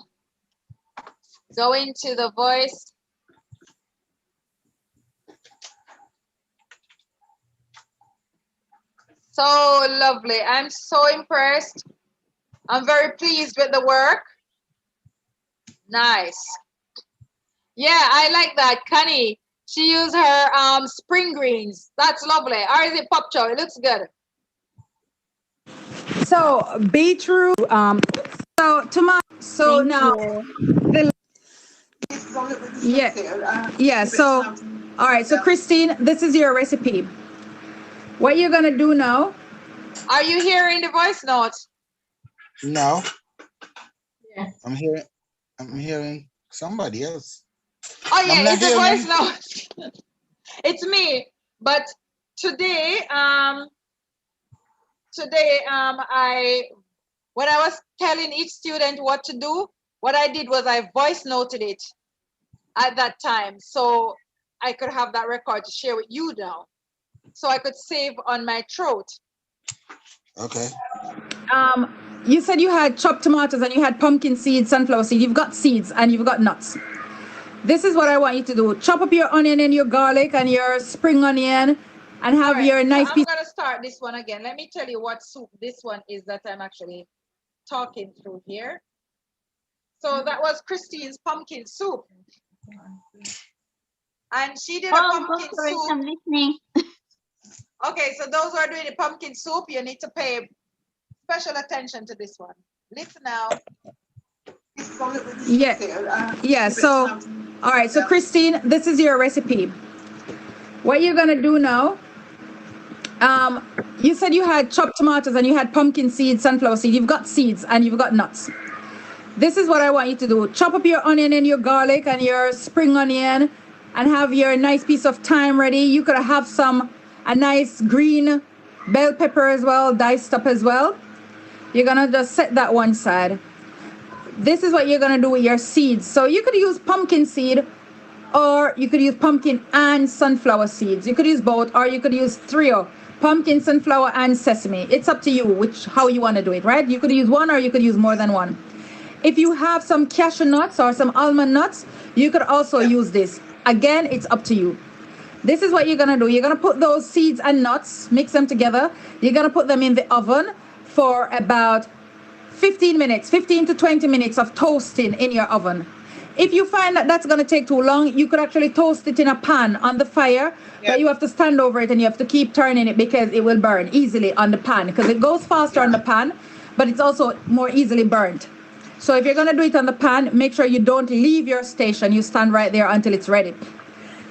go into the voice. So lovely. I'm so impressed. I'm very pleased with the work. Nice. Yeah, I like that. Connie, she used her spring greens. That's lovely. Or is it pop chow? It looks good. So beetroot, so tomato, so Thank now you. yeah, so all right, so Christine, this is your recipe. What you're gonna do now? Are you hearing the voice notes? No. Yeah. I'm hearing somebody else. Oh yeah, I'm not it's a hearing voice note. It's me. But today, when I was telling each student what to do, what I did was I voice noted it at that time, so I could have that record to share with you now, so I could save on my throat. Okay. You said you had chopped tomatoes and you had pumpkin seeds, sunflower seed. You've got seeds and you've got nuts. This is what I want you to do. Chop up your onion and your garlic and your spring onion and have Right, your nice so piece. I'm gonna start this one again. Let me tell you what soup this one is that I'm actually talking through here. So that was Christine's pumpkin soup. And she did a pumpkin soup. I'm listening. Okay, so those who are doing the pumpkin soup, you need to pay special attention to this one. Listen now. Yeah, so all right, so Christine, this is your recipe. What you're gonna do now, you said you had chopped tomatoes and you had pumpkin seeds, sunflower seed. You've got seeds and you've got nuts. This is what I want you to do. Chop up your onion and your garlic and your spring onion and have your nice piece of thyme ready. You could have a nice green bell pepper as well, diced up as well. You're gonna just set that one side. This is what you're gonna do with your seeds. So you could use pumpkin seed or you could use pumpkin and sunflower seeds. You could use both, or you could use trio: pumpkin, sunflower, and sesame. It's up to you how you want to do it, right? You could use one or you could use more than one. If you have some cashew nuts or some almond nuts, you could also use this. Again, it's up to you. This is what you're gonna do. You're gonna put those seeds and nuts, mix them together. You're gonna put them in the oven for about 15 to 20 minutes of toasting in your oven. If you find that that's gonna take too long, you could actually toast it in a pan on the fire, but you have to stand over it and you have to keep turning it because it will burn easily on the pan, because it goes faster on the pan, but it's also more easily burnt. So if you're gonna do it on the pan, make sure you don't leave your station. You stand right there until it's ready.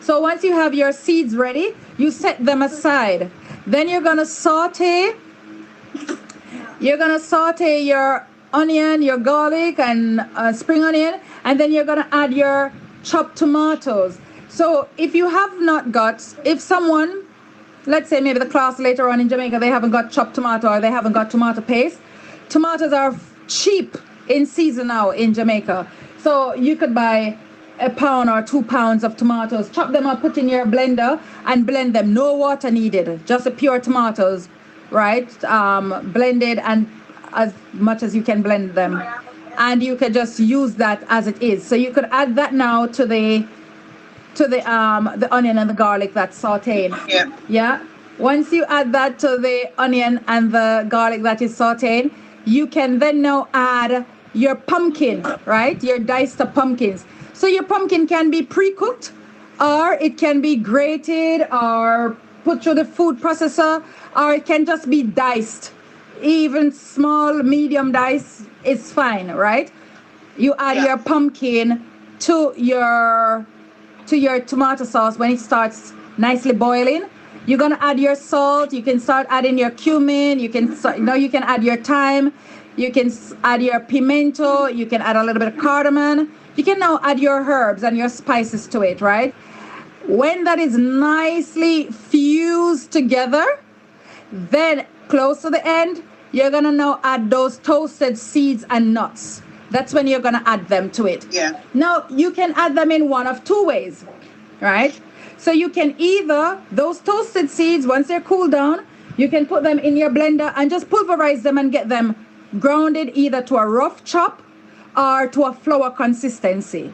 So once you have your seeds ready, you set them aside. Then you're gonna saute your onion, your garlic, and spring onion, and then you're gonna add your chopped tomatoes. So if you have not got, if someone, let's say maybe the class later on in Jamaica, they haven't got chopped tomato or they haven't got tomato paste, tomatoes are cheap in season now in Jamaica. So you could buy a pound or 2 pounds of tomatoes, chop them up, put in your blender and blend them. No water needed, just the pure tomatoes. right? Blended and as much as you can blend them. And you can just use that as it is. So you could add that now to the onion and the garlic that's sauteed. Yeah. Yeah. Once you add that to the onion and the garlic that is sauteed, you can then now add your pumpkin, right? Your diced up pumpkins. So your pumpkin can be pre-cooked, or it can be grated or put through the food processor, or it can just be diced. Even small, medium dice is fine, right? You add your pumpkin to your tomato sauce when it starts nicely boiling. You're gonna add your salt. You can start adding your cumin. You can you can add your thyme. You can add your pimento. You can add a little bit of cardamom. You can now add your herbs and your spices to it, right? When that is nicely fused together, then close to the end, you're gonna now add those toasted seeds and nuts. That's when you're gonna add them to it. Yeah. Now you can add them in one of two ways, right? So you can either, those toasted seeds, once they're cooled down, you can put them in your blender and just pulverize them and get them grounded either to a rough chop or to a flour consistency.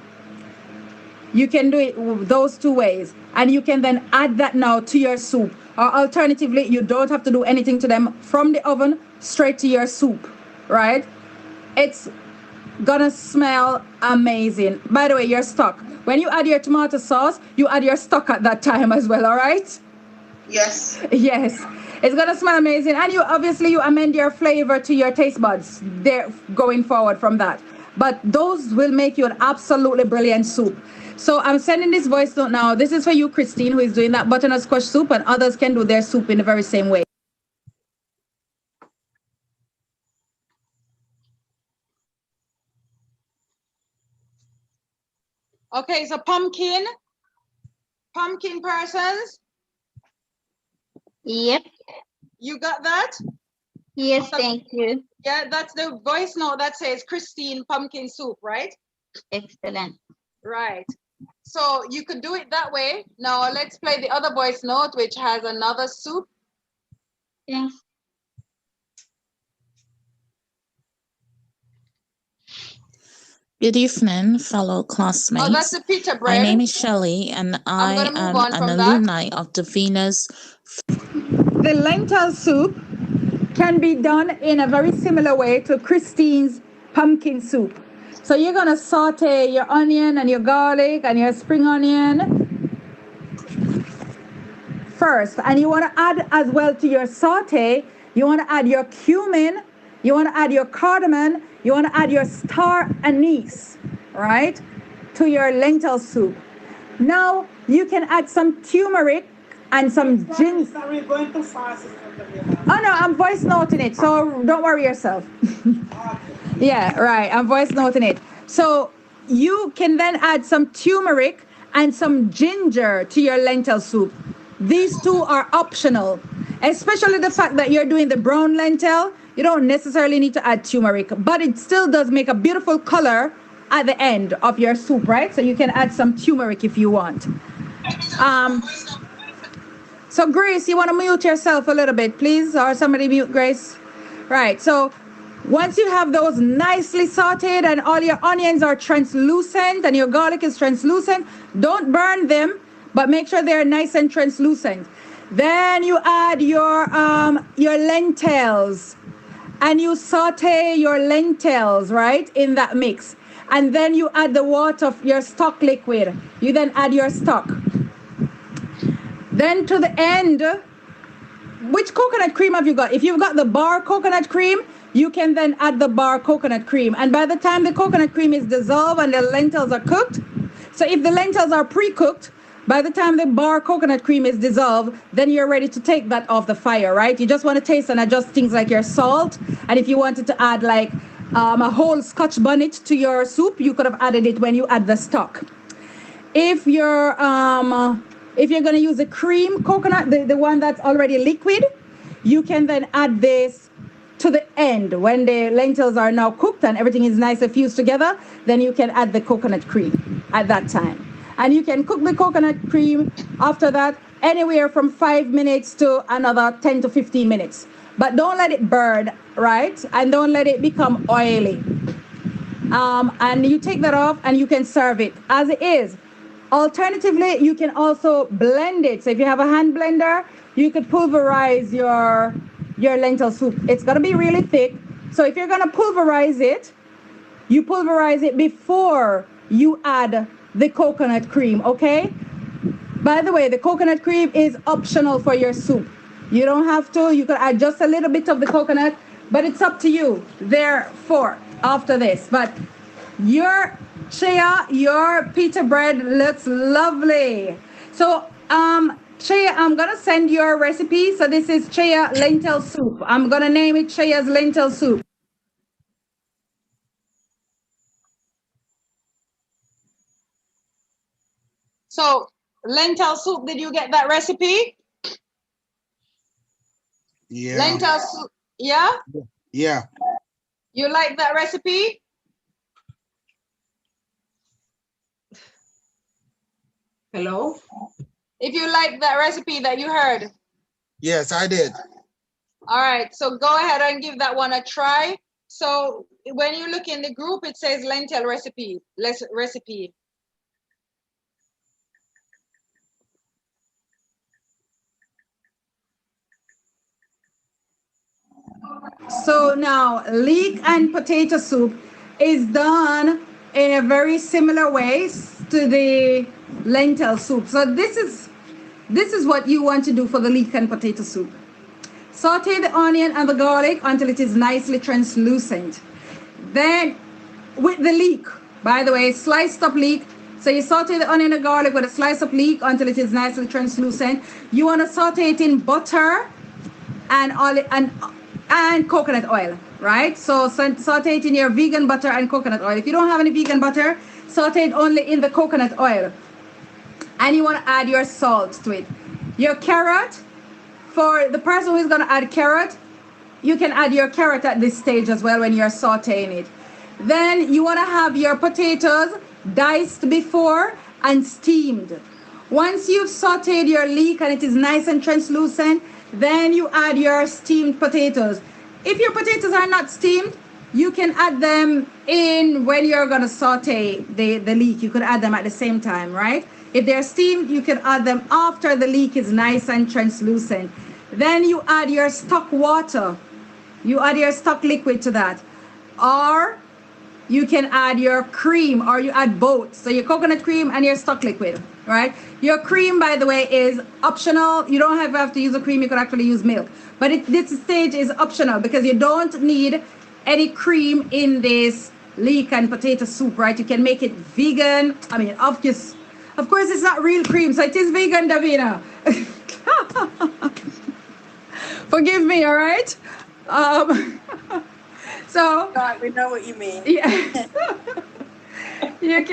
You can do it those two ways, and you can then add that now to your soup. Or alternatively, you don't have to do anything to them, from the oven straight to your soup, right? It's gonna smell amazing. By the way, your stock, when you add your tomato sauce, you add your stock at that time as well, all right? Yes. Yes. It's gonna smell amazing, and you obviously you amend your flavor to your taste buds there going forward from that. But those will make you an absolutely brilliant soup. So I'm sending this voice note now. This is for you, Christine, who is doing that butternut squash soup, and others can do their soup in the very same way. Okay, so pumpkin persons. Yep. You got that? Yes, thank you. Yeah, that's the voice note that says Christine pumpkin soup, right? Excellent. Right. So you could do it that way. Now let's play the other voice note, which has another soup. Yes. Good evening, fellow classmates. Oh, that's the pita My bread. name is Shelley, and I gonna move am on an from that. alumni of the Venus. The lentil soup can be done in a very similar way to Christine's pumpkin soup. So you're gonna saute your onion and your garlic and your spring onion first, and you want to add as well to your saute, you want to add your cumin, you want to add your cardamom, you want to add your star anise, right, to your lentil soup. Now you can add some turmeric and some ginger. Are we going too fast? Oh no, I'm voice noting it, so don't worry yourself. Yeah, right, I'm voice noting it. So you can then add some turmeric and some ginger to your lentil soup. These two are optional, especially the fact that you're doing the brown lentil. You don't necessarily need to add turmeric, but it still does make a beautiful color at the end of your soup, right? So you can add some turmeric if you want. So Grace, you want to mute yourself a little bit, please? Or somebody mute Grace. Right, so once you have those nicely sauteed and all your onions are translucent and your garlic is translucent, don't burn them, but make sure they're nice and translucent. Then you add your lentils, and you saute your lentils, right, in that mix. And then you add the water of your stock liquid. You then add your stock. Then to the end, which coconut cream have you got? If you've got the bar coconut cream, you can then add the bar coconut cream. And by the time the coconut cream is dissolved and the lentils are cooked, so if the lentils are pre-cooked, by the time the bar coconut cream is dissolved, then you're ready to take that off the fire, right? You just want to taste and adjust things like your salt. And if you wanted to add like a whole Scotch bonnet to your soup, you could have added it when you add the stock. If you're going to use a cream coconut, the one that's already liquid, you can then add this to the end. When the lentils are now cooked and everything is nice and fused together, then you can add the coconut cream at that time. And you can cook the coconut cream after that anywhere from 5 minutes to another 10 to 15 minutes. but don't let it burn, right? And don't let it become oily. And you take that off and you can serve it as it is. Alternatively, you can also blend it. So if you have a hand blender, you could pulverize your lentil soup. It's gonna be really thick. So if you're gonna pulverize it, you pulverize it before you add the coconut cream, okay? By the way, the coconut cream is optional for your soup. You don't have to. You could add just a little bit of the coconut, but it's up to you. Therefore, after this, but your Shea, your pita bread looks lovely. So, Shea, I'm gonna send your recipe. So this is Shea lentil soup. I'm gonna name it Shea's lentil soup. So lentil soup, did you get that recipe? Yeah. Lentil soup, yeah? Yeah. You like that recipe? Hello? If you like that recipe that you heard. Yes, I did. All right, so go ahead and give that one a try. So when you look in the group, it says lentil recipe, recipe. So now leek and potato soup is done in a very similar way to the lentil soup. So this is what you want to do for the leek and potato soup. Saute the onion and the garlic until it is nicely translucent. Then with the leek, by the way, sliced up leek. So you saute the onion and garlic with a slice of leek until it is nicely translucent. You want to saute it in butter and olive and coconut oil, right? So saute it in your vegan butter and coconut oil. If you don't have any vegan butter, saute it only in the coconut oil. And you want to add your salt to it. Your carrot, for the person who is going to add carrot, you can add your carrot at this stage as well when you're sauteing it. Then you want to have your potatoes diced before and steamed. Once you've sauteed your leek and it is nice and translucent, then you add your steamed potatoes. If your potatoes are not steamed, you can add them in when you're going to saute the leek. You could add them at the same time, right? If they're steamed, you can add them after the leek is nice and translucent. Then you add your stock water. You add your stock liquid to that. Or you can add your cream, or you add both. So your coconut cream and your stock liquid, right? Your cream, by the way, is optional. You don't have to use a cream. You could actually use milk. But this stage is optional because you don't need any cream in this leek and potato soup, right? You can make it vegan. I mean, of course, it's not real cream, so it is vegan, Davina. Forgive me, all right? So God, we know what you mean. Yes. you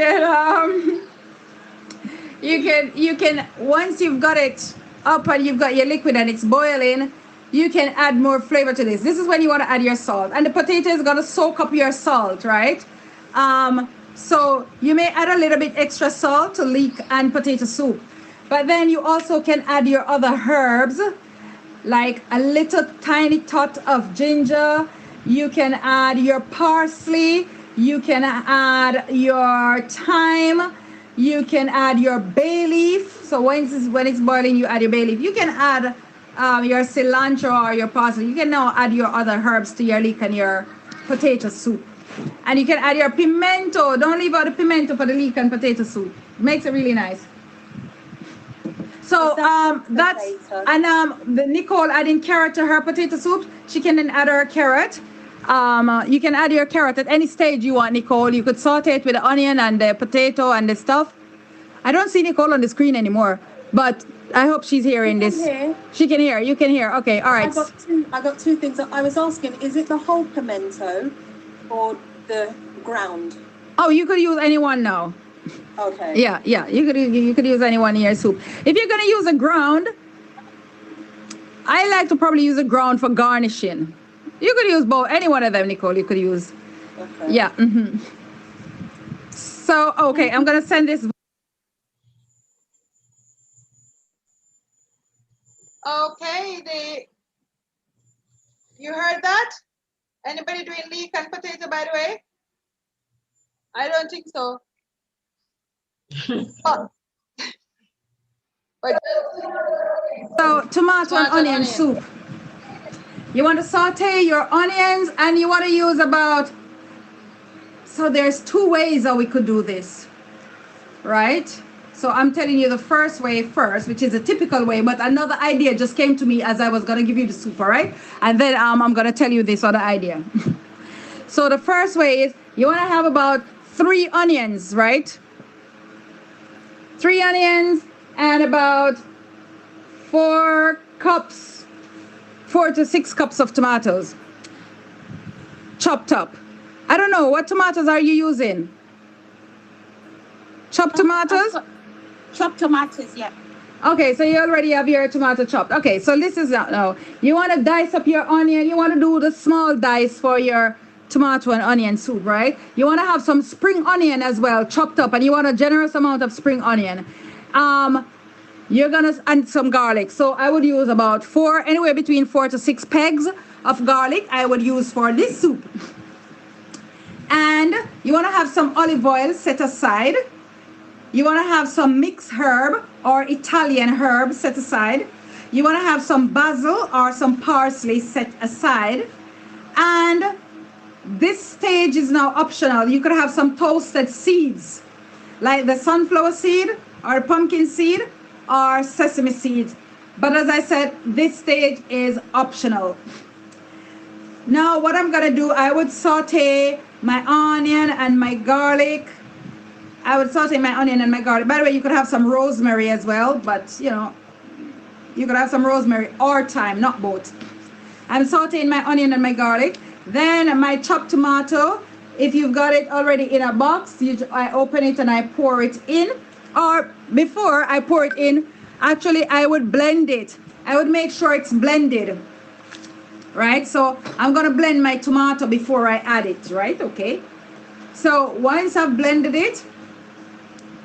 can once you've got it up and you've got your liquid and it's boiling, you can add more flavor to this. This is when you want to add your salt, and the potato is going to soak up your salt, right? So you may add a little bit extra salt to leek and potato soup, but then you also can add your other herbs, like a little tiny tot of ginger. You can add your parsley. You can add your thyme. You can add your bay leaf. So when it's boiling, you add your bay leaf. You can add your cilantro or your parsley. You can now add your other herbs to your leek and your potato soup. And you can add your pimento. Don't leave out the pimento for the leek and potato soup. Makes it really nice. So that's, and the Nicole adding carrot to her potato soup. She can then add her carrot. You can add your carrot at any stage you want, Nicole. You could saute it with the onion and the potato and the stuff. I don't see Nicole on the screen anymore, but I hope she's hearing this. Hear. She can hear. You can hear. Okay, all right. I got two things. I was asking, is it the whole pimento or the ground? Oh, you could use any one now. Okay. Yeah. You could use any one in your soup. If you're gonna use a ground, I like to probably use a ground for garnishing. You could use both, any one of them, Nicole. You could use. Okay. Yeah. So okay, I'm gonna send this. Okay, You heard that? Anybody doing leek and potato, by the way? I don't think so. Oh. So tomato and onion soup. You want to saute your onions and you want to use about, so there's 2 ways that we could do this, right? So I'm telling you the first way first, which is a typical way, but another idea just came to me as I was going to give you the soup, all right? And then I'm going to tell you this other idea. So the first way is you want to have about 3 onions, right? 3 onions and about 4 to 6 cups of tomatoes, chopped up. I don't know, what tomatoes are you using? Chopped tomatoes? Chopped tomatoes, yeah. Okay, so you already have your tomato chopped. Okay, so this is now. You want to dice up your onion. You want to do the small dice for your tomato and onion soup, right? You want to have some spring onion as well, chopped up, and you want a generous amount of spring onion. You're gonna add some garlic. So I would use about anywhere between 4 to 6 pegs of garlic I would use for this soup. And you want to have some olive oil set aside. You want to have some mixed herb or Italian herb set aside. You want to have some basil or some parsley set aside. And this stage is now optional. You could have some toasted seeds, like the sunflower seed or pumpkin seed or sesame seeds. But as I said, this stage is optional. Now what I'm going to do, I would saute my onion and my garlic. I would saute my onion and my garlic. By the way, you could have some rosemary as well, but you know, you could have some rosemary or thyme, not both. I'm sauteing my onion and my garlic. Then my chopped tomato, if you've got it already in a box, I open it and I pour it in. Or before I pour it in, actually I would blend it. I would make sure it's blended, right? So I'm gonna blend my tomato before I add it, right? Okay. So once I've blended it,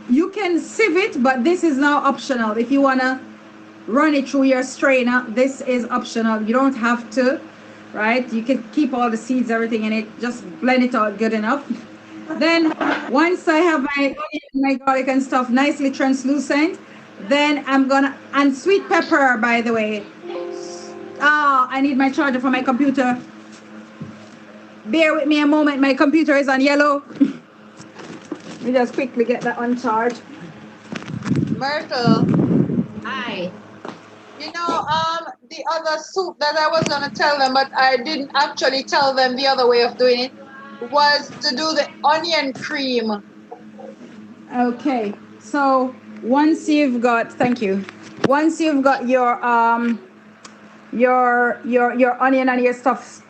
you can sieve it, but this is now optional. If you wanna run it through your strainer, this is optional. You don't have to, right? You can keep all the seeds, everything in it, just blend it out good enough. Then once I have my onion, my garlic and stuff nicely translucent, then I'm gonna, and sweet pepper, by the way. I need my charger for my computer. Bear with me a moment, my computer is on yellow. Let me just quickly get that on charge. Myrtle. Hi. You know, the other soup that I was gonna tell them, but I didn't actually tell them the other way of doing it, was to do the onion cream. Okay, so once you've got, thank you. Once you've got your onion and your stuff,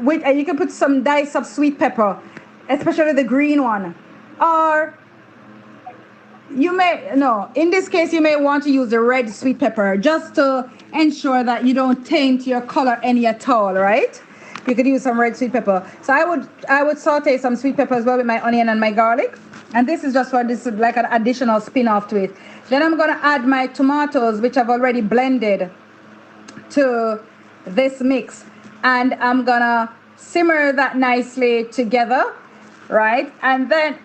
you can put some dice of sweet pepper, especially the green one. Or you may, no, in this case, you may want to use the red sweet pepper just to ensure that you don't taint your color any at all, right? You could use some red sweet pepper. So I would saute some sweet pepper as well with my onion and my garlic. And this is just for this, like an additional spin-off to it. Then I'm gonna add my tomatoes, which I've already blended, to this mix. And I'm gonna simmer that nicely together, right? And then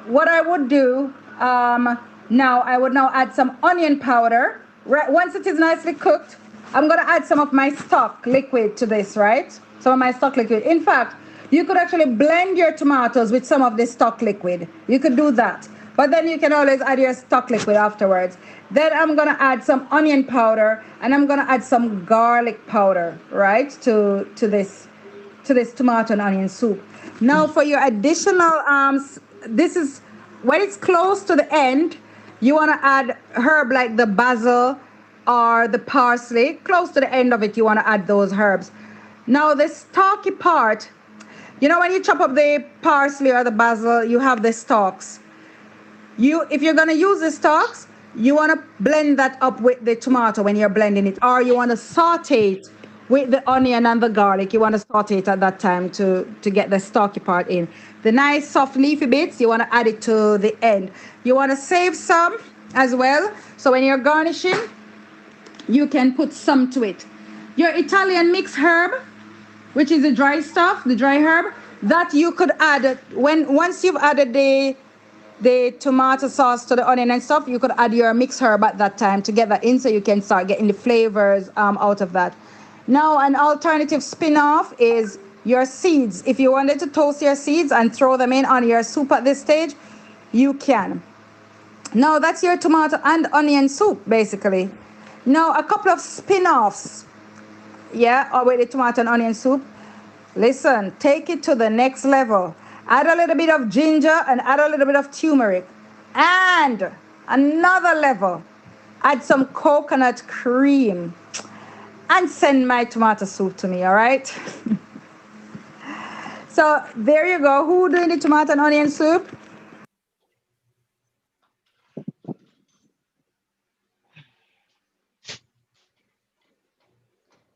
what I would do, now I would now add some onion powder. Right, once it is nicely cooked, I'm gonna add some of my stock liquid to this, right? Some of my stock liquid. In fact, you could actually blend your tomatoes with some of this stock liquid. You could do that. But then you can always add your stock liquid afterwards. Then I'm gonna add some onion powder and I'm gonna add some garlic powder, right? To this tomato and onion soup. Now for your additional, this is, when it's close to the end, you wanna add herb like the basil or the parsley. Close to the end of it, you wanna add those herbs. Now the stalky part, you know when you chop up the parsley or the basil, you have the stalks. If you're gonna use the stalks, you wanna blend that up with the tomato when you're blending it, or you wanna saute it with the onion and the garlic. You wanna saute it at that time to get the stalky part in. The nice soft leafy bits, you wanna add it to the end. You wanna save some as well, so when you're garnishing, you can put some to it. Your Italian mixed herb, which is the dry stuff, the dry herb, that you could add once you've added the tomato sauce to the onion and stuff, you could add your mixed herb at that time to get that in so you can start getting the flavors out of that. Now, an alternative spin-off is your seeds. If you wanted to toast your seeds and throw them in on your soup at this stage, you can. Now, that's your tomato and onion soup, basically. Now, a couple of spin-offs, with the tomato and onion soup. Listen, take it to the next level. Add a little bit of ginger and add a little bit of turmeric. And another level, add some coconut cream. And send my tomato soup to me, all right? So there you go. Who doing the tomato and onion soup?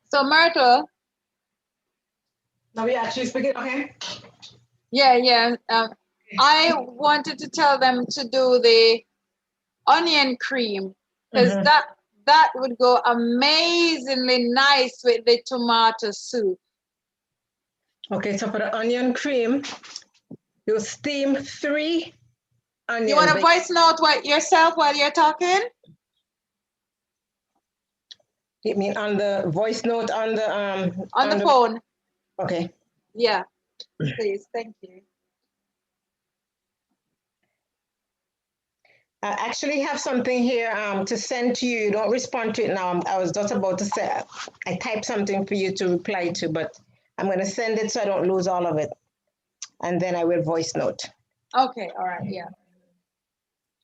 So Myrtle. Now we actually speaking, okay? Yeah. I wanted to tell them to do the onion cream because that would go amazingly nice with the tomato soup. Okay, so for the onion cream, you steam 3 onions. You want to voice note yourself while you're talking? You mean on the voice note on the phone? Okay. Yeah, please, thank you. I actually have something here to send to you. Don't respond to it now. I was just about to say, I typed something for you to reply to, but I'm going to send it so I don't lose all of it. And then I will voice note. Okay, all right, yeah.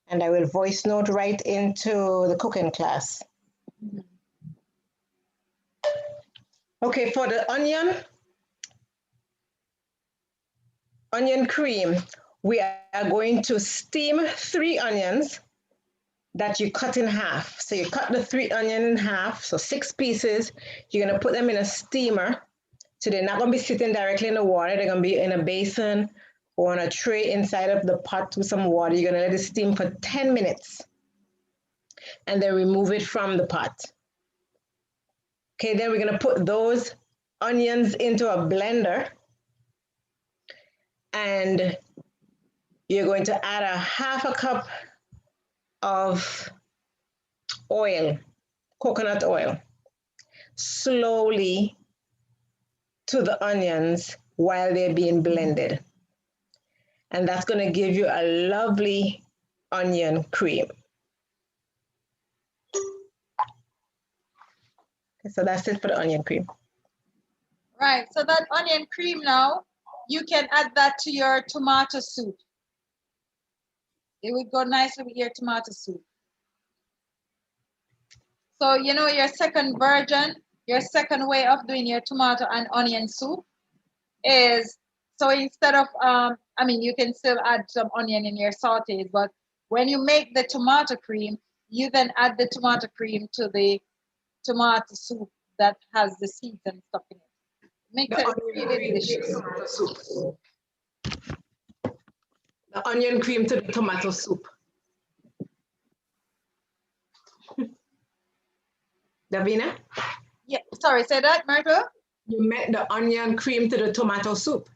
And I will voice note right into the cooking class. Mm-hmm. Okay, for the onion cream, we are going to steam 3 onions that you cut in half. So you cut the 3 onions in half, so 6 pieces. You're going to put them in a steamer. So they're not going to be sitting directly in the water. They're going to be in a basin or on a tray inside of the pot with some water. You're going to let it steam for 10 minutes and then remove it from the pot. Okay, then we're going to put those onions into a blender and you're going to add a 1/2 cup of oil, coconut oil, slowly to the onions while they're being blended. And that's going to give you a lovely onion cream. Okay, so that's it for the onion cream. Right, so that onion cream now, you can add that to your tomato soup. It would go nicely with your tomato soup. So, you know, your second version, your second way of doing your tomato and onion soup is, so instead of, I mean, you can still add some onion in your sautés, but when you make the tomato cream, you then add the tomato cream to the tomato soup that has the seeds and stuff in it. Makes it really delicious. The onion cream to the tomato soup. Davina? Yeah, sorry, say that, Myrtle? You made the onion cream to the tomato soup.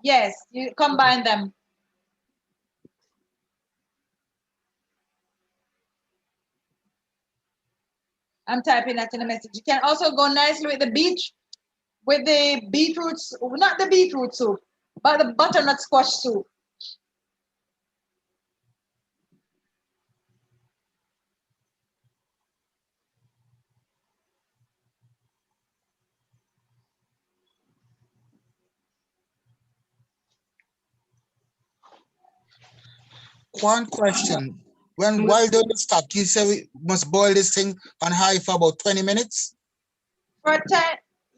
Yes, you combine them. I'm typing that in a message. You can also go nicely with the beetroots, not the beetroot soup, but the butternut squash soup. One question. While doing the stock, you say we must boil this thing on high for about 20 minutes? For 10,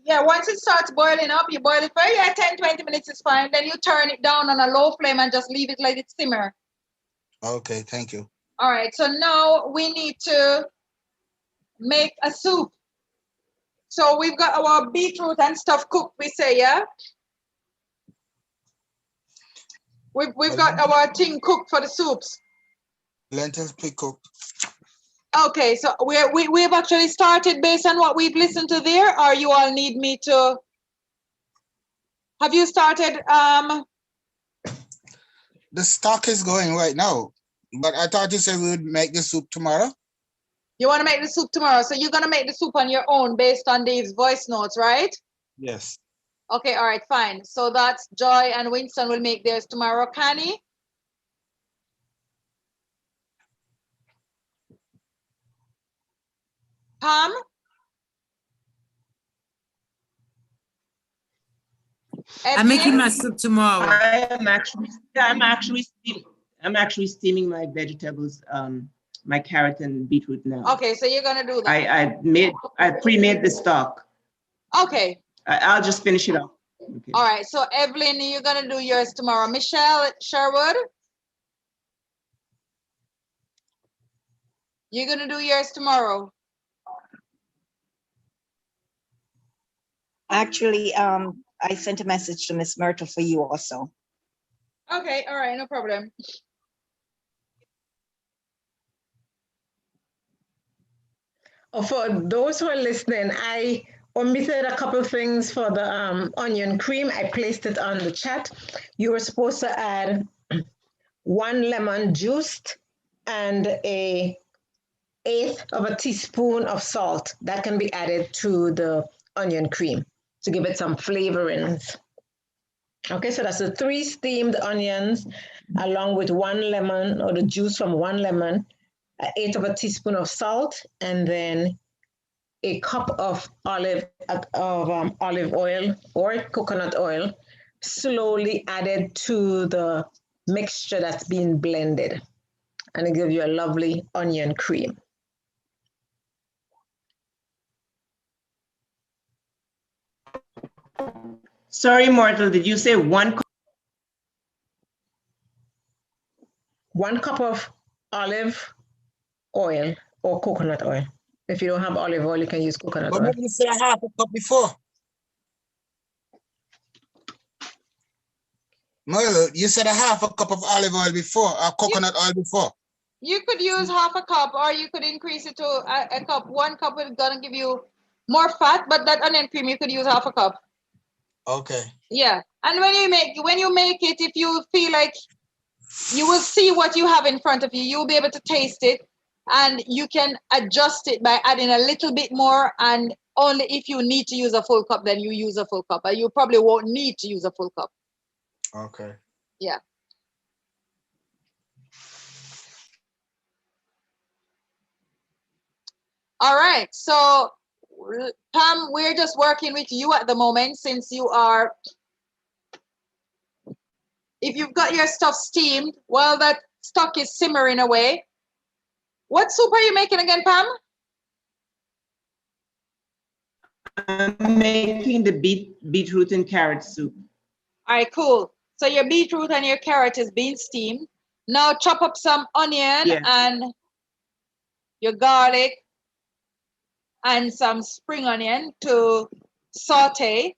yeah, once it starts boiling up, you boil it for 10, 20 minutes is fine. Then you turn it down on a low flame and just leave it let it simmer. Okay, thank you. All right, so now we need to make a soup. So we've got our beetroot and stuff cooked, we say, yeah? We've got our thing cooked for the soups. Lentils pre-cooked. Okay, so we've actually started based on what we've listened to there, or you all need me to? Have you started? The stock is going right now, but I thought you said we would make the soup tomorrow. You want to make the soup tomorrow, so you're gonna make the soup on your own based on these voice notes, right? Yes. Okay, all right, fine. So that's Joy and Winston will make theirs tomorrow. Connie? Pam? I'm making my soup tomorrow. I'm actually steaming my vegetables, my carrot and beetroot now. Okay, so you're gonna do that. I pre-made the stock. Okay. I'll just finish it off. Okay. All right, so Evelyn, you're gonna do yours tomorrow. Michelle Sherwood? You're gonna do yours tomorrow. Actually, I sent a message to Miss Myrtle for you also. Okay, all right, no problem. For those who are listening, I omitted a couple of things for the onion cream. I placed it on the chat. You were supposed to add 1 lemon juiced and an 1/8 of a teaspoon of salt. That can be added to the onion cream to give it some flavorings. Okay, so that's the 3 steamed onions along with 1 lemon or the juice from 1 lemon, 1/8 of a teaspoon of salt, and then a cup of olive oil or coconut oil, slowly added to the mixture that's being blended, and it gives you a lovely onion cream. Sorry, Myrtle, did you say 1 cup? 1 cup of olive oil or coconut oil. If you don't have olive oil, you can use coconut But oil. maybe you said a half a cup before. Myrtle, you said a half a cup of olive oil before, or coconut oil before. You could use half a cup, or you could increase it to a cup. 1 cup is gonna give you more fat, but that onion cream, you could use half a cup. Okay. Yeah, and when you make it, if you feel like you will see what you have in front of you, you'll be able to taste it, and you can adjust it by adding a little bit more, and only if you need to use a full cup, then you use a full cup, but you probably won't need to use a full cup. Okay. Yeah. All right, so Pam, we're just working with you at the moment, since you are, if you've got your stuff steamed, while that stock is simmering away. What soup are you making again, Pam? I'm making the beetroot and carrot soup. All right, cool. So your beetroot and your carrot is being steamed. Now chop up some onion and your garlic and some spring onion to saute.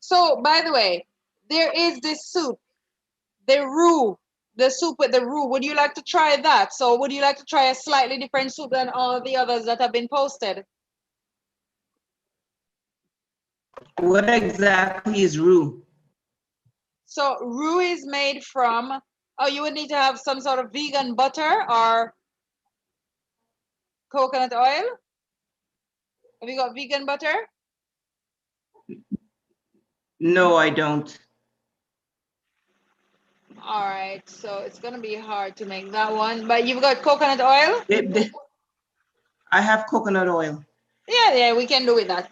So, by the way, there is this soup, the roux, the soup with the roux. Would you like to try that? So would you like to try a slightly different soup than all the others that have been posted? What exactly is roux? So roux is made from, oh, you would need to have some sort of vegan butter or coconut oil. Have you got vegan butter? No, I don't. All right, so it's gonna be hard to make that one, but you've got coconut oil? I have coconut oil. Yeah, we can do with that.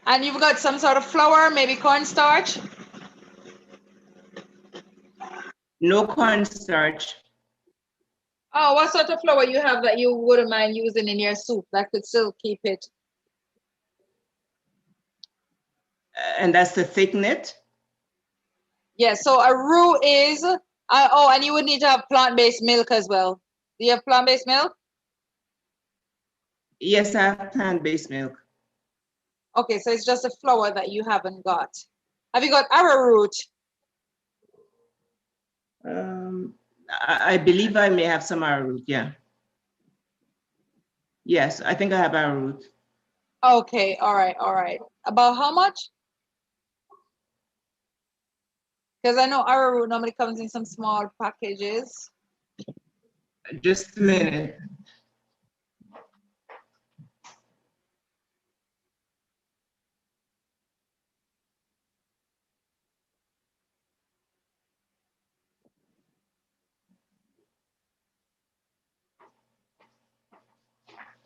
And you've got some sort of flour, maybe cornstarch? No cornstarch. Oh, what sort of flour you have that you wouldn't mind using in your soup that could still keep it? And that's the thick knit? Yeah, so a roux is, oh, and you would need to have plant-based milk as well. Do you have plant-based milk? Yes, I have plant-based milk. Okay, so it's just a flour that you haven't got. Have you got arrowroot? I believe I may have some arrowroot, yeah. Yes, I think I have arrowroot. Okay, all right, all right. About how much? Because I know arrowroot normally comes in some small packages. Just a minute.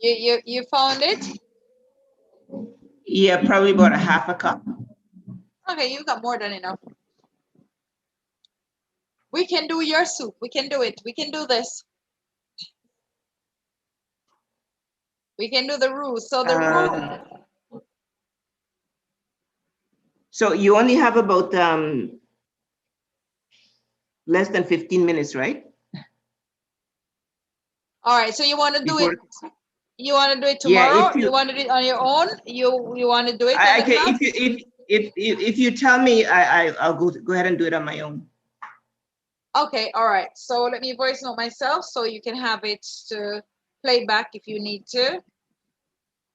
You found it? Yeah, probably about a half a cup. Okay, you got more than enough. We can do your soup. We can do it. We can do this. We can do the roux. So the roux. So you only have about less than 15 minutes, right? All right. So you want to do it? You want to do it Yeah, tomorrow? if you You want to do it on your own? You want to do it? I can, if you tell me, I'll go ahead and do it on my own. Okay, all right. So let me voice note myself so you can have it to play back if you need to.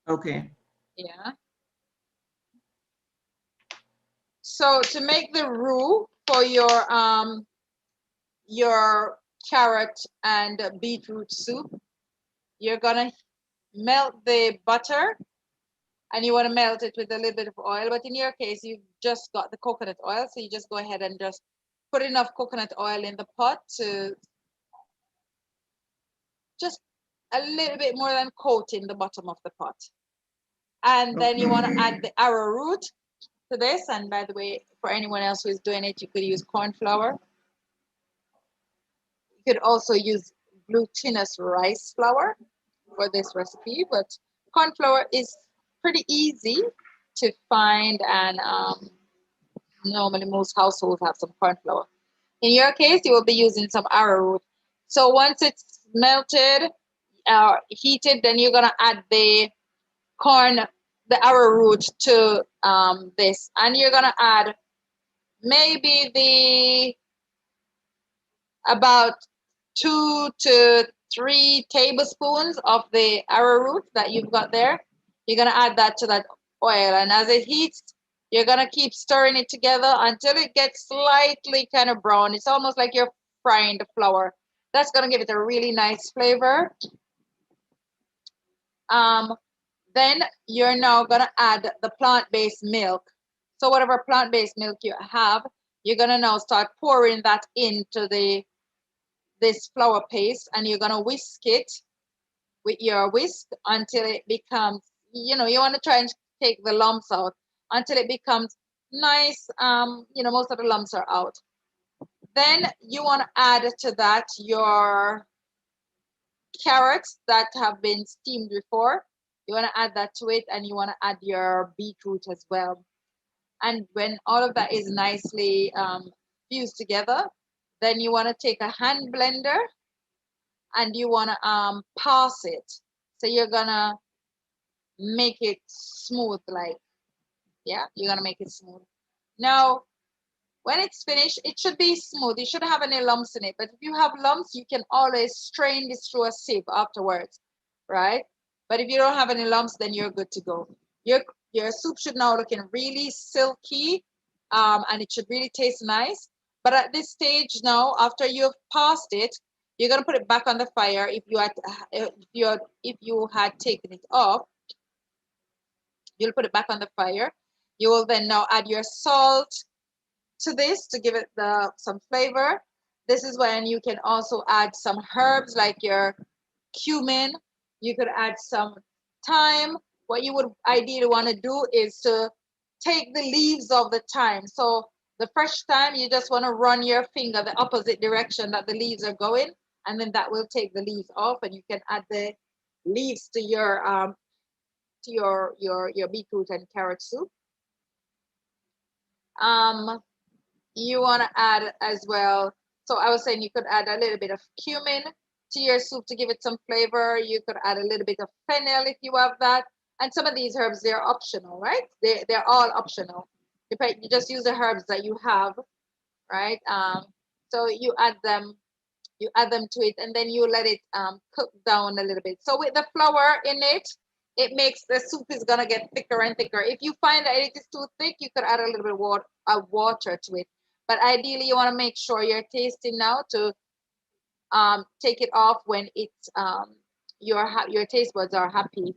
Okay. Yeah. So to make the roux for your carrot and beetroot soup, you're gonna melt the butter, and you want to melt it with a little bit of oil. But in your case, you've just got the coconut oil, so you just go ahead and just put enough coconut oil in the pot to just a little bit more than coating the bottom of the pot. And then you want to add the arrowroot to this. And by the way, for anyone else who is doing it, you could use corn flour. You could also use glutinous rice flour for this recipe, but corn flour is pretty easy to find, and normally most households have some corn flour. In your case, you will be using some arrowroot. So once it's melted, heated, then you're gonna add the arrowroot to this, and you're gonna add maybe about 2 to 3 tablespoons of the arrowroot that you've got there. You're gonna add that to that oil, and as it heats, you're gonna keep stirring it together until it gets slightly kind of brown. It's almost like you're frying the flour. That's gonna give it a really nice flavor. Then you're now gonna add the plant-based milk. So whatever plant-based milk you have, you're gonna now start pouring that into this flour paste, and you're gonna whisk it with your whisk until it becomes, you want to try and take the lumps out until it becomes nice. Most of the lumps are out. Then you want to add to that your carrots that have been steamed before. You want to add that to it, and you want to add your beetroot as well. And when all of that is nicely fused together, then you want to take a hand blender and you want to pass it. So you're gonna make it smooth, you're gonna make it smooth. Now, when it's finished, it should be smooth. You shouldn't have any lumps in it. But if you have lumps, you can always strain this through a sieve afterwards, right? But if you don't have any lumps, then you're good to go. Your soup should now looking really silky, and it should really taste nice. But at this stage now, after you've passed it, you're gonna put it back on the fire. If you had taken it off, you'll put it back on the fire. You will then now add your salt to this to give it some flavor. This is when you can also add some herbs like your cumin. You could add some thyme. What you would ideally want to do is to take the leaves of the thyme. So the fresh thyme, you just want to run your finger the opposite direction that the leaves are going, and then that will take the leaves off, and you can add the leaves to your beetroot and carrot soup. You want to add as well, so I was saying you could add a little bit of cumin to your soup to give it some flavor. You could add a little bit of fennel if you have that, and some of these herbs, they're optional, right? They're all optional. You just use the herbs that you have, right? So you add them to it, and then you let it cook down a little bit. So with the flour in it, it makes the soup is gonna get thicker and thicker. If you find that it is too thick, you could add a little bit of water to it. But ideally, you want to make sure you're tasting now to take it off when it's your taste buds are happy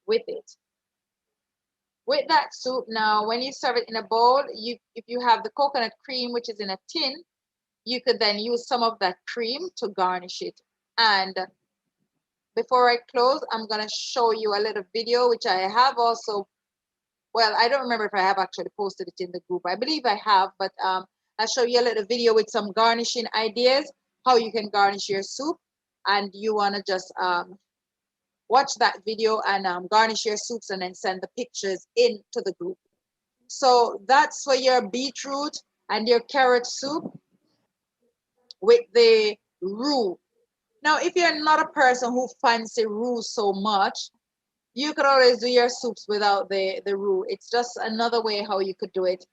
with it. With that soup now, when you serve it in a bowl, if you have the coconut cream, which is in a tin, you could then use some of that cream to garnish it. And before I close, I'm going to show you a little video, which I have also, well, I don't remember if I have actually posted it in the group. I believe I have, but I'll show you a little video with some garnishing ideas, how you can garnish your soup. And you want to just watch that video and garnish your soups and then send the pictures into the group. So that's for your beetroot and your carrot soup with the roux. Now, if you're not a person who fancy roux so much, you could always do your soups without the roux. It's just another way how you could do it.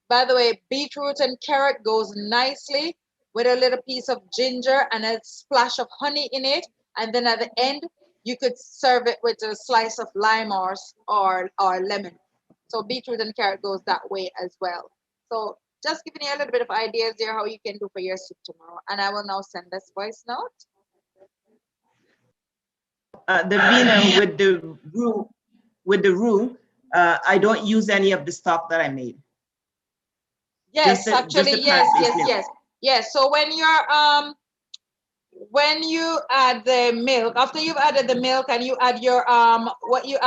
By the way, beetroot and carrot goes nicely with a little piece of ginger and a splash of honey in it. And then at the end, you could serve it with a slice of lime or lemon. So beetroot and carrot goes that way as well. So just giving you a little bit of ideas there how you can do for your soup tomorrow. And I will now send this voice note. Davina, with the roux, I don't use any of the stock that I made. Yes, actually, yes. So when you add the milk, after you've added the milk and you add your what you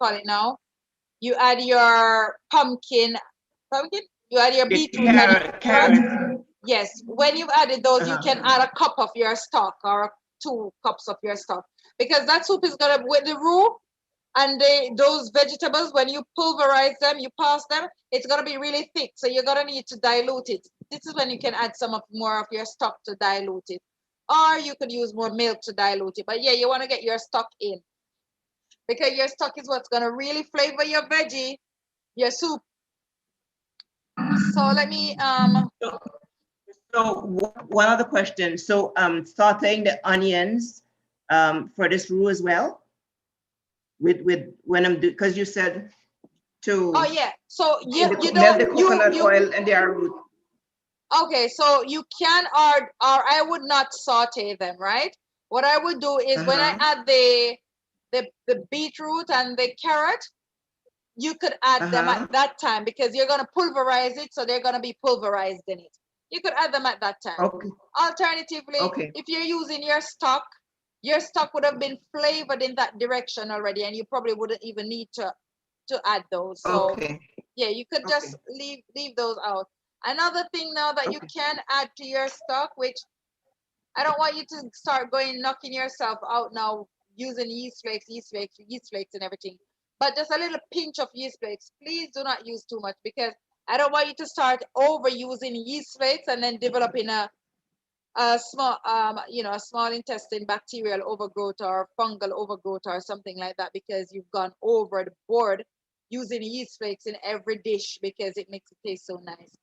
call it now? You add your pumpkin. You add your beetroot and carrot. Yes, when you've added those, you can add a cup of your stock or 2 cups of your stock, because that soup is gonna, with the roux and those vegetables, when you pulverize them, you pass them, it's gonna be really thick. So you're gonna need to dilute it. This is when you can add more of your stock to dilute it, or you could use more milk to dilute it. But yeah, you want to get your stock in, because your stock is what's gonna really flavor your veggie, your soup. So let me So one other question. So sauteing the onions for this roux as well, with when I'm because you said to. Oh yeah. So you don't melt the coconut oil and the arrowroot. Okay, so you can or I would not saute them, right? What I would do is when I add the beetroot and the carrot, you could add them at that time, because you're gonna pulverize it, so they're gonna be pulverized in it. You could add them at that time. Okay. Alternatively, if you're using your stock would have been flavored in that direction already, and you probably wouldn't even need to add those. So yeah, you could just leave those out. Another thing now that you can add to your stock, which I don't want you to start knocking yourself out now using yeast flakes and everything, but just a little pinch of yeast flakes. Please do not use too much, because I don't want you to start overusing yeast flakes and then developing a small, a small intestine bacterial overgrowth or fungal overgrowth or something like that, because you've gone over the board using yeast flakes in every dish because it makes it taste so nice,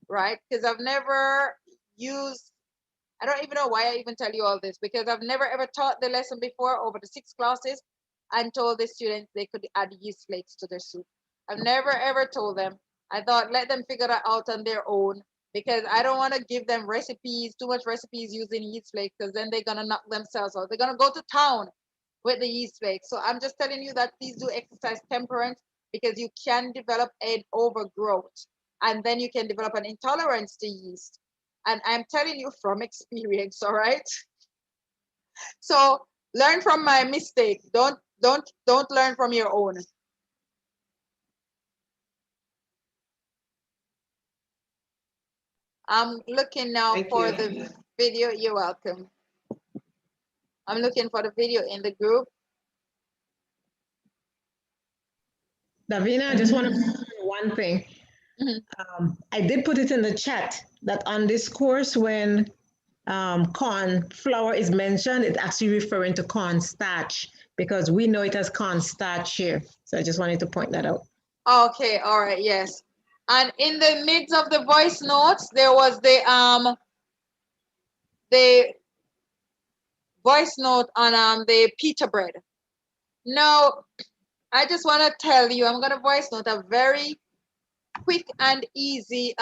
right? Because I've never used, I don't even know why I even tell you all this, because I've never ever taught the lesson before over the 6 classes and told the students they could add yeast flakes to their soup. I've never ever told them. I thought let them figure that out on their own, because I don't want to give them too much recipes using yeast flakes, because then they're gonna knock themselves out. They're gonna go to town with the yeast flakes. So I'm just telling you that please do exercise temperance, because you can develop an overgrowth, and then you can develop an intolerance to yeast. And I'm telling you from experience, all right? So learn from my mistake. Don't learn from your own. I'm looking now for the video. You're welcome. I'm looking for the video in the group. Davina, I just want to mention one thing. I did put it in the chat that on this course, when corn flour is mentioned, it's actually referring to corn starch, because we know it as corn starch here. So I just wanted to point that out. Okay, all right, yes. And in the midst of the voice notes, there was the voice note on the pita bread. Now, I just want to tell you, I'm going to voice note a very quick and easy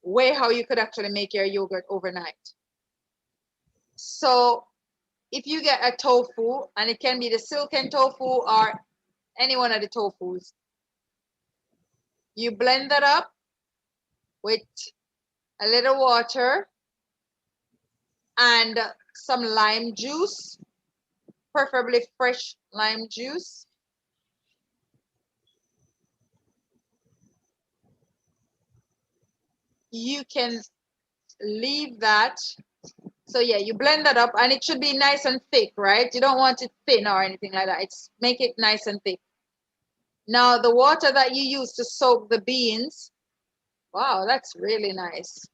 way how you could actually make your yogurt overnight. So if you get a tofu, and it can be the silken tofu or any one of the tofus, you blend that up with a little water and some lime juice, preferably fresh lime juice. You can leave that. So yeah, you blend that up, and it should be nice and thick, right? You don't want it thin or anything like that. It's make it nice and thick. Now the water that you use to soak the beans, wow, that's really nice.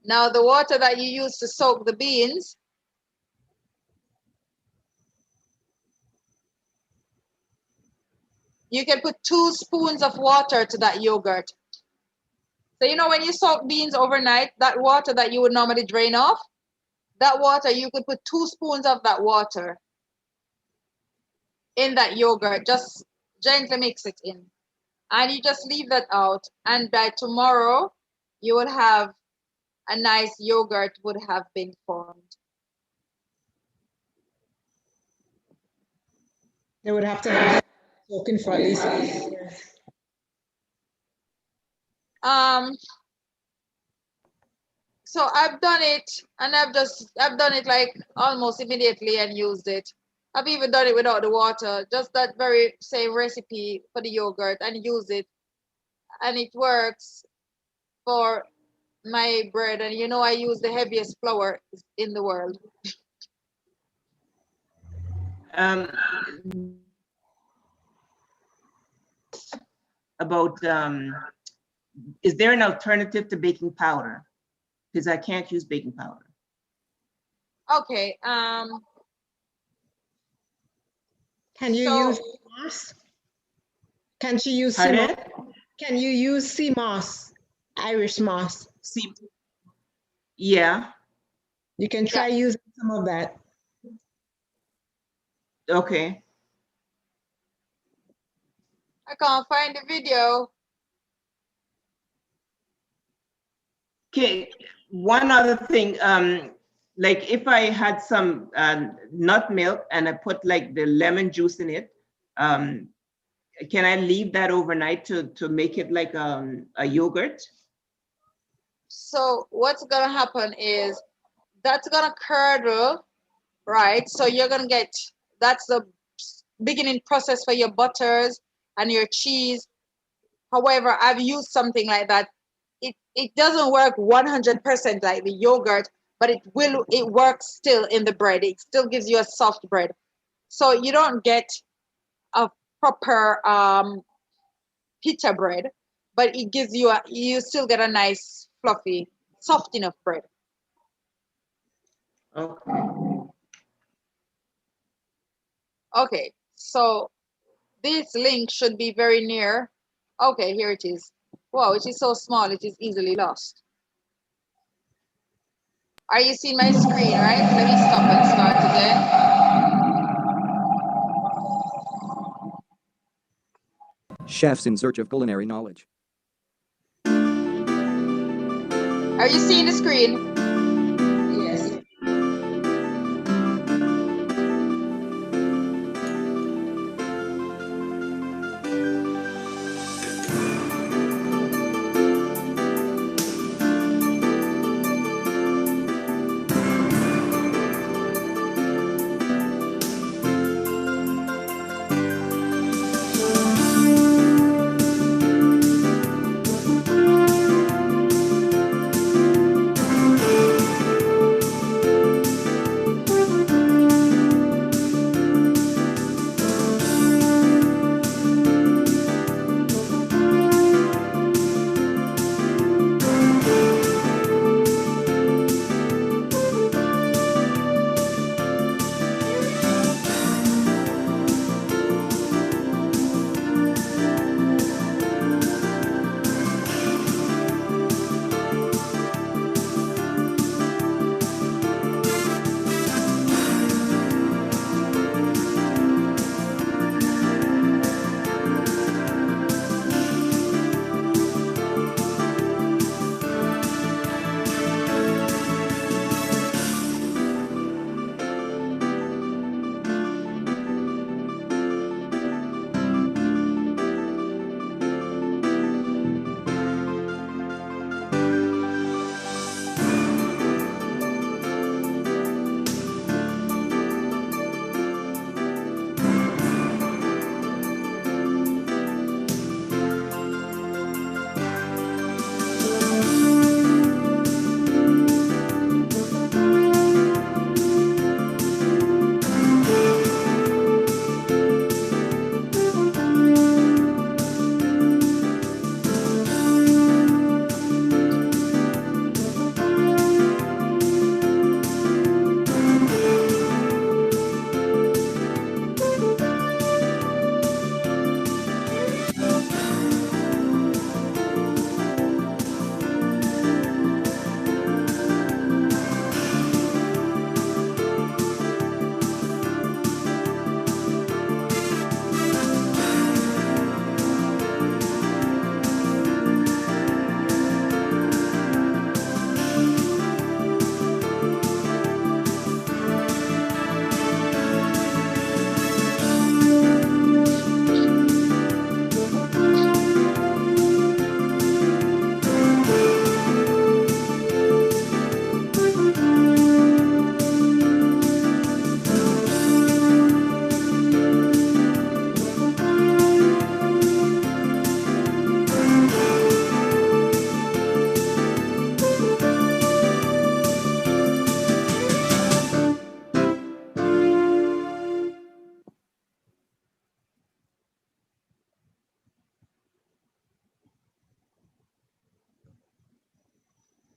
Now the water that you use to soak the beans, you can put 2 spoons of water to that yogurt. So you know when you soak beans overnight, that water that you would normally drain off, that water, you could put 2 spoons of that water in that yogurt. Just gently mix it in. And you just leave that out. And by tomorrow, you will have a nice yogurt would have been formed. They would have to have soaking for at least. So I've done it, and I've done it like almost immediately and used it. I've even done it without the water, just that very same recipe for the yogurt, and use it, and it works for my bread. And you know, I use the heaviest flour in the world. About is there an alternative to baking powder? Because I can't use baking powder. Okay. Can you use moss? Can she use sea moss? Can you use sea moss? Irish moss. Yeah. You can try using some of that. Okay. I can't find the video. Okay, one other thing, like if I had some nut milk and I put like the lemon juice in it, can I leave that overnight to make it like a yogurt? So what's gonna happen is that's gonna curdle, right? So you're gonna get, that's the beginning process for your butters and your cheese. However, I've used something like that. It doesn't work 100% like the yogurt, but it works still in the bread. It still gives you a soft bread. So you don't get a proper pita bread, but it gives you you still get a nice fluffy, soft enough bread. Okay. Okay, so this link should be very near. Okay, here it is. Wow, it is so small, it is easily lost. Are you seeing my screen, right? Let me stop and start again. Chefs in search of culinary knowledge. Are you seeing the screen? Yes.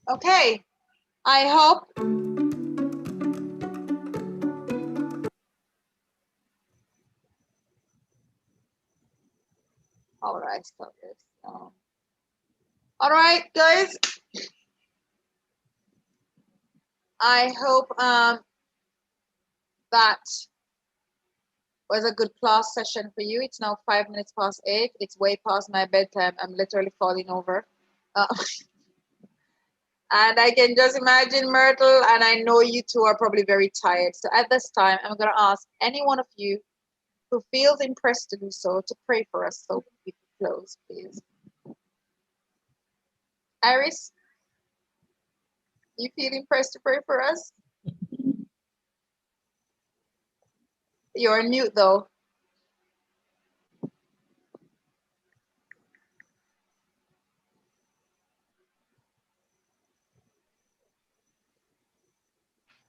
Okay. I hope all right, stop this. All right, guys. I hope that was a good class session for you. It's now 5 minutes past 8. It's way past my bedtime. I'm literally falling over. And I can just imagine Myrtle, and I know you two are probably very tired. So at this time, I'm going to ask any one of you who feels impressed to do so to pray for us. So we can close, please. Iris, you feel impressed to pray for us? You're on mute, though.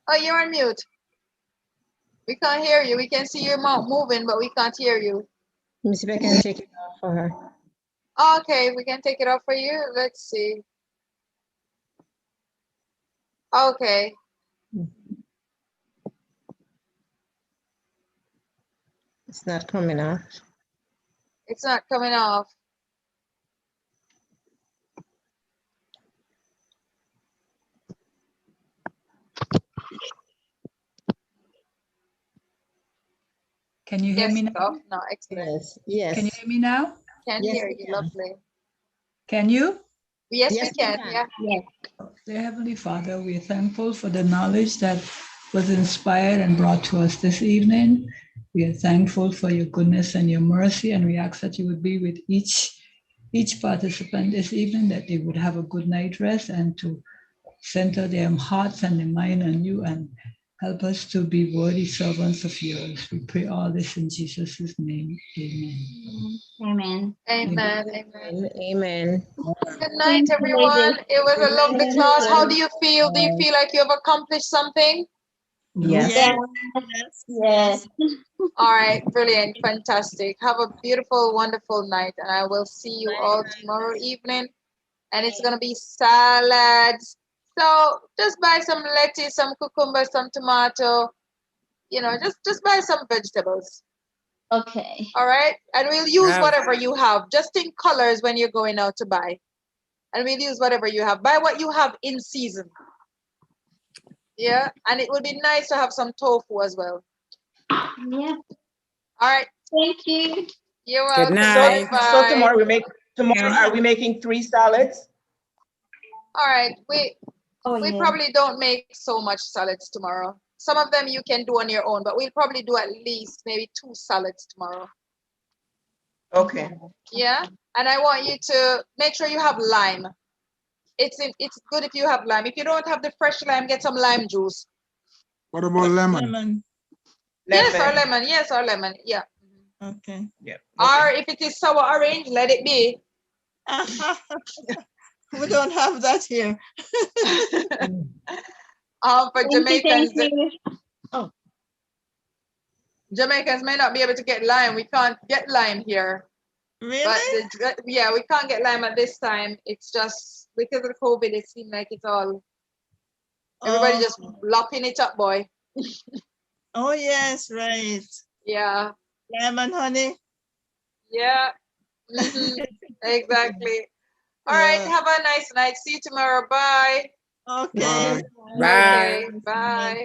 Oh, you're on mute. We can't hear you. We can see your mouth moving, but we can't hear you. Miss Beck can take it off for her. Okay, we can take it off for you. Let's see. Okay. It's not coming off. It's not coming off. Can you hear Yes, me now? off. No, excellent. Yes, yes. Can you hear me now? Can Yes, hear we you. can. Lovely. Can you? Yes, Yes, we can. we Yeah. can. Dear Heavenly Father, we're thankful for the knowledge that was inspired and brought to us this evening. We are thankful for your goodness and your mercy, and we ask that you would be with each participant this evening, that they would have a good night rest and to center their hearts and their mind on you, and help us to be worthy servants of yours. We pray all this in Jesus' name. Amen. Amen. Amen. Amen. Amen. Good night, everyone. It was a lovely class. How do you feel? Do you feel like you have accomplished something? Yes. Yes. All right, brilliant, fantastic. Have a beautiful, wonderful night, and I will see you all tomorrow evening. And it's gonna be salads. So just buy some lettuce, some cucumber, some tomato. You know, just buy some vegetables. Okay. All right, and we'll use Have- whatever you have, just in colors when you're going out to buy. And we'll use whatever you have. Buy what you have in season. Yeah, and it would be nice to have some tofu as well. Yeah. All right. Thank you. You're Good welcome. night. Bye-bye. So tomorrow are we making 3 salads? All right, we yeah. probably don't make so much salads tomorrow. Some of them you can do on your own, but we'll probably do at least maybe 2 salads tomorrow. Okay. Yeah, and I want you to make sure you have lime. It's good if you have lime. If you don't have the fresh lime, get some lime juice. What about lemon? Yes, or lemon. Yes, or lemon. Yeah. Okay. Yeah. Or if it is sour orange, let it be. We don't have that here. For Jamaicans, Thank you. oh, Jamaicans may not be able to get lime. We can't get lime here. Really? But yeah, we can't get lime at this time. It's just because of COVID. It seems like it's all everybody just lopping it up, boy. Oh yes, right. Yeah. Lemon honey. Yeah. Mhm. Exactly. All right. Have a nice night. See you tomorrow. Bye. Okay. Bye. Okay. Bye.